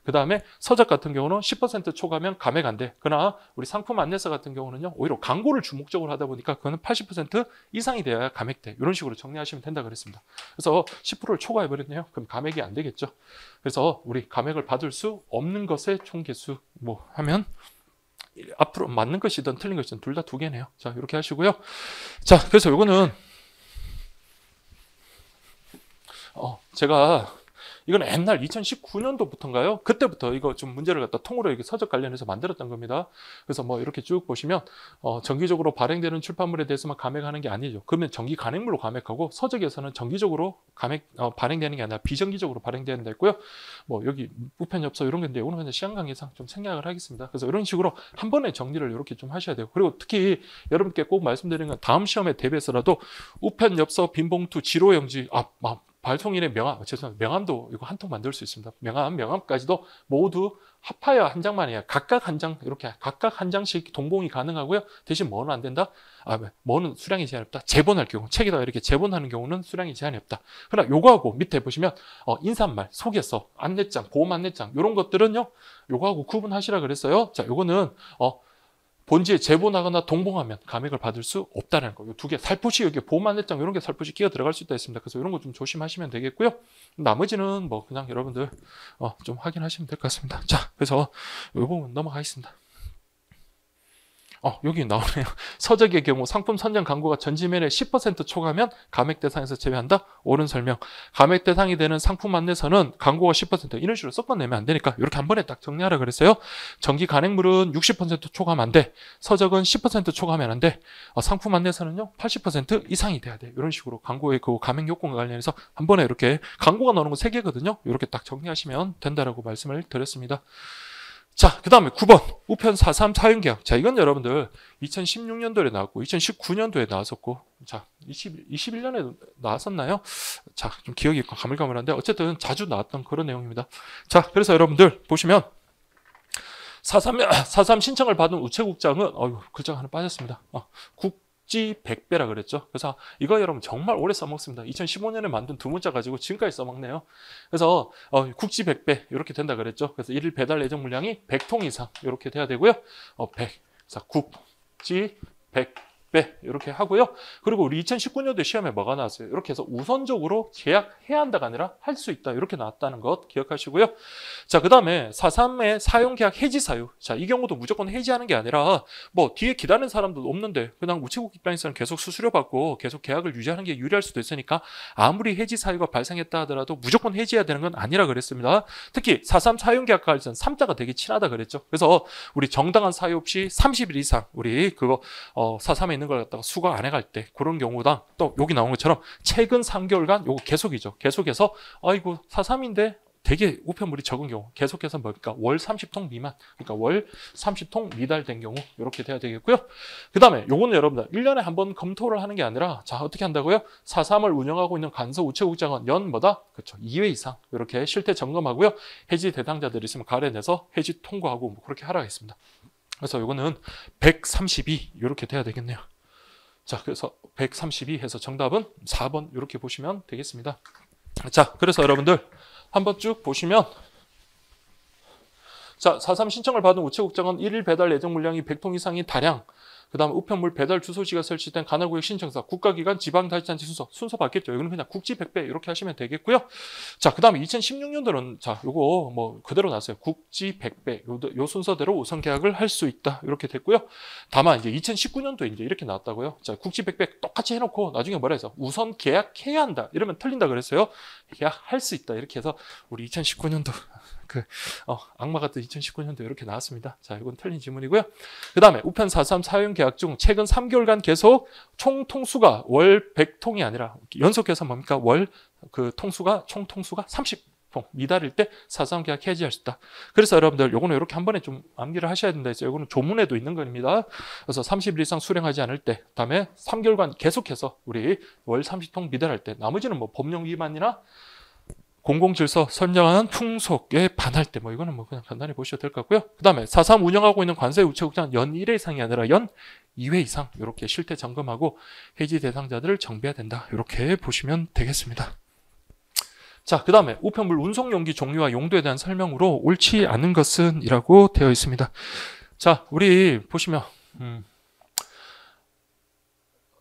그 다음에 서적 같은 경우는 10% 초과하면 감액 안 돼. 그러나 우리 상품 안내서 같은 경우는요, 오히려 광고를 주목적으로 하다 보니까 그거는 80% 이상이 돼야 감액돼. 이런 식으로 정리하시면 된다 그랬습니다. 그래서 10%를 초과해버렸네요. 그럼 감액이 안 되겠죠. 그래서 우리 감액을 받을 수 없는 것의 총개수 뭐 하면 앞으로 맞는 것이든 틀린 것이든 둘 다 2개네요. 자, 이렇게 하시고요. 자, 그래서 요거는 제가 이건 옛날 2019년도부터인가요? 그때부터 이거 좀 문제를 갖다 통으로 이렇게 서적 관련해서 만들었던 겁니다. 그래서 뭐 이렇게 쭉 보시면 정기적으로 발행되는 출판물에 대해서만 감액하는 게 아니죠. 그러면 정기 간행물로 감액하고, 서적에서는 정기적으로 발행되는 게 아니라 비정기적으로 발행되는 데 있고요. 뭐 여기 우편 엽서 이런 건데 오늘 그냥 시간 관계상 좀 생략을 하겠습니다. 그래서 이런 식으로 한 번에 정리를 이렇게 좀 하셔야 돼요. 그리고 특히 여러분께 꼭 말씀드리는 건 다음 시험에 대비해서라도 우편 엽서, 빈봉투, 지로용지, 발송인의 명함도 이거 한 통 만들 수 있습니다. 명함까지도 모두 합하여 한 장만 해야 각각 한 장, 이렇게 각각 한 장씩 동봉이 가능하고요. 대신 뭐는 안 된다? 뭐는 수량이 제한이 없다. 제본할 경우, 책에다가 이렇게 제본하는 경우는 수량이 제한이 없다. 그러나 요거하고 밑에 보시면 인사말, 소개서, 안내장, 보험 안내장 이런 것들은요, 요거하고 구분하시라 그랬어요. 자, 요거는 본지에 제본하거나 동봉하면 감액을 받을 수 없다는 거. 이 2개. 살포시 여기 보험 안내장 이런 게 살포시 끼어 들어갈 수 있다 했습니다. 그래서 이런 거 좀 조심하시면 되겠고요. 나머지는 뭐 그냥 여러분들 좀 확인하시면 될 것 같습니다. 자, 그래서 이 부분 넘어가겠습니다. 여기 나오네요. 서적의 경우 상품 선정 광고가 전지면에 10% 초과하면 감액 대상에서 제외한다. 옳은 설명. 감액 대상이 되는 상품 안내서는 광고가 10% 이런 식으로 섞어내면 안 되니까 이렇게 한 번에 딱 정리하라 그랬어요. 정기 간행물은 60% 초과하면 안 돼. 서적은 10% 초과하면 안 돼. 상품 안내서는요 80% 이상이 돼야 돼. 이런 식으로 광고의 그 감액 요건과 관련해서 한 번에 이렇게 광고가 나오는 거 3개거든요. 이렇게 딱 정리하시면 된다라고 말씀을 드렸습니다. 자, 그 다음에 9번 우편 4.3 사용계약. 자, 이건 여러분들 2016년도에 나왔고 2019년도에 나왔었고, 자, 21년에 나왔었나요? 자, 좀 기억이 가물가물한데 어쨌든 자주 나왔던 그런 내용입니다. 자, 그래서 여러분들 보시면 4.3 신청을 받은 우체국장은 글자가 하나 빠졌습니다. 국지 100배라 그랬죠. 그래서 이거 여러분 정말 오래 써먹습니다. 2015년에 만든 2문자 가지고 지금까지 써먹네요. 그래서 국지 100배 이렇게 된다 그랬죠. 그래서 1일 배달 예정 물량이 100통 이상 이렇게 돼야 되고요. 100. 자, 국지 100배 이렇게 하고요. 그리고 우리 2019년도 시험에 뭐가 나왔어요? 이렇게 해서 우선적으로 계약해야 한다가 아니라 할 수 있다 이렇게 나왔다는 것 기억하시고요. 자, 그 다음에 4.3의 사용계약 해지 사유. 자, 이 경우도 무조건 해지하는 게 아니라 뭐 뒤에 기다리는 사람도 없는데 그냥 우체국 입장에서는 계속 수수료 받고 계속 계약을 유지하는 게 유리할 수도 있으니까 아무리 해지 사유가 발생했다 하더라도 무조건 해지해야 되는 건 아니라 그랬습니다. 특히 4.3 사용계약과 관련 3자가 되게 친하다 그랬죠. 그래서 우리 정당한 사유 없이 30일 이상 우리 그거 4.3에 있는 걸 갖다가 수거 안 해갈 때 그런 경우당 또 여기 나온 것처럼 최근 3개월간 요거 계속이죠. 계속해서 아이고 4.3인데 되게 우편물이 적은 경우 계속해서 뭡니까? 월 30통 미만, 그러니까 월 30통 미달된 경우 이렇게 돼야 되겠고요. 그 다음에 요거는 여러분들 1년에 한 번 검토를 하는 게 아니라 자 어떻게 한다고요? 4.3을 운영하고 있는 간서 우체국장은 연 뭐다? 그렇죠. 2회 이상 이렇게 실태 점검하고요. 해지 대상자들이 있으면 가려내서 해지 통과하고 뭐 그렇게 하라 했습니다. 그래서 요거는 132 이렇게 돼야 되겠네요. 자, 그래서 132 해서 정답은 4번 이렇게 보시면 되겠습니다. 자, 그래서 여러분들 한번 쭉 보시면 자, 4.3 신청을 받은 우체국장은 1일 배달 예정 물량이 100통 이상인 다량, 그 다음에 우편물 배달 주소지가 설치된 관할구역 신청서, 국가기관, 지방자치단체 순서 받겠죠. 이거는 그냥 국지 100배 이렇게 하시면 되겠고요. 자, 그 다음에 2016년도는 자, 요거 뭐 그대로 나왔어요. 국지 100배 요 순서대로 우선 계약을 할 수 있다 이렇게 됐고요. 다만 이제 2019년도에 이제 이렇게 나왔다고요. 자, 국지 100배 똑같이 해놓고 나중에 뭐라 해서 우선 계약해야 한다 이러면 틀린다 그랬어요. 계약할 수 있다 이렇게 해서 우리 2019년도 악마 같은 2019년도 이렇게 나왔습니다. 자, 이건 틀린 지문이고요. 그 다음에 우편 4.3 사용 계약 중 최근 3개월간 계속 총 통수가 월 100통이 아니라 연속해서 뭡니까? 월 그 통수가 총 통수가 30통 미달일 때 4.3 계약 해지할 수 있다. 그래서 여러분들 요거는 이렇게 한 번에 좀 암기를 하셔야 된다 했어요. 요거는 조문에도 있는 겁니다. 그래서 30일 이상 수령하지 않을 때, 그다음에 3개월간 계속해서 우리 월 30통 미달할 때, 나머지는 뭐 법령 위반이나 공공질서 선정한 풍속에 반할 때, 뭐 이거는 뭐 그냥 간단히 보셔도 될 것 같고요. 그 다음에 4.3 운영하고 있는 관세 우체국장 연 1회 이상이 아니라 연 2회 이상 이렇게 실태 점검하고 해지 대상자들을 정비해야 된다. 이렇게 보시면 되겠습니다. 자, 그 다음에 우편물 운송 용기 종류와 용도에 대한 설명으로 옳지 않은 것은 이라고 되어 있습니다. 자, 우리 보시면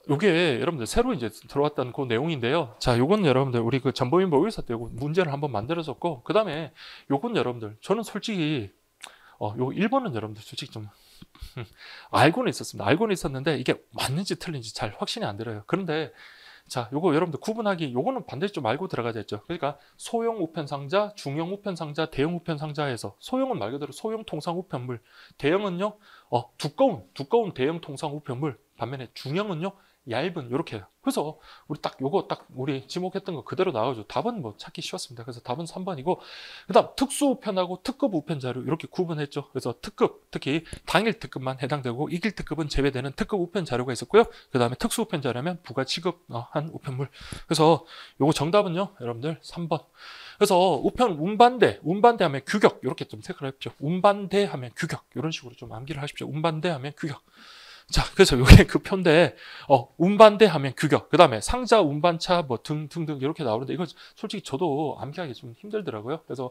요게 여러분들 새로 이제 들어왔다는 그 내용인데요. 자, 요건 여러분들 우리 그 전범인 보고서 때 요거 문제를 한번 만들어줬고, 그 다음에 요건 여러분들 저는 솔직히 요 1번은 여러분들 솔직히 좀 알고는 있었습니다. 알고는 있었는데 이게 맞는지 틀린지 잘 확신이 안 들어요. 그런데 자, 요거 여러분들 구분하기, 요거는 반드시 좀 알고 들어가야 되죠. 그러니까 소형 우편 상자, 중형 우편 상자, 대형 우편 상자에서 소형은 말 그대로 소형 통상 우편물, 대형은요 두꺼운 대형 통상 우편물, 반면에 중형은요 얇은 요렇게 해요. 그래서 우리 딱 요거 딱 우리 지목했던 거 그대로 나와줘. 답은 뭐 찾기 쉬웠습니다. 그래서 답은 3번이고, 그다음 특수 우편하고 특급 우편 자료 이렇게 구분했죠. 그래서 특급, 특히 당일 특급만 해당되고 이길 특급은 제외되는 특급 우편 자료가 있었고요. 그다음에 특수 우편 자료면 부가 취급한 우편물. 그래서 요거 정답은요, 여러분들 3번. 그래서 우편 운반대하면 규격 이렇게 좀 체크를 해보죠. 운반대하면 규격 이런 식으로 좀 암기를 하십시오. 운반대하면 규격. 자, 그래서 요게 그 표인데, 운반대 하면 규격, 그 다음에 상자, 운반차, 뭐 등등 이렇게 나오는데, 이거 솔직히 저도 암기하기 좀 힘들더라고요. 그래서,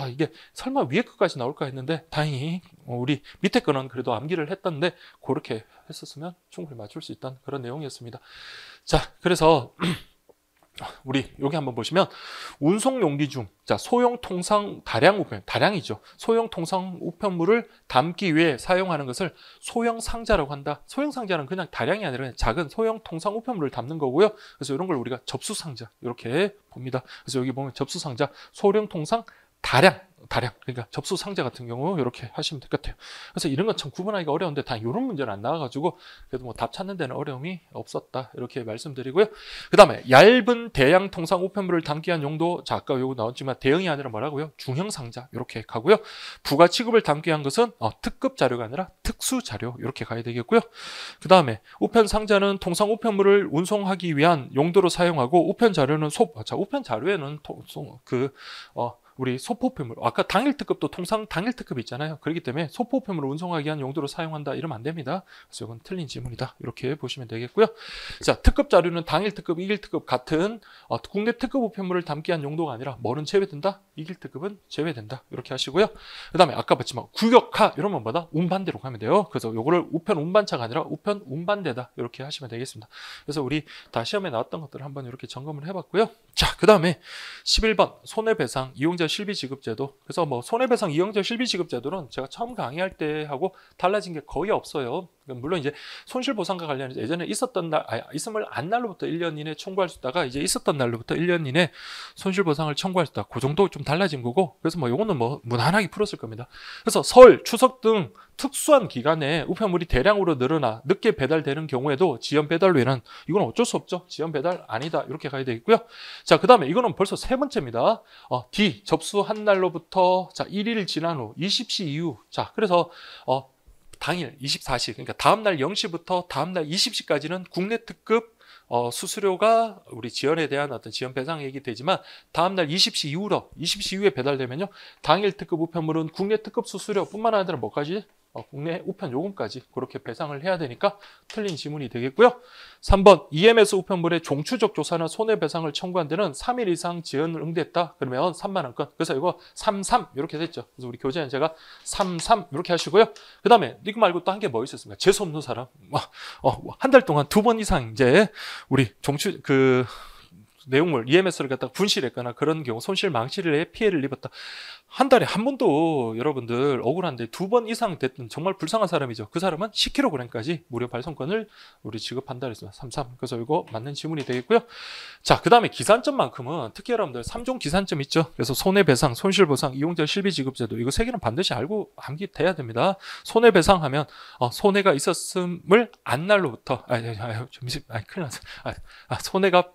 이게 설마 위에 것까지 나올까 했는데, 다행히, 우리 밑에 거는 그래도 암기를 했던데, 그렇게 했었으면 충분히 맞출 수 있다는 그런 내용이었습니다. 자, 그래서, 우리 여기 한번 보시면 운송 용기 중 자, 소형 통상 다량 우편, 다량이죠. 소형 통상 우편물을 담기 위해 사용하는 것을 소형 상자라고 한다. 소형 상자는 그냥 다량이 아니라 작은 소형 통상 우편물을 담는 거고요. 그래서 이런 걸 우리가 접수 상자 이렇게 봅니다. 그래서 여기 보면 접수 상자, 소형 통상 다량, 그러니까 접수 상자 같은 경우 이렇게 하시면 될 것 같아요. 그래서 이런 건 참 구분하기가 어려운데 다 이런 문제는 안 나와가지고 그래도 뭐 답 찾는 데는 어려움이 없었다 이렇게 말씀드리고요. 그 다음에 얇은 대양 통상 우편물을 담기 위한 용도, 자 아까 요거 나왔지만 대형이 아니라 뭐라고요? 중형 상자 이렇게 가고요. 부가 취급을 담기 위한 것은 특급 자료가 아니라 특수 자료 이렇게 가야 되겠고요. 그 다음에 우편 상자는 통상 우편물을 운송하기 위한 용도로 사용하고 우편 자료는 우편 자료에는 우리 소포우편물, 아까 당일 특급도 통상 당일 특급이 있잖아요. 그렇기 때문에 소포우편물을 운송하기 위한 용도로 사용한다 이러면 안 됩니다. 그래서 이건 틀린 지문이다 이렇게 보시면 되겠고요. 자, 특급 자료는 당일 특급, 이길 특급 같은 국내 특급 우편물을 담기 위한 용도가 아니라 뭐는 제외된다? 이길 특급은 제외된다 이렇게 하시고요. 그 다음에 아까 봤지만 규격화 이러면 뭐다? 운반대로 가면 돼요. 그래서 요거를 우편 운반차가 아니라 우편 운반대다 이렇게 하시면 되겠습니다. 그래서 우리 다 시험에 나왔던 것들을 한번 이렇게 점검을 해봤고요. 자, 그 다음에 11번 손해배상 이용자 실비지급제도. 그래서 뭐 손해배상 이용자 실비지급제도는 제가 처음 강의할 때 하고 달라진 게 거의 없어요. 물론 이제 손실보상과 관련해서 예전에 있었던 있음을 안 날로부터 1년 이내 청구할 수 있다가 이제 있었던 날로부터 1년 이내 손실보상을 청구할 수 있다. 그 정도 좀 달라진 거고, 그래서 뭐 요거는 뭐 무난하게 풀었을 겁니다. 그래서 설, 추석 등 특수한 기간에 우편물이 대량으로 늘어나 늦게 배달되는 경우에도 지연 배달 외에는 이건 어쩔 수 없죠. 지연 배달 아니다 이렇게 가야 되겠고요. 자, 그 다음에 이거는 벌써 세 번째입니다. D 접수한 날로부터 자 1일 지난 후 20시 이후 자 그래서 당일 24시 그러니까 다음날 0시부터 다음날 20시까지는 국내 특급 수수료가 우리 지연에 대한 어떤 지연 배상액이 되지만 다음날 20시 이후에 배달되면요 당일 특급 우편물은 국내 특급 수수료뿐만 아니라 뭐까지? 국내 우편 요금까지 그렇게 배상을 해야 되니까 틀린 지문이 되겠고요. 3번 EMS 우편물의 종추적 조사나 손해배상을 청구한 데는 3일 이상 지연을 응대했다. 그러면 3만 원권. 그래서 이거 33 이렇게 됐죠. 그래서 우리 교재 연재가 33 이렇게 하시고요. 그 다음에 이거 말고 또 한 개 뭐 있었습니까? 재수 없는 사람. 한 달 동안 2번 이상 이제 우리 내용물 EMS를 갖다가 분실했거나 그런 경우 손실 망실에 피해를 입었다. 한 달에 한 번도 여러분들 억울한데 2번 이상 됐던 정말 불쌍한 사람이죠. 그 사람은 10kg까지 무료 발송권을 우리 지급한다 그랬습니다. 33. 그래서 이거 맞는 지문이 되겠고요. 자, 그 다음에 기산점만큼은 특히 여러분들 3종 기산점 있죠. 그래서 손해배상, 손실보상, 이용자 실비지급제도 이거 세 개는 반드시 알고 암기돼야 됩니다. 손해배상하면 손해가 있었음을 안 날로부터 큰일 났어. 손해가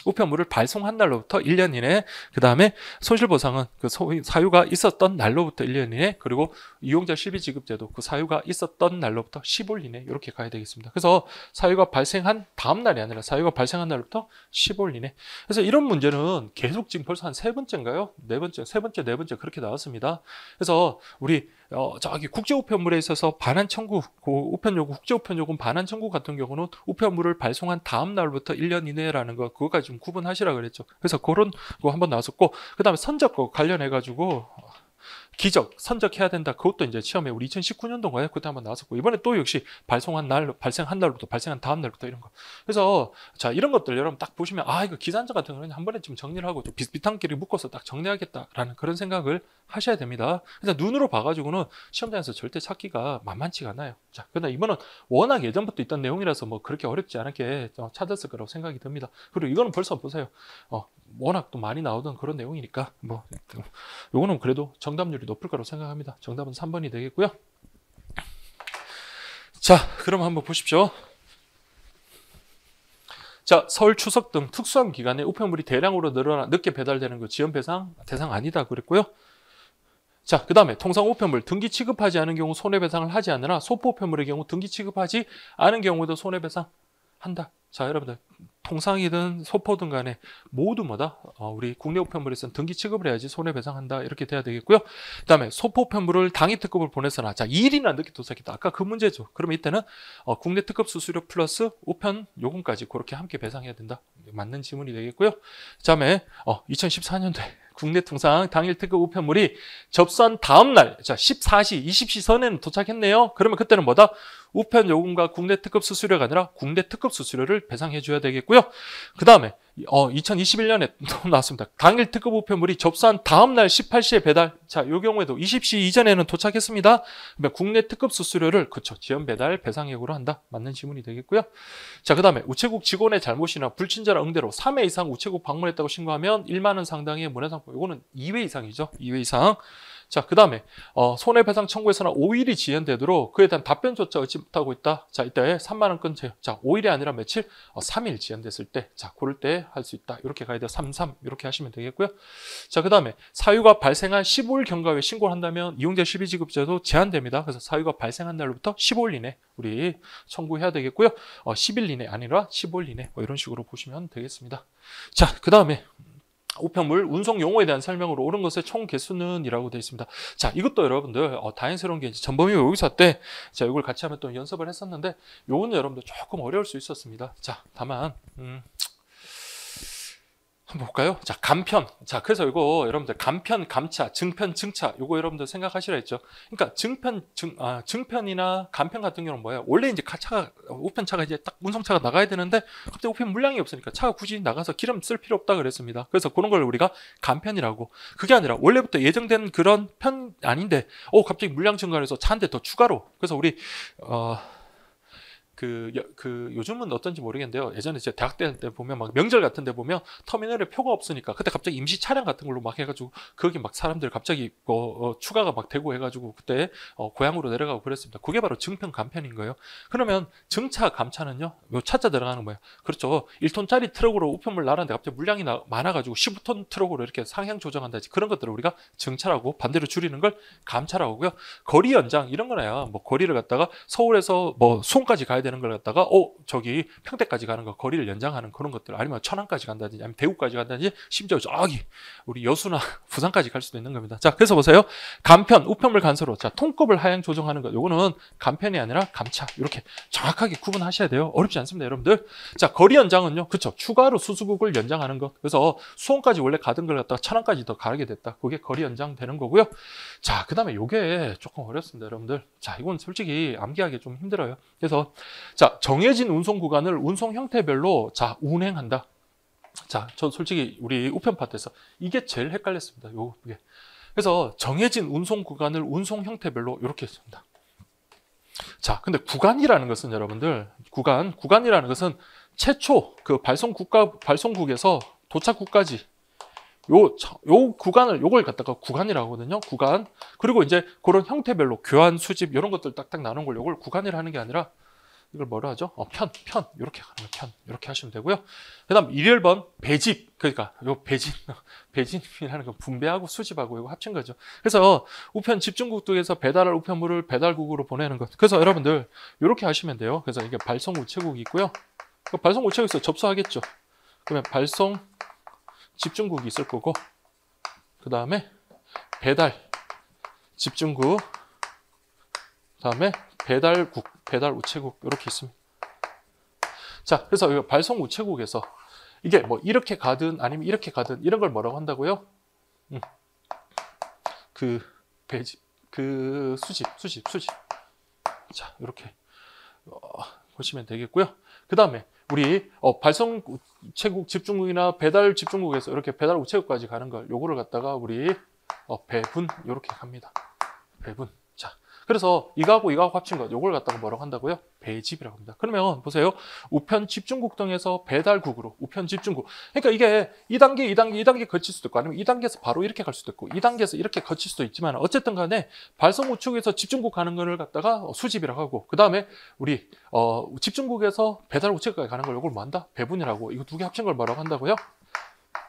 우편물을 발송한 날로부터 1년 이내, 그 다음에 손실보상은 그 사유가 있었던 날로부터 1년 이내, 그리고 이용자 실비지급제도 그 사유가 있었던 날로부터 10일 이내 이렇게 가야 되겠습니다. 그래서 사유가 발생한 다음 날이 아니라 사유가 발생한 날부터 10일 이내. 그래서 이런 문제는 계속 지금 벌써 한 3번째인가요? 4번째, 3번째, 4번째 그렇게 나왔습니다. 그래서 우리 저기 국제우편물에 있어서 반환 청구, 우편요금, 국제우편요금 반환 청구 같은 경우는 우편물을 발송한 다음 날부터 1년 이내라는 거, 그거까지 좀 구분하시라 그랬죠. 그래서 그런 거 한번 나왔었고, 그 다음에 선적거 관련해가지고, 기적, 선적해야 된다. 그것도 이제 시험에 우리 2019년도인가요? 그때 한번 나왔었고, 이번에 또 역시 발생한 날부터, 발생한 다음 날부터 이런 거. 그래서, 자, 이런 것들 여러분 딱 보시면, 이거 기산점 같은 거는 한 번에 좀 정리를 하고, 좀 비슷비슷한 끼리 묶어서 딱 정리하겠다라는 그런 생각을 하셔야 됩니다. 그래서 눈으로 봐가지고는 시험장에서 절대 찾기가 만만치가 않아요. 자, 그러나 이번은 워낙 예전부터 있던 내용이라서 뭐 그렇게 어렵지 않게 찾았을 거라고 생각이 듭니다. 그리고 이거는 벌써 보세요. 워낙 또 많이 나오던 그런 내용이니까, 요거는 그래도 정답률이 높을 거라고 생각합니다. 정답은 3번이 되겠고요. 자, 그럼 한번 보십시오. 자, 설, 추석 등 특수한 기간에 우편물이 대량으로 늘어나 늦게 배달되는 거 지연 배상 대상 아니다 그랬고요. 자, 그 다음에 통상 우편물 등기 취급하지 않은 경우 손해배상을 하지 않으나 소포 우편물의 경우 등기 취급하지 않은 경우도 손해배상 한다. 자, 여러분들 통상이든 소포든 간에 모두 우리 국내 우편물에서는 등기 취급을 해야지 손해배상한다 이렇게 돼야 되겠고요. 그 다음에 소포 우편물을 당일 특급을 보냈으나 자 2일이나 늦게 도착했다. 아까 그 문제죠. 그러면 이때는 국내 특급 수수료 플러스 우편 요금까지 그렇게 함께 배상해야 된다. 맞는 지문이 되겠고요. 그 다음에 2014년도에 국내 통상 당일 특급 우편물이 접수한 다음 날, 자 14시, 20시 선에는 도착했네요. 그러면 그때는 우편 요금과 국내 특급 수수료가 아니라 국내 특급 수수료를 배상해 줘야 되겠고요. 그 다음에 2021년에 또 나왔습니다. 당일 특급 우편물이 접수한 다음 날 18시에 배달. 자, 이 경우에도 20시 이전에는 도착했습니다. 그러면 국내 특급 수수료를 지연 배달 배상액으로 한다. 맞는 지문이 되겠고요. 자, 그 다음에 우체국 직원의 잘못이나 불친절한 응대로 3회 이상 우체국 방문했다고 신고하면 1만 원 상당의 문화상품. 이거는 2회 이상이죠. 2회 이상. 자, 그 다음에 손해배상 청구에서는 5일이 지연되도록 그에 대한 답변조차 얻지 못하고 있다. 자, 이때 3만 원권 제요. 자, 5일이 아니라 며칠? 3일 지연됐을 때, 자, 그럴 때 할 수 있다. 이렇게 가야 돼요. 33 이렇게 하시면 되겠고요. 자, 그 다음에 사유가 발생한 15일 경과 후에 신고를 한다면 이용자 실비지급제도 제한됩니다. 그래서 사유가 발생한 날로부터 15일 이내 우리 청구해야 되겠고요. 10일 이내 아니라 15일 이내 이런 식으로 보시면 되겠습니다. 자, 그 다음에 우편물 운송 용어에 대한 설명으로 옳은 것의 총 개수는 이라고 되어 있습니다. 자, 이것도 여러분들 다행스러운 게 이제 전범위 모의고사 때 자, 이걸 같이 하면 또 연습을 했었는데 요거는 여러분들 조금 어려울 수 있었습니다. 자, 다만 한번 볼까요? 자, 간편. 자, 그래서 이거 여러분들 간편, 감차, 증편, 증차 요거 여러분들 생각하시라 했죠. 그러니까 증편이나 간편 같은 경우는 뭐예요? 원래 이제 우편차가 이제 딱 운송차가 나가야 되는데 갑자기 우편 물량이 없으니까 차가 굳이 나가서 기름 쓸 필요 없다 그랬습니다. 그래서 그런 걸 우리가 간편이라고. 그게 아니라 원래부터 예정된 그런 편 아닌데 갑자기 물량 증가해서 차 한 대 더 추가로. 그래서 우리 요즘은 어떤지 모르겠는데요. 예전에 제 대학 때 보면 막 명절 같은 데 보면 터미널에 표가 없으니까 그때 갑자기 임시 차량 같은 걸로 막 해가지고 거기 막 사람들 갑자기 추가가 막 되고 해가지고 그때 고향으로 내려가고 그랬습니다. 그게 바로 증편 감편인 거예요. 그러면 증차 감차는요, 요 차자 들어가는 거예요. 그렇죠. 1톤짜리 트럭으로 우편물 나르는데 갑자기 물량이 많아가지고 15톤 트럭으로 이렇게 상향 조정한다지, 그런 것들을 우리가 증차라고, 반대로 줄이는 걸 감차라고 하고요. 거리 연장 이런 거나야 뭐 거리를 갖다가 서울에서 뭐 수원까지 가야 되는 걸 갖다가 저기 평택까지 가는 거 거리를 연장하는 그런 것들, 아니면 천안까지 간다든지 아니면 대구까지 간다든지 심지어 저기 우리 여수나 부산까지 갈 수도 있는 겁니다. 자, 그래서 보세요. 감편, 우편물 간서로, 자, 통급을 하향 조정하는 것, 요거는 감편이 아니라 감차, 이렇게 정확하게 구분하셔야 돼요. 어렵지 않습니다, 여러분들. 자, 거리 연장은요, 그쵸, 추가로 수수국을 연장하는 것. 그래서 수원까지 원래 가던 걸 갖다가 천안까지 더 가게 됐다, 그게 거리 연장 되는 거고요. 자, 그 다음에 요게 조금 어렵습니다, 여러분들. 자, 이건 솔직히 암기하기 좀 힘들어요. 그래서 자, 정해진 운송 구간을 운송 형태별로 자 운행한다. 자, 저 솔직히 우리 우편 파트에서 이게 제일 헷갈렸습니다. 이게. 그래서 정해진 운송 구간을 운송 형태별로 이렇게 했습니다. 자, 근데 구간이라는 것은 여러분들, 구간이라는 것은 최초 그 발송국에서 도착국까지 요 구간을, 요걸 갖다가 구간이라고 하거든요. 구간. 그리고 이제 그런 형태별로 교환, 수집 이런 것들 딱딱 나눈 걸 요걸 구간이라 하는 게 아니라 이걸 뭐라 하죠? 편 이렇게 가는 거, 편 이렇게 하시면 되고요. 그다음 1번 배집, 그러니까 요 배진이라는 건 분배하고 수집하고 이거 합친 거죠. 그래서 우편 집중국에서 배달할 우편물을 배달국으로 보내는 것. 그래서 여러분들 이렇게 하시면 돼요. 그래서 이게 발송 우체국이 있고요. 그 발송 우체국에서 접수하겠죠. 그러면 발송 집중국이 있을 거고, 그 다음에 배달 집중국, 그다음에 배달국, 배달 우체국 이렇게 있습니다. 자, 그래서 이 발송 우체국에서 이게 뭐 이렇게 가든 아니면 이렇게 가든 이런 걸 뭐라고 한다고요? 그 배집, 그 수집. 자, 이렇게 보시면 되겠고요. 그 다음에 우리 발송 우체국 집중국이나 배달 집중국에서 이렇게 배달 우체국까지 가는 걸, 요거를 갖다가 우리 배분 이렇게 갑니다. 배분. 자, 그래서 이거하고 합친 것, 요걸 갖다가 뭐라고 한다고요? 배집이라고 합니다. 그러면 보세요. 우편 집중국 등에서 배달국으로 우편 집중국. 그러니까 이게 2단계 거칠 수도 있고, 아니면 2단계에서 바로 이렇게 갈 수도 있고, 2단계에서 이렇게 거칠 수도 있지만, 어쨌든 간에 발송 우측에서 집중국 가는 거를 갖다가 수집이라고 하고, 그 다음에 우리 집중국에서 배달 우측까지 가는 걸 요걸 뭐 한다? 배분이라고. 이거 두 개 합친 걸 뭐라고 한다고요?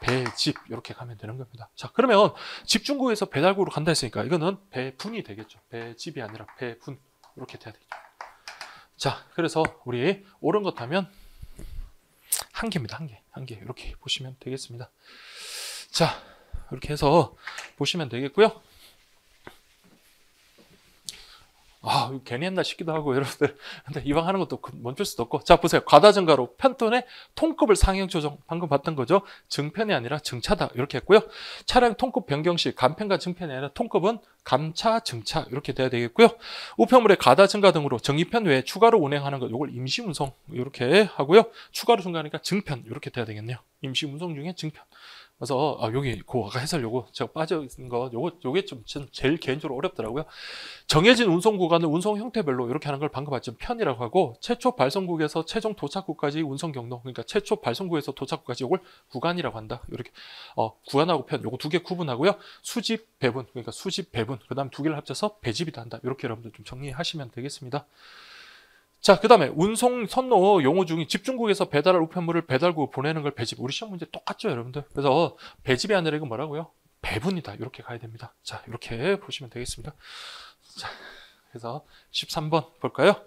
배집, 이렇게 가면 되는 겁니다. 자, 그러면 집중국에서 배달국으로 간다 했으니까 이거는 배분이 되겠죠. 배집이 아니라 배분, 이렇게 돼야 되겠죠. 자, 그래서 우리 옳은 것 하면 한 개입니다. 한 개 이렇게 보시면 되겠습니다. 자, 이렇게 해서 보시면 되겠고요. 괜히 했나 싶기도 하고, 여러분들. 근데 이왕 하는 것도 멈출 수도 없고. 자, 보세요. 과다 증가로 편톤의 통급을 상향 조정. 방금 봤던 거죠. 증편이 아니라 증차다. 이렇게 했고요. 차량 통급 변경 시 감편과 증편이 아니라 통급은 감차, 증차. 이렇게 돼야 되겠고요. 우편물의 과다 증가 등으로 정리편 외에 추가로 운행하는 것. 요걸 임시운송. 이렇게 하고요. 추가로 증가하니까 증편. 이렇게 돼야 되겠네요. 임시운송 중에 증편. 그래서 여기 아까 해설 요거 제가 빠진 거 요게 좀 제일 개인적으로 어렵더라고요. 정해진 운송 구간을 운송 형태별로 이렇게 하는 걸 방금 봤죠. 편이라고 하고, 최초 발송국에서 최종 도착국까지 운송 경로, 그러니까 최초 발송국에서 도착국까지 요걸 구간이라고 한다. 이렇게 구간하고 편 요거 두 개 구분하고요. 수집 배분, 그러니까 수집 배분, 그다음 두 개를 합쳐서 배집이다 한다. 이렇게 여러분들 좀 정리하시면 되겠습니다. 자, 그 다음에 운송 선로 용어 중에 집중국에서 배달할 우편물을 배달국 보내는 걸 배집. 우리 시험 문제 똑같죠, 여러분들? 그래서 배집이 아니라 이건 뭐라고요? 배분이다. 이렇게 가야 됩니다. 자, 이렇게 보시면 되겠습니다. 자, 그래서 13번 볼까요?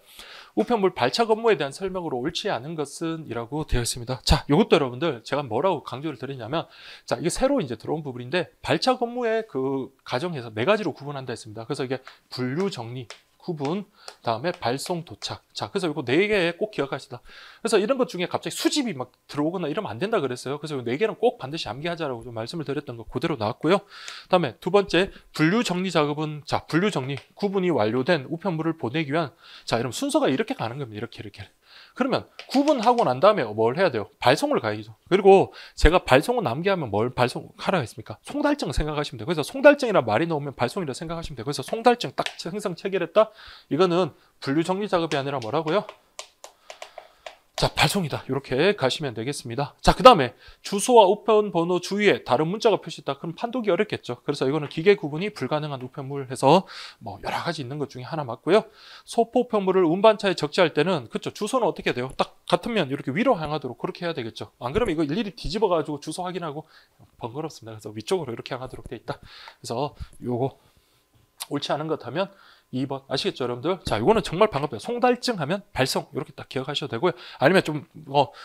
우편물 발착 업무에 대한 설명으로 옳지 않은 것은 이라고 되어 있습니다. 자, 이것도 여러분들 제가 뭐라고 강조를 드리냐면, 자, 이게 새로 이제 들어온 부분인데, 발착 업무의 그 과정에서 4가지로 구분한다 했습니다. 그래서 이게 분류 정리, 구분, 다음에 발송, 도착. 자, 그래서 이거 4개 꼭 기억하시다. 그래서 이런 것 중에 갑자기 수집이 막 들어오거나 이러면 안 된다 그랬어요. 그래서 4개는 꼭 반드시 암기하자라고 좀 말씀을 드렸던 거 그대로 나왔고요. 다음에 두 번째, 분류 정리 작업은, 자, 분류 정리, 구분이 완료된 우편물을 보내기 위한, 자, 이러면 순서가 이렇게 가는 겁니다. 이렇게. 그러면 구분하고 난 다음에 뭘 해야 돼요? 발송을 가야죠. 그리고 제가 발송을 남기하면 뭘 발송하라 했습니까? 송달증 생각하시면 돼요. 그래서 송달증이라 말이 나오면 발송이라 생각하시면 돼요. 그래서 송달증 딱 생성 체결했다? 이거는 분류 정리 작업이 아니라 뭐라고요? 자, 발송이다. 이렇게 가시면 되겠습니다. 자, 그 다음에 주소와 우편 번호 주위에 다른 문자가 표시했다. 그럼 판독이 어렵겠죠. 그래서 이거는 기계 구분이 불가능한 우편물 해서 뭐 여러 가지 있는 것 중에 하나 맞고요. 소포 우편물을 운반차에 적재할 때는 그쵸. 주소는 어떻게 돼요? 딱 같으면 이렇게 위로 향하도록 그렇게 해야 되겠죠. 안 그러면 이거 일일이 뒤집어 가지고 주소 확인하고 번거롭습니다. 그래서 위쪽으로 이렇게 향하도록 돼 있다. 그래서 요거 옳지 않은 것 하면 2번 아시겠죠 여러분들? 자, 이거는 정말 반갑어요. 송달증 하면 발송 이렇게 딱 기억하셔도 되고요. 아니면 좀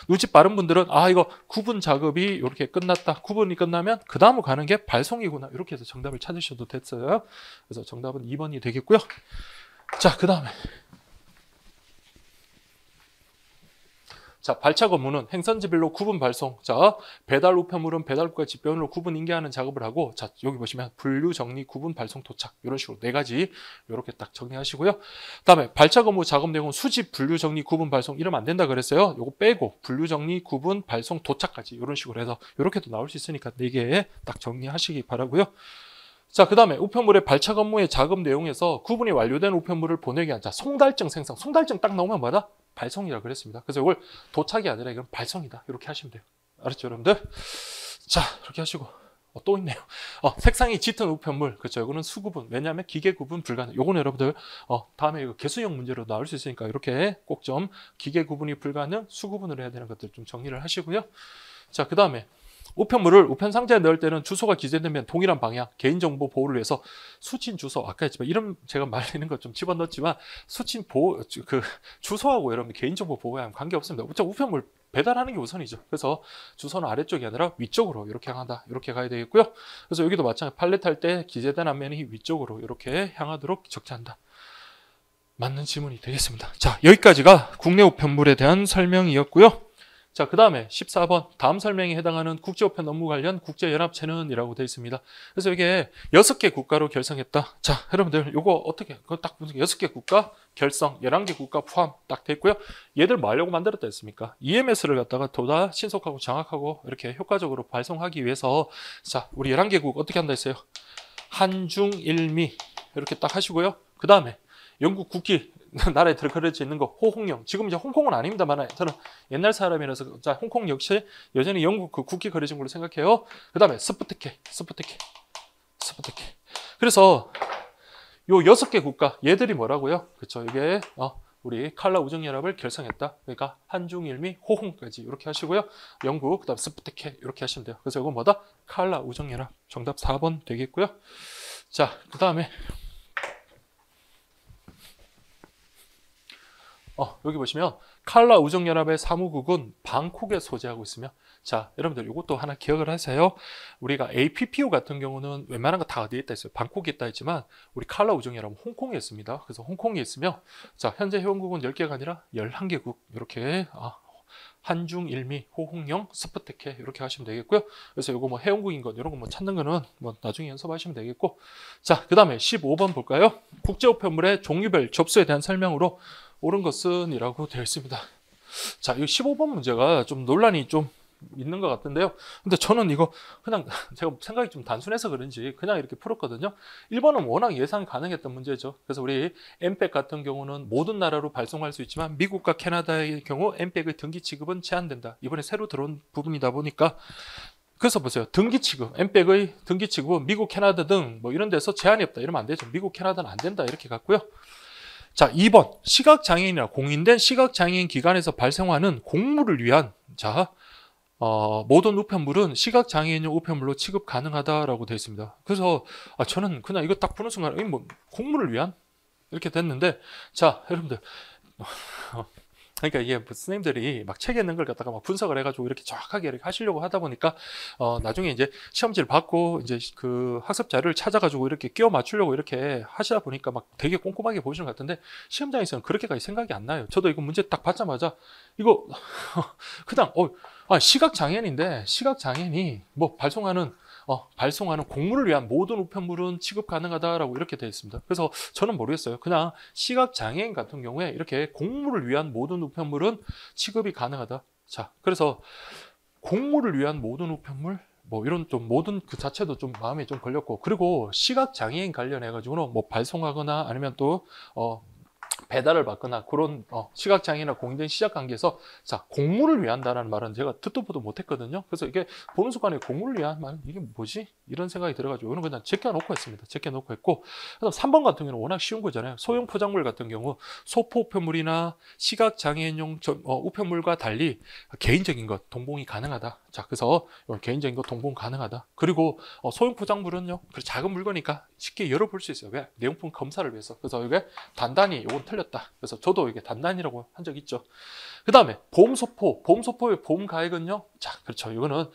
눈치 빠른 분들은 이거 구분 작업이 이렇게 끝났다. 구분이 끝나면 그 다음으로 가는 게 발송이구나. 이렇게 해서 정답을 찾으셔도 됐어요. 그래서 정답은 2번이 되겠고요. 자, 그 다음에 자, 발착 업무는 행선지별로 구분 발송. 자, 배달 우편물은 배달국과 집배원으로 구분 인계하는 작업을 하고, 자, 여기 보시면 분류, 정리, 구분, 발송, 도착. 이런 식으로 4가지 이렇게 딱 정리하시고요. 그다음에 발착 업무 작업 내용은 수집, 분류, 정리, 구분, 발송 이러면 안 된다 그랬어요. 요거 빼고 분류, 정리, 구분, 발송, 도착까지 이런 식으로 해서 이렇게도 나올 수 있으니까 4개 딱 정리하시기 바라고요. 자, 그 다음에 우편물의 발착 업무의 작업 내용에서 구분이 완료된 우편물을 보내기 위한 자, 송달증 생성. 송달증 딱 나오면 뭐다? 발송이라 그랬습니다. 그래서 이걸 도착이 아니라 이건 발송이다. 이렇게 하시면 돼요. 알았죠, 여러분들? 자, 이렇게 하시고. 또 있네요. 색상이 짙은 우편물. 그렇죠. 이거는 수구분. 왜냐하면 기계 구분 불가능. 요거는 여러분들, 다음에 이거 개수형 문제로 나올 수 있으니까 이렇게 꼭 좀 기계 구분이 불가능, 수구분을 해야 되는 것들 좀 정리를 하시고요. 자, 그 다음에 우편물을 우편 상자에 넣을 때는 주소가 기재되면 동일한 방향, 개인정보 보호를 위해서 수친 주소, 아까 했지만 이름 제가 말리는 거 좀 집어넣었지만 수친 보호, 주소하고 여러분 개인정보 보호하면 관계없습니다. 우편물 배달하는 게 우선이죠. 그래서 주소는 아래쪽이 아니라 위쪽으로 이렇게 향한다. 이렇게 가야 되겠고요. 그래서 여기도 마찬가지 팔렛 할 때 기재된 앞면이 위쪽으로 이렇게 향하도록 적재한다. 맞는 지문이 되겠습니다. 자, 여기까지가 국내 우편물에 대한 설명이었고요. 자, 그 다음에 14번 다음 설명에 해당하는 국제우편 업무 관련 국제연합체는 이라고 되어 있습니다. 그래서 이게 6개 국가로 결성했다. 자, 여러분들 요거 어떻게 그거 딱 6개 국가 결성 11개 국가 포함 딱 돼 있고요. 얘들 뭐 하려고 만들었다 했습니까? EMS를 갖다가 보다 신속하고 정확하고 이렇게 효과적으로 발송하기 위해서 자, 우리 11개국 어떻게 한다 했어요? 한중일미 이렇게 딱 하시고요. 그 다음에 영국 국기 나라에 들어그려져 있는 거 호홍령. 지금 이제 홍콩은 아닙니다만 저는 옛날 사람이라서 자, 홍콩 역시 여전히 영국 그 국기 그려진 걸로 생각해요. 그 다음에 스푸트케. 그래서 요 6개 국가 얘들이 뭐라고요? 그렇죠. 이게 우리 칼라 우정연합을 결성했다. 그러니까 한중일미 호홍까지 이렇게 하시고요. 영국 그다음 스푸트케 이렇게 하시면 돼요. 그래서 이건 뭐다? 칼라 우정연합. 정답 4번 되겠고요. 자, 그 다음에 여기 보시면 칼라 우정연합의 사무국은 방콕에 소재하고 있으며 자, 여러분들 이것도 하나 기억을 하세요. 우리가 APPO 같은 경우는 웬만한 거 다 어디에 있다 했어요? 방콕에 있다 했지만 우리 칼라 우정연합은 홍콩에 있습니다. 그래서 홍콩에 있으며 자, 현재 회원국은 10개가 아니라 11개국 이렇게 한중일미, 호홍령, 스푸테케 이렇게 하시면 되겠고요. 그래서 이거 뭐 회원국인 것 이런 거 뭐 찾는 거는 뭐 나중에 연습하시면 되겠고 자, 그 다음에 15번 볼까요? 국제우편물의 종류별 접수에 대한 설명으로 옳은 것은 이라고 되어 있습니다. 자, 이 15번 문제가 좀 논란이 좀 있는 것 같은데요. 근데 저는 이거 그냥 제가 생각이 좀 단순해서 그런지 그냥 이렇게 풀었거든요. 1번은 워낙 예상 가능했던 문제죠. 그래서 우리 엠팩 같은 경우는 모든 나라로 발송할 수 있지만 미국과 캐나다의 경우 엠팩의 등기 취급은 제한된다. 이번에 새로 들어온 부분이다 보니까 그래서 보세요. 등기 취급, 엠팩의 등기 취급은 미국, 캐나다 등 뭐 이런 데서 제한이 없다. 이러면 안 되죠. 미국, 캐나다는 안 된다. 이렇게 갔고요. 자, 2번 시각장애인이나 공인된 시각장애인 기관에서 발송하는 공무를 위한 자 모든 우편물은 시각장애인용 우편물로 취급 가능하다라고 되어 있습니다. 그래서 저는 그냥 이거 딱 푸는 순간 뭐 공무를 위한 이렇게 됐는데 자, 여러분들 그러니까 이게 선생님들이 막 책에 있는 걸 갖다가 막 분석을 해가지고 이렇게 정확하게 이렇게 하시려고 하다 보니까 나중에 이제 시험지를 받고 이제 그 학습자를 찾아가지고 이렇게 끼워 맞추려고 이렇게 하시다 보니까 막 되게 꼼꼼하게 보시는 것 같은데 시험장에서는 그렇게까지 생각이 안 나요. 저도 이거 문제 딱 받자마자 이거 그냥 시각장애인인데 시각장애인이 뭐 발송하는 공무를 위한 모든 우편물은 취급 가능하다라고 이렇게 되어 있습니다. 그래서 저는 모르겠어요. 그냥 시각장애인 같은 경우에 이렇게 공무를 위한 모든 우편물은 취급이 가능하다. 자, 그래서 공무를 위한 모든 우편물 뭐 이런 좀 모든 그 자체도 좀 마음에 좀 걸렸고 그리고 시각장애인 관련해 가지고는 뭐 발송하거나 아니면 또 배달을 받거나 그런 시각장애나 공인된 시작관계에서 자 공무를 위한다는 말은 제가 듣도 보도 못했거든요. 그래서 이게 보는 순간에 공무를 위한 말은 이게 뭐지? 이런 생각이 들어가지고 이거는 그냥 제껴놓고 했습니다. 제껴놓고 했고 그다음 3번 같은 경우는 워낙 쉬운 거잖아요. 소형 포장물 같은 경우 소포 우편물이나 시각장애인용 우편물과 달리 개인적인 것 동봉이 가능하다. 자 그래서 개인적인 것 동봉 가능하다. 그리고 소형 포장물은요 작은 물건이니까 쉽게 열어볼 수 있어요. 왜? 내용품 검사를 위해서. 그래서 이게 단단히 이건 틀렸다. 그래서 저도 이게 단단이라고 한 적 있죠. 그 다음에 보험소포의 보험 가액은요. 자 그렇죠. 이거는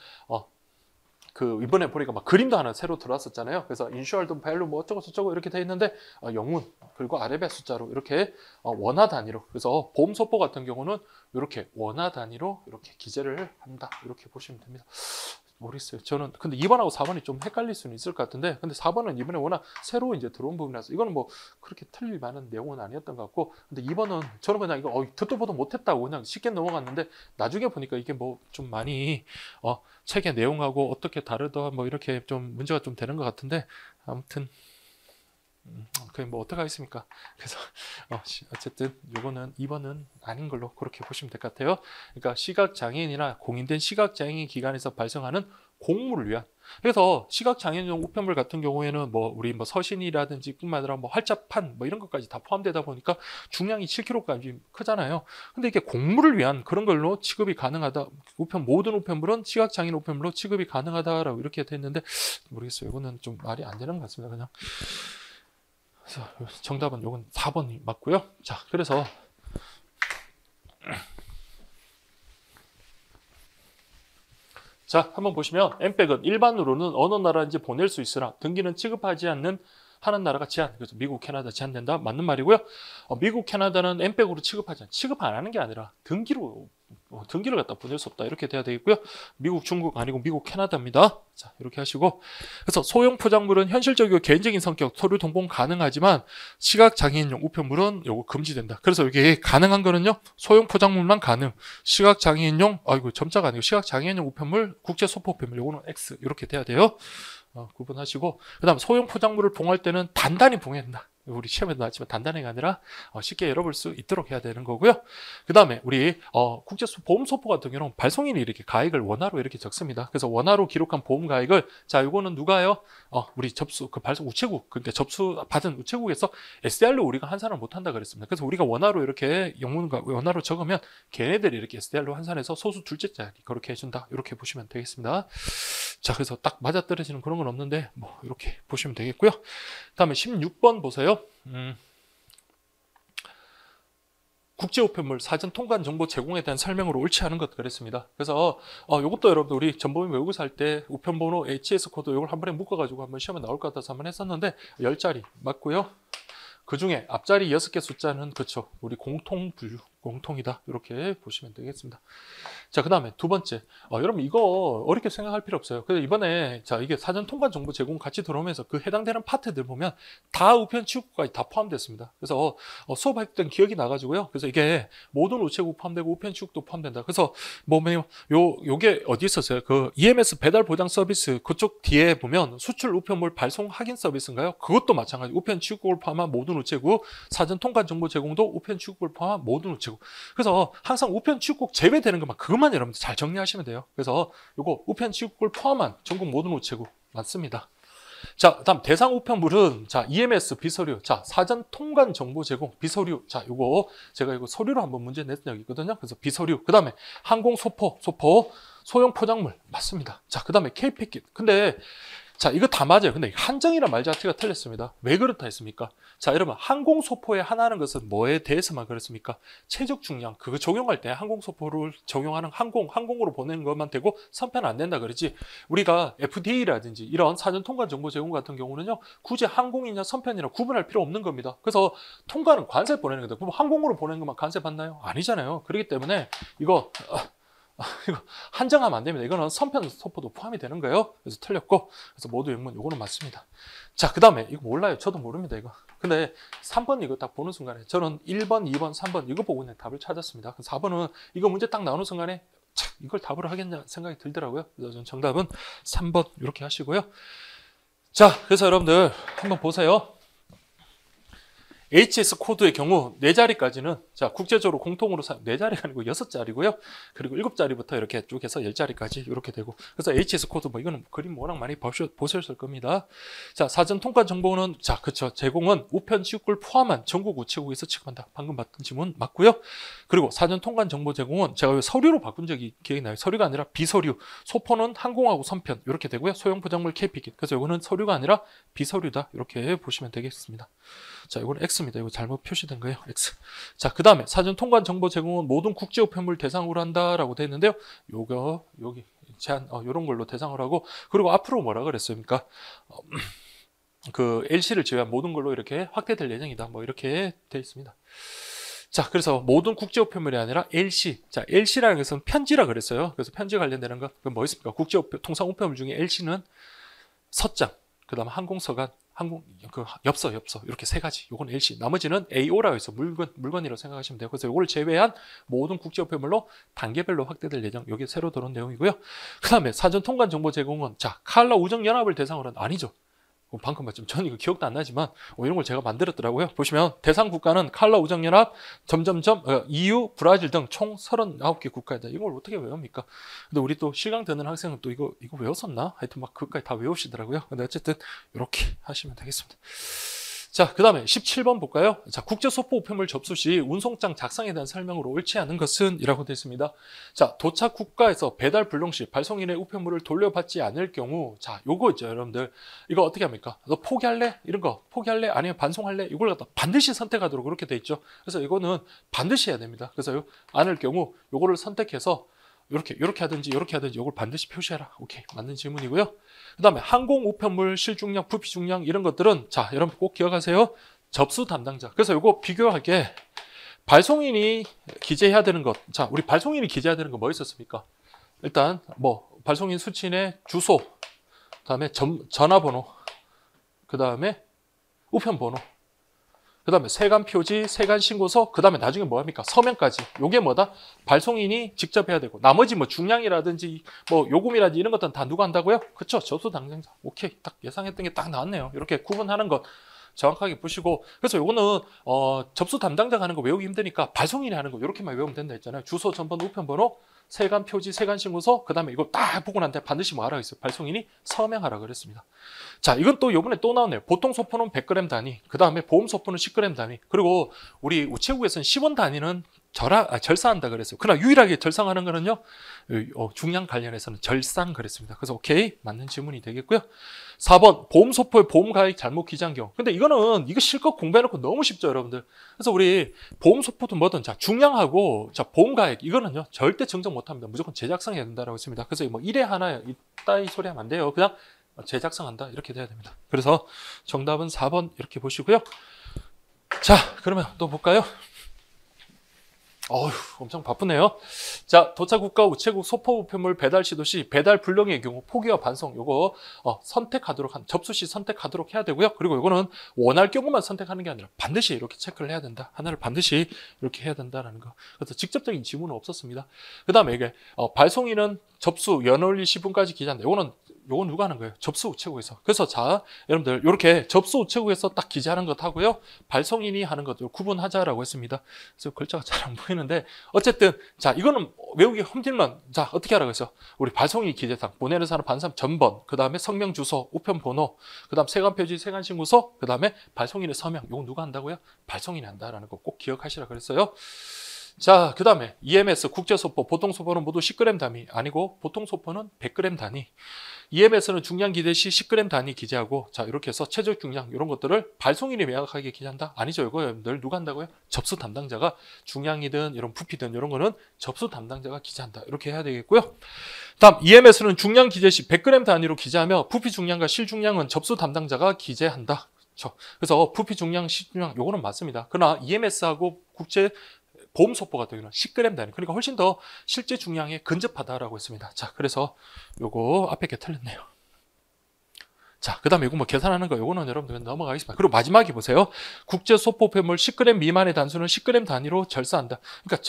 그 이번에 보니까 막 그림도 하나 새로 들어왔었잖아요. 그래서 인슈얼드 밸류 뭐 어쩌고 저쩌고 이렇게 돼 있는데 영문 그리고 아래배 숫자로 이렇게 원화 단위로. 그래서 보험 소포 같은 경우는 이렇게 원화 단위로 이렇게 기재를 한다. 이렇게 보시면 됩니다. 모르겠어요. 저는 근데 2번하고 4번이 좀 헷갈릴 수는 있을 것 같은데 근데 4번은 이번에 워낙 새로 이제 들어온 부분이라서 이거는 뭐 그렇게 틀릴 만한 내용은 아니었던 것 같고 근데 2번은 저는 그냥 이거 듣도 보도 못했다고 그냥 쉽게 넘어갔는데 나중에 보니까 이게 뭐 좀 많이 책의 내용하고 어떻게 다르다 뭐 이렇게 좀 문제가 좀 되는 것 같은데 아무튼 그게 뭐 어떡하겠습니까? 그래서 어쨌든 요거는 2번은 아닌 걸로 그렇게 보시면 될 것 같아요. 그러니까 시각장애인이나 공인된 시각장애인 기관에서 발생하는 공무를 위한. 그래서 시각장애인용 우편물 같은 경우에는 뭐 우리 뭐 서신이라든지 뿐만 아니라 뭐 활자판 뭐 이런 것까지 다 포함되다 보니까 중량이 7kg까지 크잖아요. 근데 이게 공무를 위한 그런 걸로 취급이 가능하다. 모든 우편물은 시각장애인 우편물로 취급이 가능하다라고 이렇게 됐는데 모르겠어요. 이거는 좀 말이 안 되는 것 같습니다. 그냥. 그래서 정답은 요건 4번이 맞고요. 자, 그래서 자, 한번 보시면 엠백은 일반으로는 어느 나라인지 보낼 수 있으나 등기는 취급하지 않는 하는 나라가 제한. 그래서 미국, 캐나다 제한된다. 맞는 말이고요. 미국, 캐나다는 엠백으로 취급 안 하는 게 아니라 등기를 갖다 보낼 수 없다. 이렇게 돼야 되겠고요. 미국, 중국 아니고 미국, 캐나다입니다. 자, 이렇게 하시고. 그래서 소형 포장물은 현실적이고 개인적인 성격, 서류 동봉 가능하지만 시각장애인용 우편물은 요거 금지된다. 그래서 이게 가능한 거는요. 소형 포장물만 가능. 시각장애인용, 점자가 아니고 시각장애인용 우편물, 국제 소포 우편물 요거는 X 이렇게 돼야 돼요. 구분하시고 그 다음 소형 포장물을 봉할 때는 단단히 봉해야 된다. 우리 시험에도 나왔지만 단단히가 아니라 쉽게 열어볼 수 있도록 해야 되는 거고요. 그 다음에 우리 국제보험소포 같은 경우는 발송인이 이렇게 가액을 원화로 이렇게 적습니다. 그래서 원화로 기록한 보험 가액을 자 이거는 누가요? 우리 접수 그 발송 우체국 그러니까 접수 받은 우체국에서 SDR로 우리가 환산을 못한다 그랬습니다. 그래서 우리가 원화로 이렇게 영문과 원화로 적으면 걔네들이 이렇게 SDR로 환산해서 소수 둘째 자리 그렇게 해준다. 이렇게 보시면 되겠습니다. 자 그래서 딱 맞아떨어지는 그런 건 없는데 뭐 이렇게 보시면 되겠고요. 다음에 16번 보세요. 국제우편물 사전 통관 정보 제공에 대한 설명으로 옳지 않은 것 그랬습니다. 그래서 이것도 여러분들 우리 전범위 외국어사 할 때 우편번호 HS 코드 이걸 한 번에 묶어가지고 한번 시험에 나올 것 같아서 한번 했었는데 10자리 맞고요. 그 중에 앞자리 6개 숫자는 그렇죠. 우리 공통분류, 공통이다. 이렇게 보시면 되겠습니다. 자, 그 다음에 두 번째. 여러분 이거 어렵게 생각할 필요 없어요. 그래서 이번에 자 이게 사전 통관 정보 제공 같이 들어오면서 그 해당되는 파트들 보면 다 우편 취급까지 다 포함됐습니다. 그래서 수업할 때 기억이 나가지고요. 그래서 이게 모든 우체국 포함되고 우편 취급도 포함된다. 그래서 요게 어디 있었어요? 그 EMS 배달 보장 서비스 그쪽 뒤에 보면 수출 우편물 발송 확인 서비스인가요? 그것도 마찬가지. 우편 취급을 포함한 모든 우체국, 사전 통관 정보 제공도 우편 취급을 포함한 모든 우체국. 그래서 항상 우편 취급국 제외되는 것만 그것만 여러분들 잘 정리하시면 돼요. 그래서 요거 우편 취급국을 포함한 전국 모든 우체국 맞습니다. 자, 다음 대상 우편물은 자 EMS 비서류, 자 사전 통관 정보 제공 비서류, 자 요거 제가 이거 서류로 한번 문제 냈던 적이 있거든요. 그래서 비서류, 그 다음에 항공 소포, 소형 포장물 맞습니다. 자, 그 다음에 K패킷. 근데 자 이거 다 맞아요. 근데 한정이란 말 자체가 틀렸습니다. 왜 그렇다 했습니까? 자 여러분 항공소포에 하나는 것은 뭐에 대해서만 그렇습니까? 최적 중량 그거 적용할 때 항공소포를 적용하는 항공으로 보내는 것만 되고 선편 안 된다 그러지. 우리가 FDA라든지 이런 사전 통관 정보 제공 같은 경우는요 굳이 항공이냐 선편이냐 구분할 필요 없는 겁니다. 그래서 통관은 관세 보내는 건데 그럼 항공으로 보내는 것만 관세 받나요? 아니잖아요. 그렇기 때문에 이거 한정하면 안 됩니다. 이거는 선편 소포도 포함이 되는 거예요. 그래서 틀렸고, 그래서 모두 영문 요거는 맞습니다. 자, 그 다음에 이거 몰라요. 저도 모릅니다. 이거. 근데 3번 이거 딱 보는 순간에 저는 1번, 2번, 3번 이거 보고 그냥 답을 찾았습니다. 4번은 이거 문제 딱 나오는 순간에 이걸 답으로 하겠냐 생각이 들더라고요. 그래서 저는 정답은 3번 이렇게 하시고요. 자, 그래서 여러분들 한번 보세요. HS 코드의 경우 4자리까지는 자, 국제적으로 공통으로 4자리가 아니고 6자리고요. 그리고 7자리부터 이렇게 쭉 해서 10자리까지 이렇게 되고. 그래서 HS 코드 뭐 이거는 그림 워낙 많이 보셨을 겁니다. 자, 사전 통관 정보는 자, 그쵸. 제공은 우편 지역구를 포함한 전국 우체국에서 취급한다. 방금 받던 질문 맞고요. 그리고 사전 통관 정보 제공은 제가 왜 서류로 바꾼 적이 기억이 나요. 서류가 아니라 비서류. 소포는 항공하고 선편 이렇게 되고요. 소형 포장물 KPK. 그래서 이거는 서류가 아니라 비서류다. 이렇게 보시면 되겠습니다. 자, 이건 X입니다. 이거 잘못 표시된 거예요. X. 자, 그 다음에 사전 통관 정보 제공은 모든 국제 우편물 대상으로 한다라고 되어 있는데요. 요거 여기 제한 요런 걸로 대상으로 하고 그리고 앞으로 뭐라 그랬습니까? 그 LC를 제외한 모든 걸로 이렇게 확대될 예정이다. 뭐 이렇게 되어 있습니다. 자, 그래서 모든 국제 우편물이 아니라 LC. 자, LC라는 것은 편지라 그랬어요. 그래서 편지 관련되는 것, 그건 뭐 있습니까? 국제 통상 우편물 중에 LC는 서장, 그 다음에 항공서간, 엽서 이렇게 3가지. 요건 LC. 나머지는 AO라고 해서 물건이라고 생각하시면 돼요. 그래서 요걸 제외한 모든 국제 우편물로 단계별로 확대될 예정. 여기 새로 들어온 내용이고요. 그 다음에 사전 통관 정보 제공은 자, 칼라 우정 연합을 대상으로는 아니죠. 방금 봤지만 저는 이거 기억도 안 나지만 이런 걸 제가 만들었더라고요. 보시면 대상 국가는 칼라 우정연합 점점점 EU, 브라질 등 총 39개 국가이다. 이걸 어떻게 외웁니까? 근데 우리 또 실강 듣는 학생은 또 이거 외웠었나? 하여튼 막 그까지 다 외우시더라고요. 근데 어쨌든 이렇게 하시면 되겠습니다. 자, 그 다음에 17번 볼까요? 자, 국제소포 우편물 접수 시 운송장 작성에 대한 설명으로 옳지 않은 것은 이라고 되어 있습니다. 자, 도착 국가에서 배달 불능 시 발송인의 우편물을 돌려받지 않을 경우 자, 요거 있죠, 여러분들. 이거 어떻게 합니까? 너 포기할래? 이런 거 포기할래? 아니면 반송할래? 이걸 갖다 반드시 선택하도록 그렇게 되어 있죠. 그래서 이거는 반드시 해야 됩니다. 그래서 않을 경우 요거를 선택해서 이렇게 하든지 이걸 반드시 표시해라. 오케이, 맞는 질문이고요. 그 다음에 항공 우편물 실중량, 부피 중량 이런 것들은 자, 여러분 꼭 기억하세요. 접수 담당자. 그래서 이거 비교하게 발송인이 기재해야 되는 것. 자, 우리 발송인이 기재해야 되는 거 뭐 있었습니까? 일단 뭐 발송인 수취인의 주소, 그 다음에 전화번호, 그 다음에 우편번호, 그 다음에 세관 표지, 세관 신고서, 그 다음에 나중에 뭐 합니까? 서명까지. 요게 뭐다? 발송인이 직접 해야 되고, 나머지 뭐 중량이라든지, 뭐 요금이라든지 이런 것들은 다 누가 한다고요? 그쵸? 접수 담당자. 오케이. 딱 예상했던 게 딱 나왔네요. 이렇게 구분하는 것 정확하게 보시고. 그래서 요거는, 접수 담당자가 하는 거 외우기 힘드니까 발송인이 하는 거 이렇게만 외우면 된다 했잖아요. 주소, 전번호, 우편번호, 세관 표지, 세관 신고서, 그 다음에 이거 딱 보고 난 다음에 반드시 뭐 하라고 했어요? 발송인이 서명하라 그랬습니다. 자, 이건 또 요번에 또 나왔네요. 보통 소포는 100g 단위, 그 다음에 보험 소포는 10g 단위, 그리고 우리 우체국에서는 10원 단위는 절사한다 그랬어요. 그러나 유일하게 절상하는 거는요, 중량 관련해서는 절상 그랬습니다. 그래서 오케이, 맞는 질문이 되겠고요. 4번, 보험 소포의 보험 가액 잘못 기재한 경우. 근데 이거는 이거 실컷 공부해놓고 너무 쉽죠, 여러분들. 그래서 우리 보험 소포든 뭐든 자, 중량하고 자, 보험 가액 이거는요 절대 정정 못합니다. 무조건 재작성해야 된다라고 했습니다. 그래서 뭐 1회 하나 이따위 소리 하면 안 돼요. 그냥 재작성한다 이렇게 돼야 됩니다. 그래서 정답은 4번 이렇게 보시고요. 자, 그러면 또 볼까요? 어휴, 엄청 바쁘네요. 자, 도착국가 우체국 소포 우편물 배달 시도 시 배달 불능의 경우 포기와 반송 요거 선택하도록 접수 시 선택하도록 해야 되고요. 그리고 이거는 원할 경우만 선택하는 게 아니라 반드시 이렇게 체크를 해야 된다. 하나를 반드시 이렇게 해야 된다라는 거. 그래서 직접적인 지문은 없었습니다. 그다음에 이게 발송인은 접수 연월일 시분까지 기재한다. 요건 누가 하는 거예요? 접수 우체국에서. 그래서 자, 여러분들 이렇게 접수 우체국에서 딱 기재하는 것 하고요. 발송인이 하는 것들 구분하자라고 했습니다. 그래서 글자가 잘 안 보이는데 어쨌든 자, 이거는 외우기 힘들면 자, 어떻게 하라고 했어? 우리 발송인 기재상, 보내는 사람 반사람 전번, 그다음에 성명 주소, 우편 번호, 그다음 세관 표지, 세관 신고서, 그다음에 발송인의 서명. 요건 누가 한다고요? 발송인이 한다라는 거 꼭 기억하시라 그랬어요. 자, 그 다음에 EMS 국제소포, 보통소포는 모두 10g 단위 아니고 보통소포는 100g 단위. EMS는 중량 기재 시 10g 단위 기재하고 자, 이렇게 해서 최적 중량 이런 것들을 발송인이 명확하게 기재한다? 아니죠. 이거 여러분들 누가 한다고요? 접수 담당자가 중량이든 이런 부피든 이런 거는 접수 담당자가 기재한다. 이렇게 해야 되겠고요. 다음 EMS는 중량 기재 시 100g 단위로 기재하며 부피 중량과 실중량은 접수 담당자가 기재한다. 그렇죠. 그래서 부피 중량, 실중량 요거는 맞습니다. 그러나 EMS하고 국제 보험 소포 같은 경우는 10g 단위. 그러니까 훨씬 더 실제 중량에 근접하다라고 했습니다. 자, 그래서 요거 앞에 게 틀렸네요. 자, 그 다음에 이거 뭐 계산하는 거, 요거는 여러분들 넘어가겠습니다. 그리고 마지막에 보세요. 국제 소포 폐물 10g 미만의 단수는 10g 단위로 절사한다. 그러니까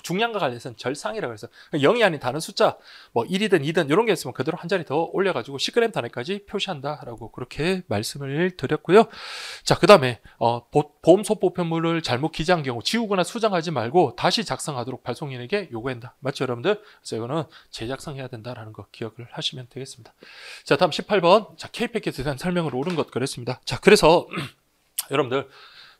중량과 관련해서는 절상이라고 해서 0이 아닌 다른 숫자, 뭐 1이든 2든 이런 게 있으면 그대로 한 자리 더 올려가지고 10g 단위까지 표시한다라고 그렇게 말씀을 드렸고요. 자, 그 다음에 보험 소포 폐물을 잘못 기재한 경우 지우거나 수정하지 말고 다시 작성하도록 발송인에게 요구한다. 맞죠, 여러분들? 그래서 이거는 재작성해야 된다라는 거 기억을 하시면 되겠습니다. 자, 다음 18번. 자, K패킷에 대한 설명을 옳은 것 그랬습니다. 자, 그래서 여러분들,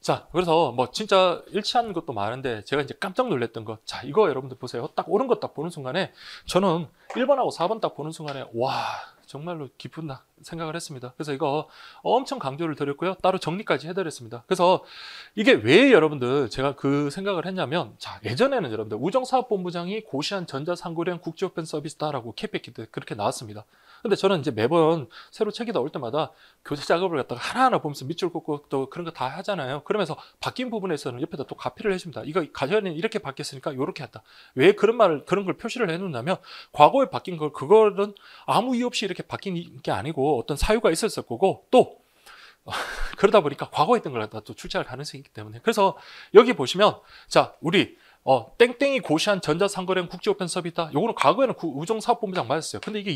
자, 그래서 뭐 진짜 일치하는 것도 많은데 제가 이제 깜짝 놀랐던 것. 자, 이거 여러분들 보세요. 딱 옳은 것 딱 보는 순간에 저는 1번하고 4번 딱 보는 순간에 와, 정말로 기쁜 생각을 했습니다. 그래서 이거 엄청 강조를 드렸고요. 따로 정리까지 해드렸습니다. 그래서 이게 왜 여러분들 제가 그 생각을 했냐면, 자, 예전에는 여러분들 우정사업본부장이 고시한 전자상고령 국제우편 서비스다라고 K패킷 때 그렇게 나왔습니다. 근데 저는 이제 매번 새로 책이 나올 때마다 교재 작업을 갖다가 하나하나 보면서 밑줄 긋고 또 그런 거 다 하잖아요. 그러면서 바뀐 부분에서는 옆에다 또 가피를 해줍니다. 이거 가져야는 이렇게 바뀌었으니까 이렇게 했다. 왜 그런 걸 표시를 해놓냐면, 과거에 바뀐 그거는 아무 이유 없이 이렇게 바뀐 게 아니고 어떤 사유가 있었을 거고, 또 그러다 보니까 과거에 있던 걸 갖다 또 출제할 가능성이 있기 때문에. 그래서 여기 보시면, 자, 우리 땡땡이 고시한 전자상거래형 국제우편 서비스다. 요거는 과거에는 우정사업본부장 맞았어요. 근데 이게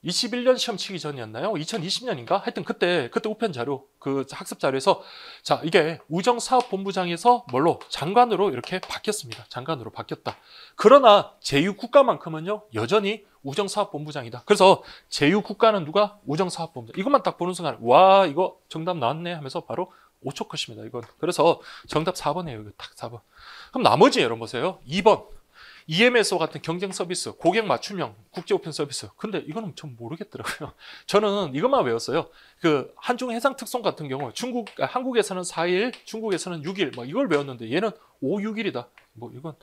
2021년 시험 치기 전이었나요? 2020년인가? 하여튼 그때 우편 자료, 그 학습 자료에서, 자, 이게 우정사업본부장에서 뭘로? 장관으로 이렇게 바뀌었습니다. 장관으로 바뀌었다. 그러나 제휴국가만큼은요, 여전히 우정사업본부장이다. 그래서 제휴국가는 누가? 우정사업본부장. 이것만 딱 보는 순간, 와, 이거 정답 나왔네 하면서 바로 5초 컷입니다. 이건. 그래서 정답 4번이에요. 이거 딱 4번. 그럼 나머지 여러분 보세요. 2번. EMS와 같은 경쟁 서비스, 고객 맞춤형 국제우편 서비스. 근데 이거는 전 모르겠더라고요. 저는 이것만 외웠어요. 그 한중 해상 특송 같은 경우 한국에서는 4일, 중국에서는 6일, 뭐 이걸 외웠는데 얘는 5, 6일이다. 뭐 이건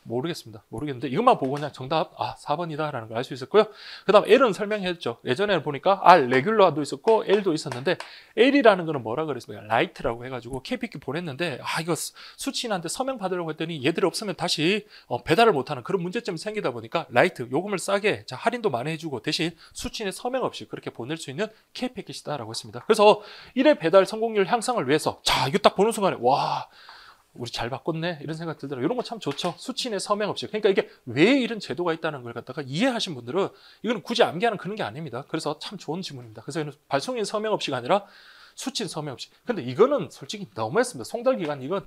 모르겠는데 이것만 보고 그냥 정답 4번이다라는 걸 알 수 있었고요. 그 다음 L은 설명했죠. 예전에는 보니까 R 레귤러도 있었고 L도 있었는데, L이라는 거는 뭐라 그랬습니까? 라이트라고 해가지고 KPQ 보냈는데, 이거 수취인한테 서명 받으려고 했더니 얘들이 없으면 다시 배달을 못하는 그런 문제점이 생기다 보니까 라이트 요금을 싸게, 자, 할인도 많이 해주고 대신 수취인의 서명 없이 그렇게 보낼 수 있는 K패킷이다라고 했습니다. 그래서 1회 배달 성공률 향상을 위해서, 자, 이거 딱 보는 순간에 와, 우리 잘 바꿨네 이런 생각 들더라고요. 이런 거 참 좋죠. 수취인의 서명 없이. 그러니까 이게 왜 이런 제도가 있다는 걸 갖다가 이해하신 분들은 이건 굳이 암기하는 그런 게 아닙니다. 그래서 참 좋은 질문입니다. 그래서 이는 발송인 서명 없이가 아니라 수취인 서명 없이. 근데 이거는 솔직히 너무했습니다. 송달 기간 이거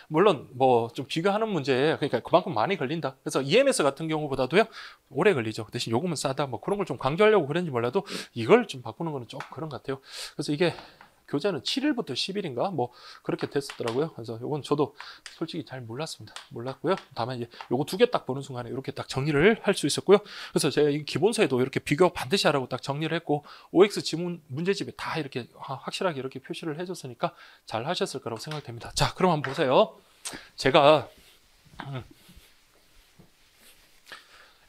물론 뭐 좀 비교하는 문제예요. 그러니까 그만큼 많이 걸린다. 그래서 EMS 같은 경우보다도요 오래 걸리죠. 대신 요금은 싸다. 뭐 그런 걸 좀 강조하려고 그랬는지 몰라도 이걸 좀 바꾸는 거는 좀 그런 것 같아요. 그래서 이게 교재는 7일부터 10일인가 뭐 그렇게 됐었더라고요. 그래서 요건 저도 솔직히 잘 몰랐고요. 다만 이제 요거 두 개 딱 보는 순간에 이렇게 딱 정리를 할 수 있었고요. 그래서 제가 이 기본서에도 이렇게 비교 반드시 하라고 딱 정리를 했고, OX 지문 문제집에 다 이렇게 확실하게 이렇게 표시를 해줬으니까 잘 하셨을 거라고 생각됩니다. 자, 그럼 한번 보세요. 제가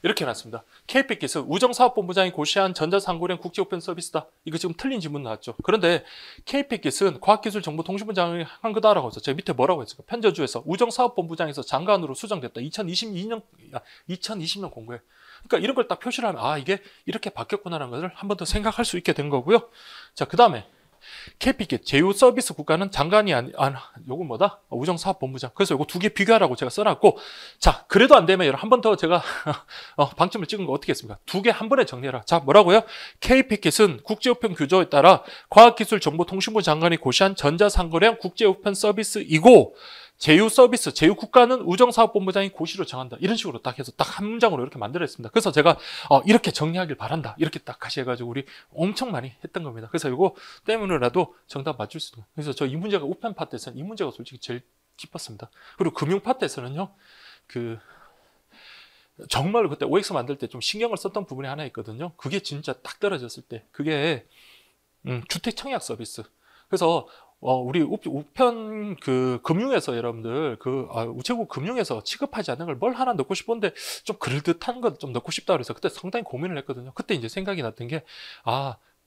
이렇게 해놨습니다. K패킷은 우정사업본부장이 고시한 전자상고령 국제우편 서비스다. 이거 지금 틀린 질문 나왔죠. 그런데 K패킷은 과학기술정보통신부장이 한 거다라고 해서 제가 밑에 뭐라고 했을까? 편저주에서 우정사업본부장에서 장관으로 수정됐다. 2020년 공고에. 그러니까 이런 걸 딱 표시를 하면 이게 이렇게 바뀌었구나라는 것을 한 번 더 생각할 수 있게 된 거고요. 자, 그 다음에 K패킷 제휴 서비스 국가는 장관이 요건 뭐다? 우정사업본부장. 그래서 요거 두 개 비교하라고 제가 써놨고, 자, 그래도 안 되면 한 번 더 제가 방점을 찍은 거 어떻게 했습니까? 두 개 한 번에 정리해라. 자, 뭐라고요? K패킷은 국제우편 규정에 따라 과학기술정보통신부 장관이 고시한 전자상거래형 국제우편 서비스이고, 제휴 서비스, 제휴 국가는 우정사업본부장이 고시로 정한다. 이런 식으로 딱 해서 딱 한 문장으로 이렇게 만들었습니다. 그래서 제가 이렇게 정리하길 바란다. 이렇게 딱 다시 해가지고 우리 엄청 많이 했던 겁니다. 그래서 이거 때문에라도 정답 맞출 수 있는. 그래서 저 이 문제가 우편 파트에서는 이 문제가 솔직히 제일 기뻤습니다. 그리고 금융 파트에서는요, 정말 그때 OX 만들 때 좀 신경을 썼던 부분이 하나 있거든요. 그게 진짜 딱 떨어졌을 때, 그게 주택 청약 서비스. 그래서 우리 우편 금융에서 여러분들 우체국 금융에서 취급하지 않는 걸 뭘 하나 넣고 싶은데 좀 그럴듯한 것 좀 넣고 싶다 그래서 그때 상당히 고민을 했거든요. 그때 이제 생각이 났던 게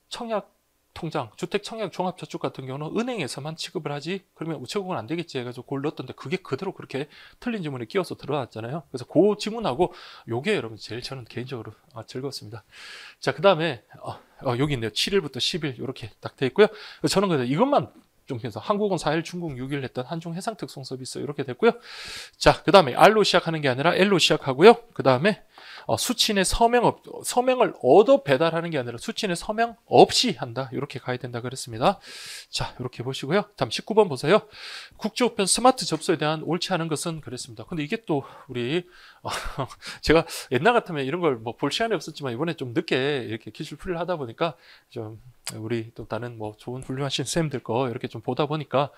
청약 통장, 주택청약 종합저축 같은 경우는 은행에서만 취급을 하지 그러면 우체국은 안 되겠지 해가지고 그걸 넣었던데 그게 그대로 그렇게 틀린 지문에 끼워서 들어왔잖아요. 그래서 그 지문하고 요게 여러분 제일 저는 개인적으로 즐거웠습니다. 자, 그 다음에 여기 있네요. 7일부터 10일 이렇게 딱 돼 있고요. 저는 그래서 이것만 좀 해서 한국은 4일, 중국 6일 했던 한중 해상 특송 서비스 이렇게 됐고요. 자, 그 다음에 R로 시작하는 게 아니라 L로 시작하고요. 그 다음에 수취인의 서명을 얻어 배달하는 게 아니라 수취인의 서명 없이 한다. 이렇게 가야 된다 그랬습니다. 자, 이렇게 보시고요. 다음 19번 보세요. 국제우편 스마트 접수에 대한 옳지 않은 것은 그랬습니다. 근데 이게 또 우리 제가 옛날 같으면 이런 걸 뭐 볼 시간이 없었지만 이번에 좀 늦게 이렇게 기술풀이를 하다 보니까 좀 우리 또 다른 뭐 좋은 훌륭하신 쌤들 거 이렇게 좀 보다 보니까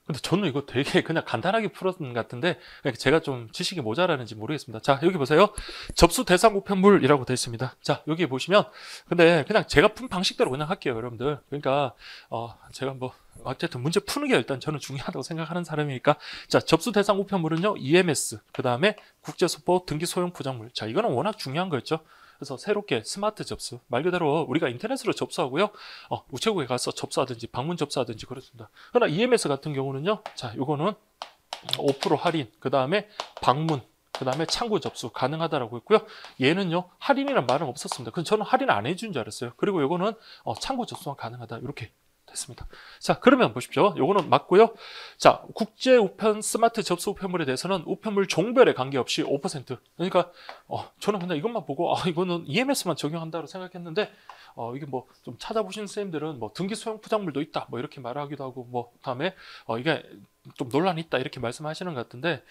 근데 저는 이거 되게 그냥 간단하게 풀었던 것 같은데 제가 좀 지식이 모자라는지 모르겠습니다. 자, 여기 보세요. 접수 대상 우편물이라고 되어 있습니다. 자, 여기 보시면 근데 그냥 제가 푼 방식대로 그냥 할게요, 여러분들. 그러니까 제가 뭐 어쨌든 문제 푸는 게 일단 저는 중요하다고 생각하는 사람이니까 자, 접수 대상 우편물은요, EMS, 그 다음에 국제소포 등기 소형 포장물. 자, 이거는 워낙 중요한 거였죠. 그래서 새롭게 스마트 접수, 말 그대로 우리가 인터넷으로 접수하고요, 우체국에 가서 접수하든지 방문 접수하든지 그렇습니다. 그러나 EMS 같은 경우는요, 자, 요거는 5% 할인, 그 다음에 방문, 그 다음에 창구 접수 가능하다라고 했고요. 얘는요, 할인이란 말은 없었습니다. 그래서 저는 할인 안 해준 줄 알았어요. 그리고 요거는 창구 접수가 가능하다, 이렇게 됐습니다. 자, 그러면 보십시오. 요거는 맞고요. 자, 국제 우편 스마트 접수 우편물에 대해서는 우편물 종별에 관계없이 5%. 그러니까 저는 그냥 이것만 보고 이거는 EMS만 적용한다고 생각했는데 이게 뭐 좀 찾아보신 선생님들은 뭐 등기 소형 포장물도 있다 뭐 이렇게 말하기도 하고 뭐 다음에 이게 좀 논란이 있다 이렇게 말씀하시는 것 같은데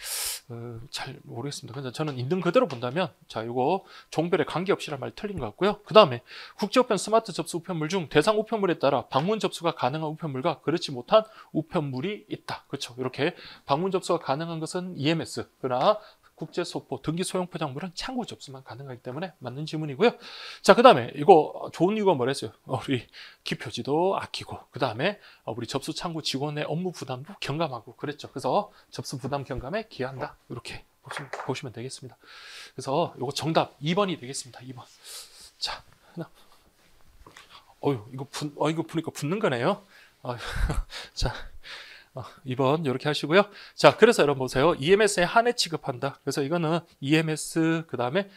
잘 모르겠습니다. 근데 저는 있는 그대로 본다면 자, 이거 종별에 관계없이란 말이 틀린 것 같고요. 그 다음에 국제우편 스마트 접수 우편물 중 대상 우편물에 따라 방문 접수가 가능한 우편물과 그렇지 못한 우편물이 있다. 그렇죠. 이렇게 방문 접수가 가능한 것은 EMS, 그러나 국제소포, 등기 소형 포장물은 창구 접수만 가능하기 때문에 맞는 질문이고요. 자, 그 다음에 이거 좋은 이유가 뭐랬어요? 우리 기표지도 아끼고, 그 다음에 우리 접수 창구 직원의 업무 부담도 경감하고 그랬죠. 그래서 접수 부담 경감에 기여한다. 이렇게 보시면 되겠습니다. 그래서 이거 정답 2번이 되겠습니다. 2번. 자, 하나. 이거 보니까 붙는 거네요. 자. 2번 이렇게 하시고요. 자, 그래서 여러분 보세요. EMS에 한해 취급한다. 그래서 이거는 EMS 그 다음에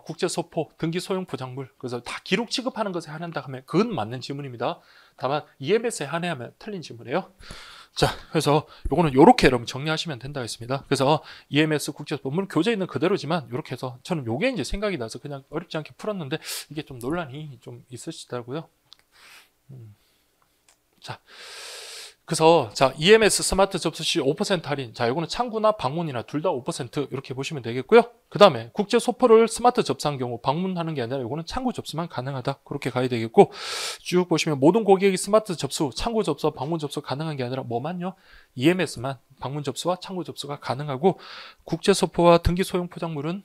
국제소포, 등기 소형 포장물. 그래서 다 기록 취급하는 것에 한한다 하면 그건 맞는 질문입니다. 다만 EMS에 한해하면 틀린 질문이에요. 자, 그래서 요거는 요렇게 여러분 정리하시면 된다 했습니다. 그래서 EMS 국제소포, 물론 교재에 있는 그대로지만 요렇게 해서 저는 요게 이제 생각이 나서 그냥 어렵지 않게 풀었는데 이게 좀 논란이 좀 있으시더라고요. 자. 그래서 자, EMS 스마트 접수 시 5% 할인. 자, 이거는 창구나 방문이나 둘 다 5% 이렇게 보시면 되겠고요. 그 다음에 국제 소포를 스마트 접수한 경우 방문하는 게 아니라 이거는 창구 접수만 가능하다. 그렇게 가야 되겠고 쭉 보시면 모든 고객이 스마트 접수, 창구 접수와 방문 접수 가능한 게 아니라 뭐만요? EMS만 방문 접수와 창구 접수가 가능하고 국제 소포와 등기 소형 포장물은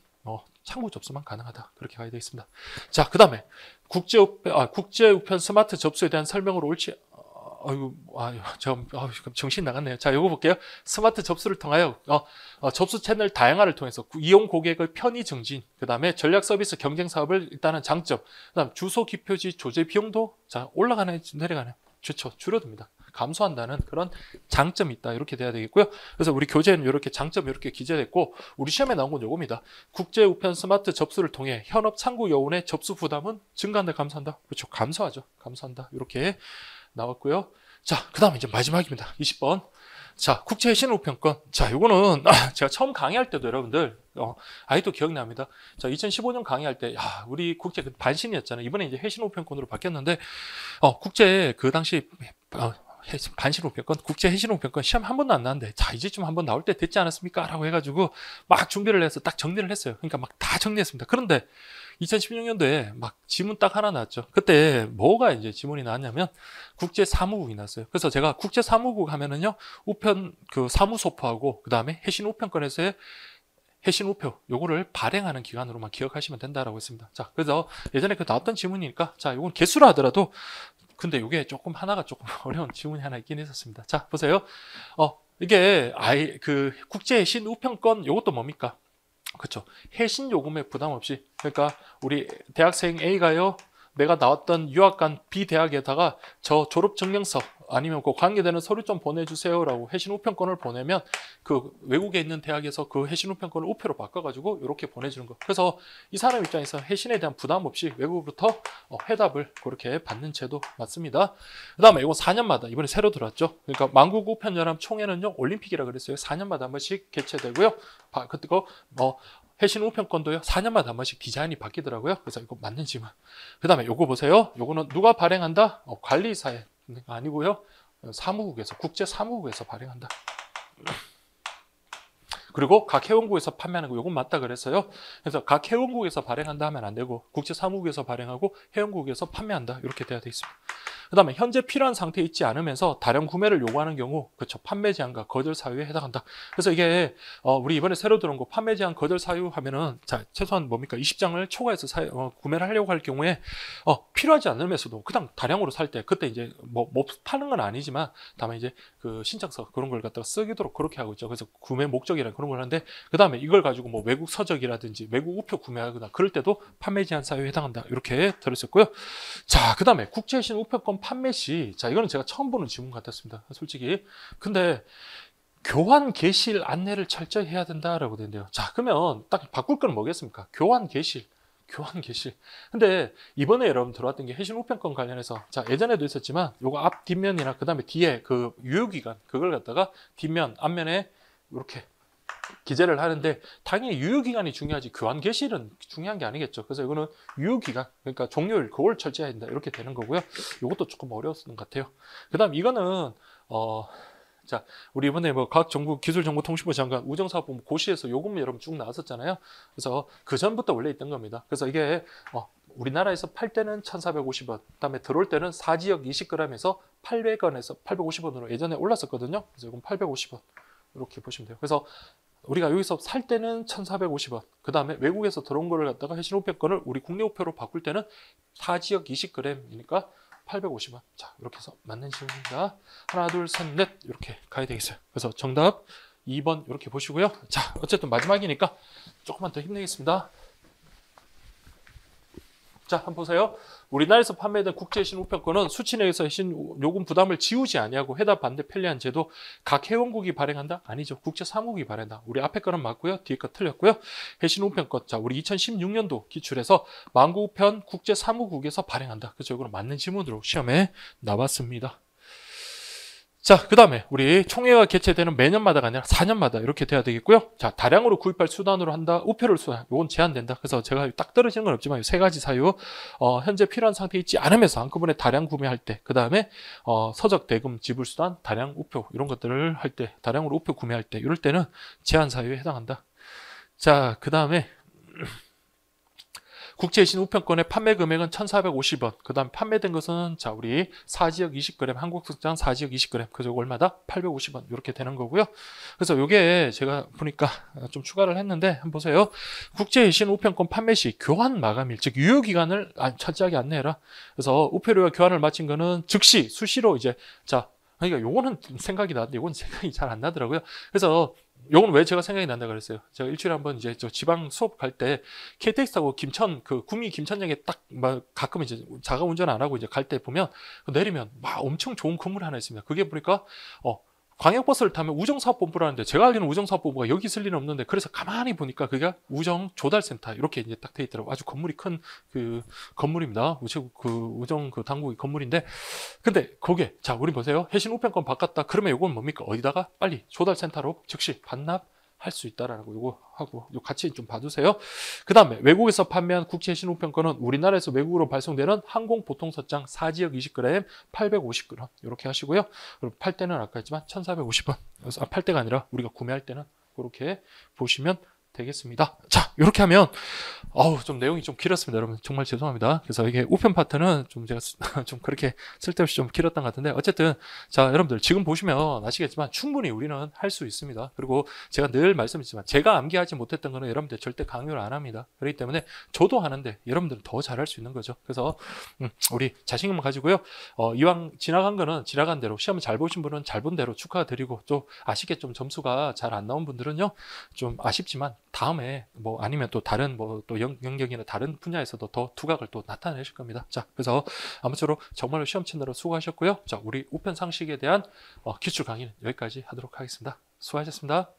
창구 접수만 가능하다. 그렇게 가야 되겠습니다. 자, 그 다음에 국제 우편 스마트 접수에 대한 설명을 옳지 정신 나갔네요. 자, 요거 볼게요. 스마트 접수를 통하여 접수 채널 다양화를 통해서 이용 고객의 편의 증진, 그 다음에 전략 서비스 경쟁 사업을 일단은 장점, 그 다음 주소 기표지 조제 비용도 자, 올라가네, 내려가네. 좋죠. 줄어듭니다. 감소한다는 그런 장점이 있다. 이렇게 돼야 되겠고요. 그래서 우리 교재는 이렇게 장점 이렇게 기재됐고 우리 시험에 나온 건 요겁니다. 국제 우편 스마트 접수를 통해 현업 창구 요원의 접수 부담은 증가한다, 감소한다. 그렇죠. 감소하죠. 감소한다. 이렇게 나왔고요. 자, 그 다음에 이제 마지막입니다. 20번. 자, 국제 해신 우편권. 자, 요거는 제가 처음 강의할 때도 여러분들 아직도 기억납니다. 자, 2015년 강의할 때 우리 국제 반신이었잖아요. 이번에 이제 해신 우편권으로 바뀌었는데 국제 그 당시 반신 우편권, 국제 해신 우편권 시험 한 번도 안 나왔는데 자, 이제쯤 한번 나올 때 됐지 않았습니까? 라고 해가지고 막 준비를 해서 딱 정리를 했어요. 그러니까 막 다 정리했습니다. 그런데 2016년도에 막 지문 딱 하나 나왔죠. 그때 뭐가 이제 지문이 나왔냐면 국제 사무국이 나왔어요. 그래서 제가 국제 사무국 하면은요, 우편 그 사무소포하고 그 다음에 해신 우편권에서의 해신 우표 요거를 발행하는 기관으로만 기억하시면 된다라고 했습니다. 자, 그래서 예전에 그 나왔던 지문이니까 자, 요건 개수로 하더라도 근데 요게 조금 하나가 조금 어려운 지문이 하나 있긴 있었습니다. 자, 보세요. 이게 그 국제 해신 우편권 요것도 뭡니까? 그쵸. 해신 요금에 부담 없이. 그러니까 우리 대학생 A가요, 내가 나왔던 유학간 B 대학에다가 저 졸업 증명서 아니면 그 관계되는 서류 좀 보내주세요라고 해신 우편권을 보내면 그 외국에 있는 대학에서 그 해신 우편권을 우표로 바꿔가지고 이렇게 보내주는 거. 그래서 이 사람 입장에서 해신에 대한 부담 없이 외국으로부터 회답을 그렇게 받는 제도 맞습니다. 그 다음에 이거 4년마다 이번에 새로 들어왔죠. 그러니까 만국 우편연합 총회는요, 올림픽이라 그랬어요. 4년마다 한 번씩 개최되고요. 그거 해신 우편권도요, 4년마다 한 번씩 디자인이 바뀌더라고요. 그래서 이거 맞는 질문. 그 다음에 요거 보세요. 요거는 누가 발행한다? 관리사에 아니고요. 사무국에서, 국제사무국에서 발행한다. 그리고 각 회원국에서 판매하는 거 요건 맞다 그랬어요. 그래서 각 회원국에서 발행한다 하면 안 되고 국제사무국에서 발행하고 회원국에서 판매한다 이렇게 돼야 되겠습니다. 그 다음에 현재 필요한 상태에 있지 않으면서 다량 구매를 요구하는 경우 그렇죠. 판매 제한과 거절 사유에 해당한다. 그래서 이게 우리 이번에 새로 들어온 거 판매 제한 거절 사유 하면은 자 최소한 뭡니까 20장을 초과해서 구매를 하려고 할 경우에 필요하지 않으면서도 그냥 다량으로 살 때 그때 이제 뭐 파는 건 아니지만 다만 이제 그 신청서 그런 걸 갖다가 쓰기도록 그렇게 하고 있죠. 그래서 구매 목적이랑 그런 걸 하는데 그 다음에 이걸 가지고 뭐 외국 서적이라든지 외국 우표 구매하거나 그럴 때도 판매 제한 사유에 해당한다. 이렇게 들었었고요. 자, 그 다음에 국제신 우편권 판매 시, 자, 이거는 제가 처음 보는 질문 같았습니다. 솔직히. 근데 교환 개시일 안내를 철저히 해야 된다라고 되는데요. 자, 그러면 딱 바꿀 건 뭐겠습니까? 교환 개시일. 교환 개시일. 근데 이번에 여러분 들어왔던 게 해신 우편권 관련해서 자, 예전에도 있었지만 요거 앞 뒷면이나 그 다음에 뒤에 그 유효기간 그걸 갖다가 뒷면, 앞면에 이렇게 기재를 하는데 당연히 유효기간이 중요하지 교환 개시일은 중요한 게 아니겠죠. 그래서 이거는 유효기간 그러니까 종료일 그걸 철저해야 된다 이렇게 되는 거고요. 이것도 조금 어려웠던 것 같아요. 그 다음 이거는 자 우리 이번에 뭐 과학정보기술정보통신부 장관 우정사업본부 고시에서 요금 여러분 쭉 나왔었잖아요. 그래서 그 전부터 원래 있던 겁니다. 그래서 이게 우리나라에서 팔 때는 1,450원, 그다음에 들어올 때는 4지역 20g에서 800원에서 850원으로 예전에 올랐었거든요. 그래서 이건 850원 이렇게 보시면 돼요. 그래서 우리가 여기서 살 때는 1,450원, 그 다음에 외국에서 들어온 거를 갖다가 해신 우편권을 우리 국내 우표로 바꿀 때는 4지역 20g이니까 850원. 자, 이렇게 해서 맞는 질문입니다. 하나, 둘, 셋, 넷 이렇게 가야 되겠어요. 그래서 정답 2번 이렇게 보시고요. 자, 어쨌든 마지막이니까 조금만 더 힘내겠습니다. 자, 한번 보세요. 우리나라에서 판매된 국제해신 우편권은 수취내에서 해신 요금 부담을 지우지 아니하고 해답 반대 편리한 제도 각 회원국이 발행한다? 아니죠. 국제사무국이 발행한다. 우리 앞에 거는 맞고요. 뒤에 거 틀렸고요. 해신 우편권. 자, 우리 2016년도 기출해서 만국우편 국제사무국에서 발행한다. 그래서 이거는 맞는 지문으로 시험에 나왔습니다. 자, 그 다음에 우리 총회가 개최되는 매년마다가 아니라 4년마다 이렇게 돼야 되겠고요. 자, 다량으로 구입할 수단으로 한다. 우표를 수단. 이건 제한된다. 그래서 제가 딱 떨어지는 건 없지만 세 가지 사유. 현재 필요한 상태에 있지 않으면서 한꺼번에 다량 구매할 때, 그 다음에 서적 대금 지불 수단, 다량 우표 이런 것들을 할 때, 다량으로 우표 구매할 때 이럴 때는 제한 사유에 해당한다. 자, 그 다음에 국제해신 우편권의 판매 금액은 1,450원. 그 다음 판매된 것은 자 우리 4지역 20g 한국특장 4지역 20g 그래서 얼마다? 850원 이렇게 되는 거고요. 그래서 이게 제가 보니까 좀 추가를 했는데 한번 보세요. 국제해신 우편권 판매 시 교환 마감일 즉 유효기간을 철저하게 안내해라. 그래서 우표료와 교환을 마친 거는 즉시 수시로 이제 자 그러니까 요거는 생각이 나는데 요건 생각이 잘 안 나더라고요. 그래서 요건 왜 제가 생각이 난다 그랬어요. 제가 일주일에 한번 이제 저 지방 수업 갈 때 KTX하고 김천 그 구미 김천역에 딱 막 가끔 이제 자가 운전 안 하고 이제 갈 때 보면 내리면 막 엄청 좋은 건물 하나 있습니다. 그게 보니까 광역버스를 타면 우정사업본부라는데 제가 알기로는 우정사업본부가 여기 있을 리는 없는데 그래서 가만히 보니까 그게 우정조달센터 이렇게 이제 딱 돼 있더라고요. 아주 건물이 큰 그 건물입니다. 우정 그 당국의 건물인데 근데 거기에 자 우리 보세요. 해신 우편권 바꿨다. 그러면 이건 뭡니까? 어디다가 빨리 조달센터로 즉시 반납할 수 있다라고 요거 하고 요 같이 좀 봐두세요. 그 다음에 외국에서 판매한 국제해신 우편권은 우리나라에서 외국으로 발송되는 항공보통서장 4지역 20g 850g 이렇게 하시고요. 그리고 팔 때는 아까 했지만 1,450원. 그래서 팔 때가 아니라 우리가 구매할 때는 그렇게 보시면 되겠습니다. 자, 이렇게 하면 좀 내용이 좀 길었습니다. 여러분 정말 죄송합니다. 그래서 이게 우편 파트는 좀 제가 좀 그렇게 쓸데없이 좀 길었던 것 같은데 어쨌든 자 여러분들 지금 보시면 아시겠지만 충분히 우리는 할 수 있습니다. 그리고 제가 늘 말씀드리지만 제가 암기하지 못했던 거는 여러분들 절대 강요를 안 합니다. 그렇기 때문에 저도 하는데 여러분들은 더 잘할 수 있는 거죠. 그래서 우리 자신감 가지고요. 이왕 지나간 거는 지나간 대로 시험 잘 보신 분은 잘 본 대로 축하드리고 또 아쉽게 좀 점수가 잘 안 나온 분들은요 좀 아쉽지만 다음에 뭐 아니면 또 다른 뭐 또 영역이나 다른 분야에서도 더 두각을 또 나타내실 겁니다. 자, 그래서 아무쪼록 정말로 시험 치느라 수고하셨고요. 자, 우리 우편 상식에 대한 기출 강의는 여기까지 하도록 하겠습니다. 수고하셨습니다.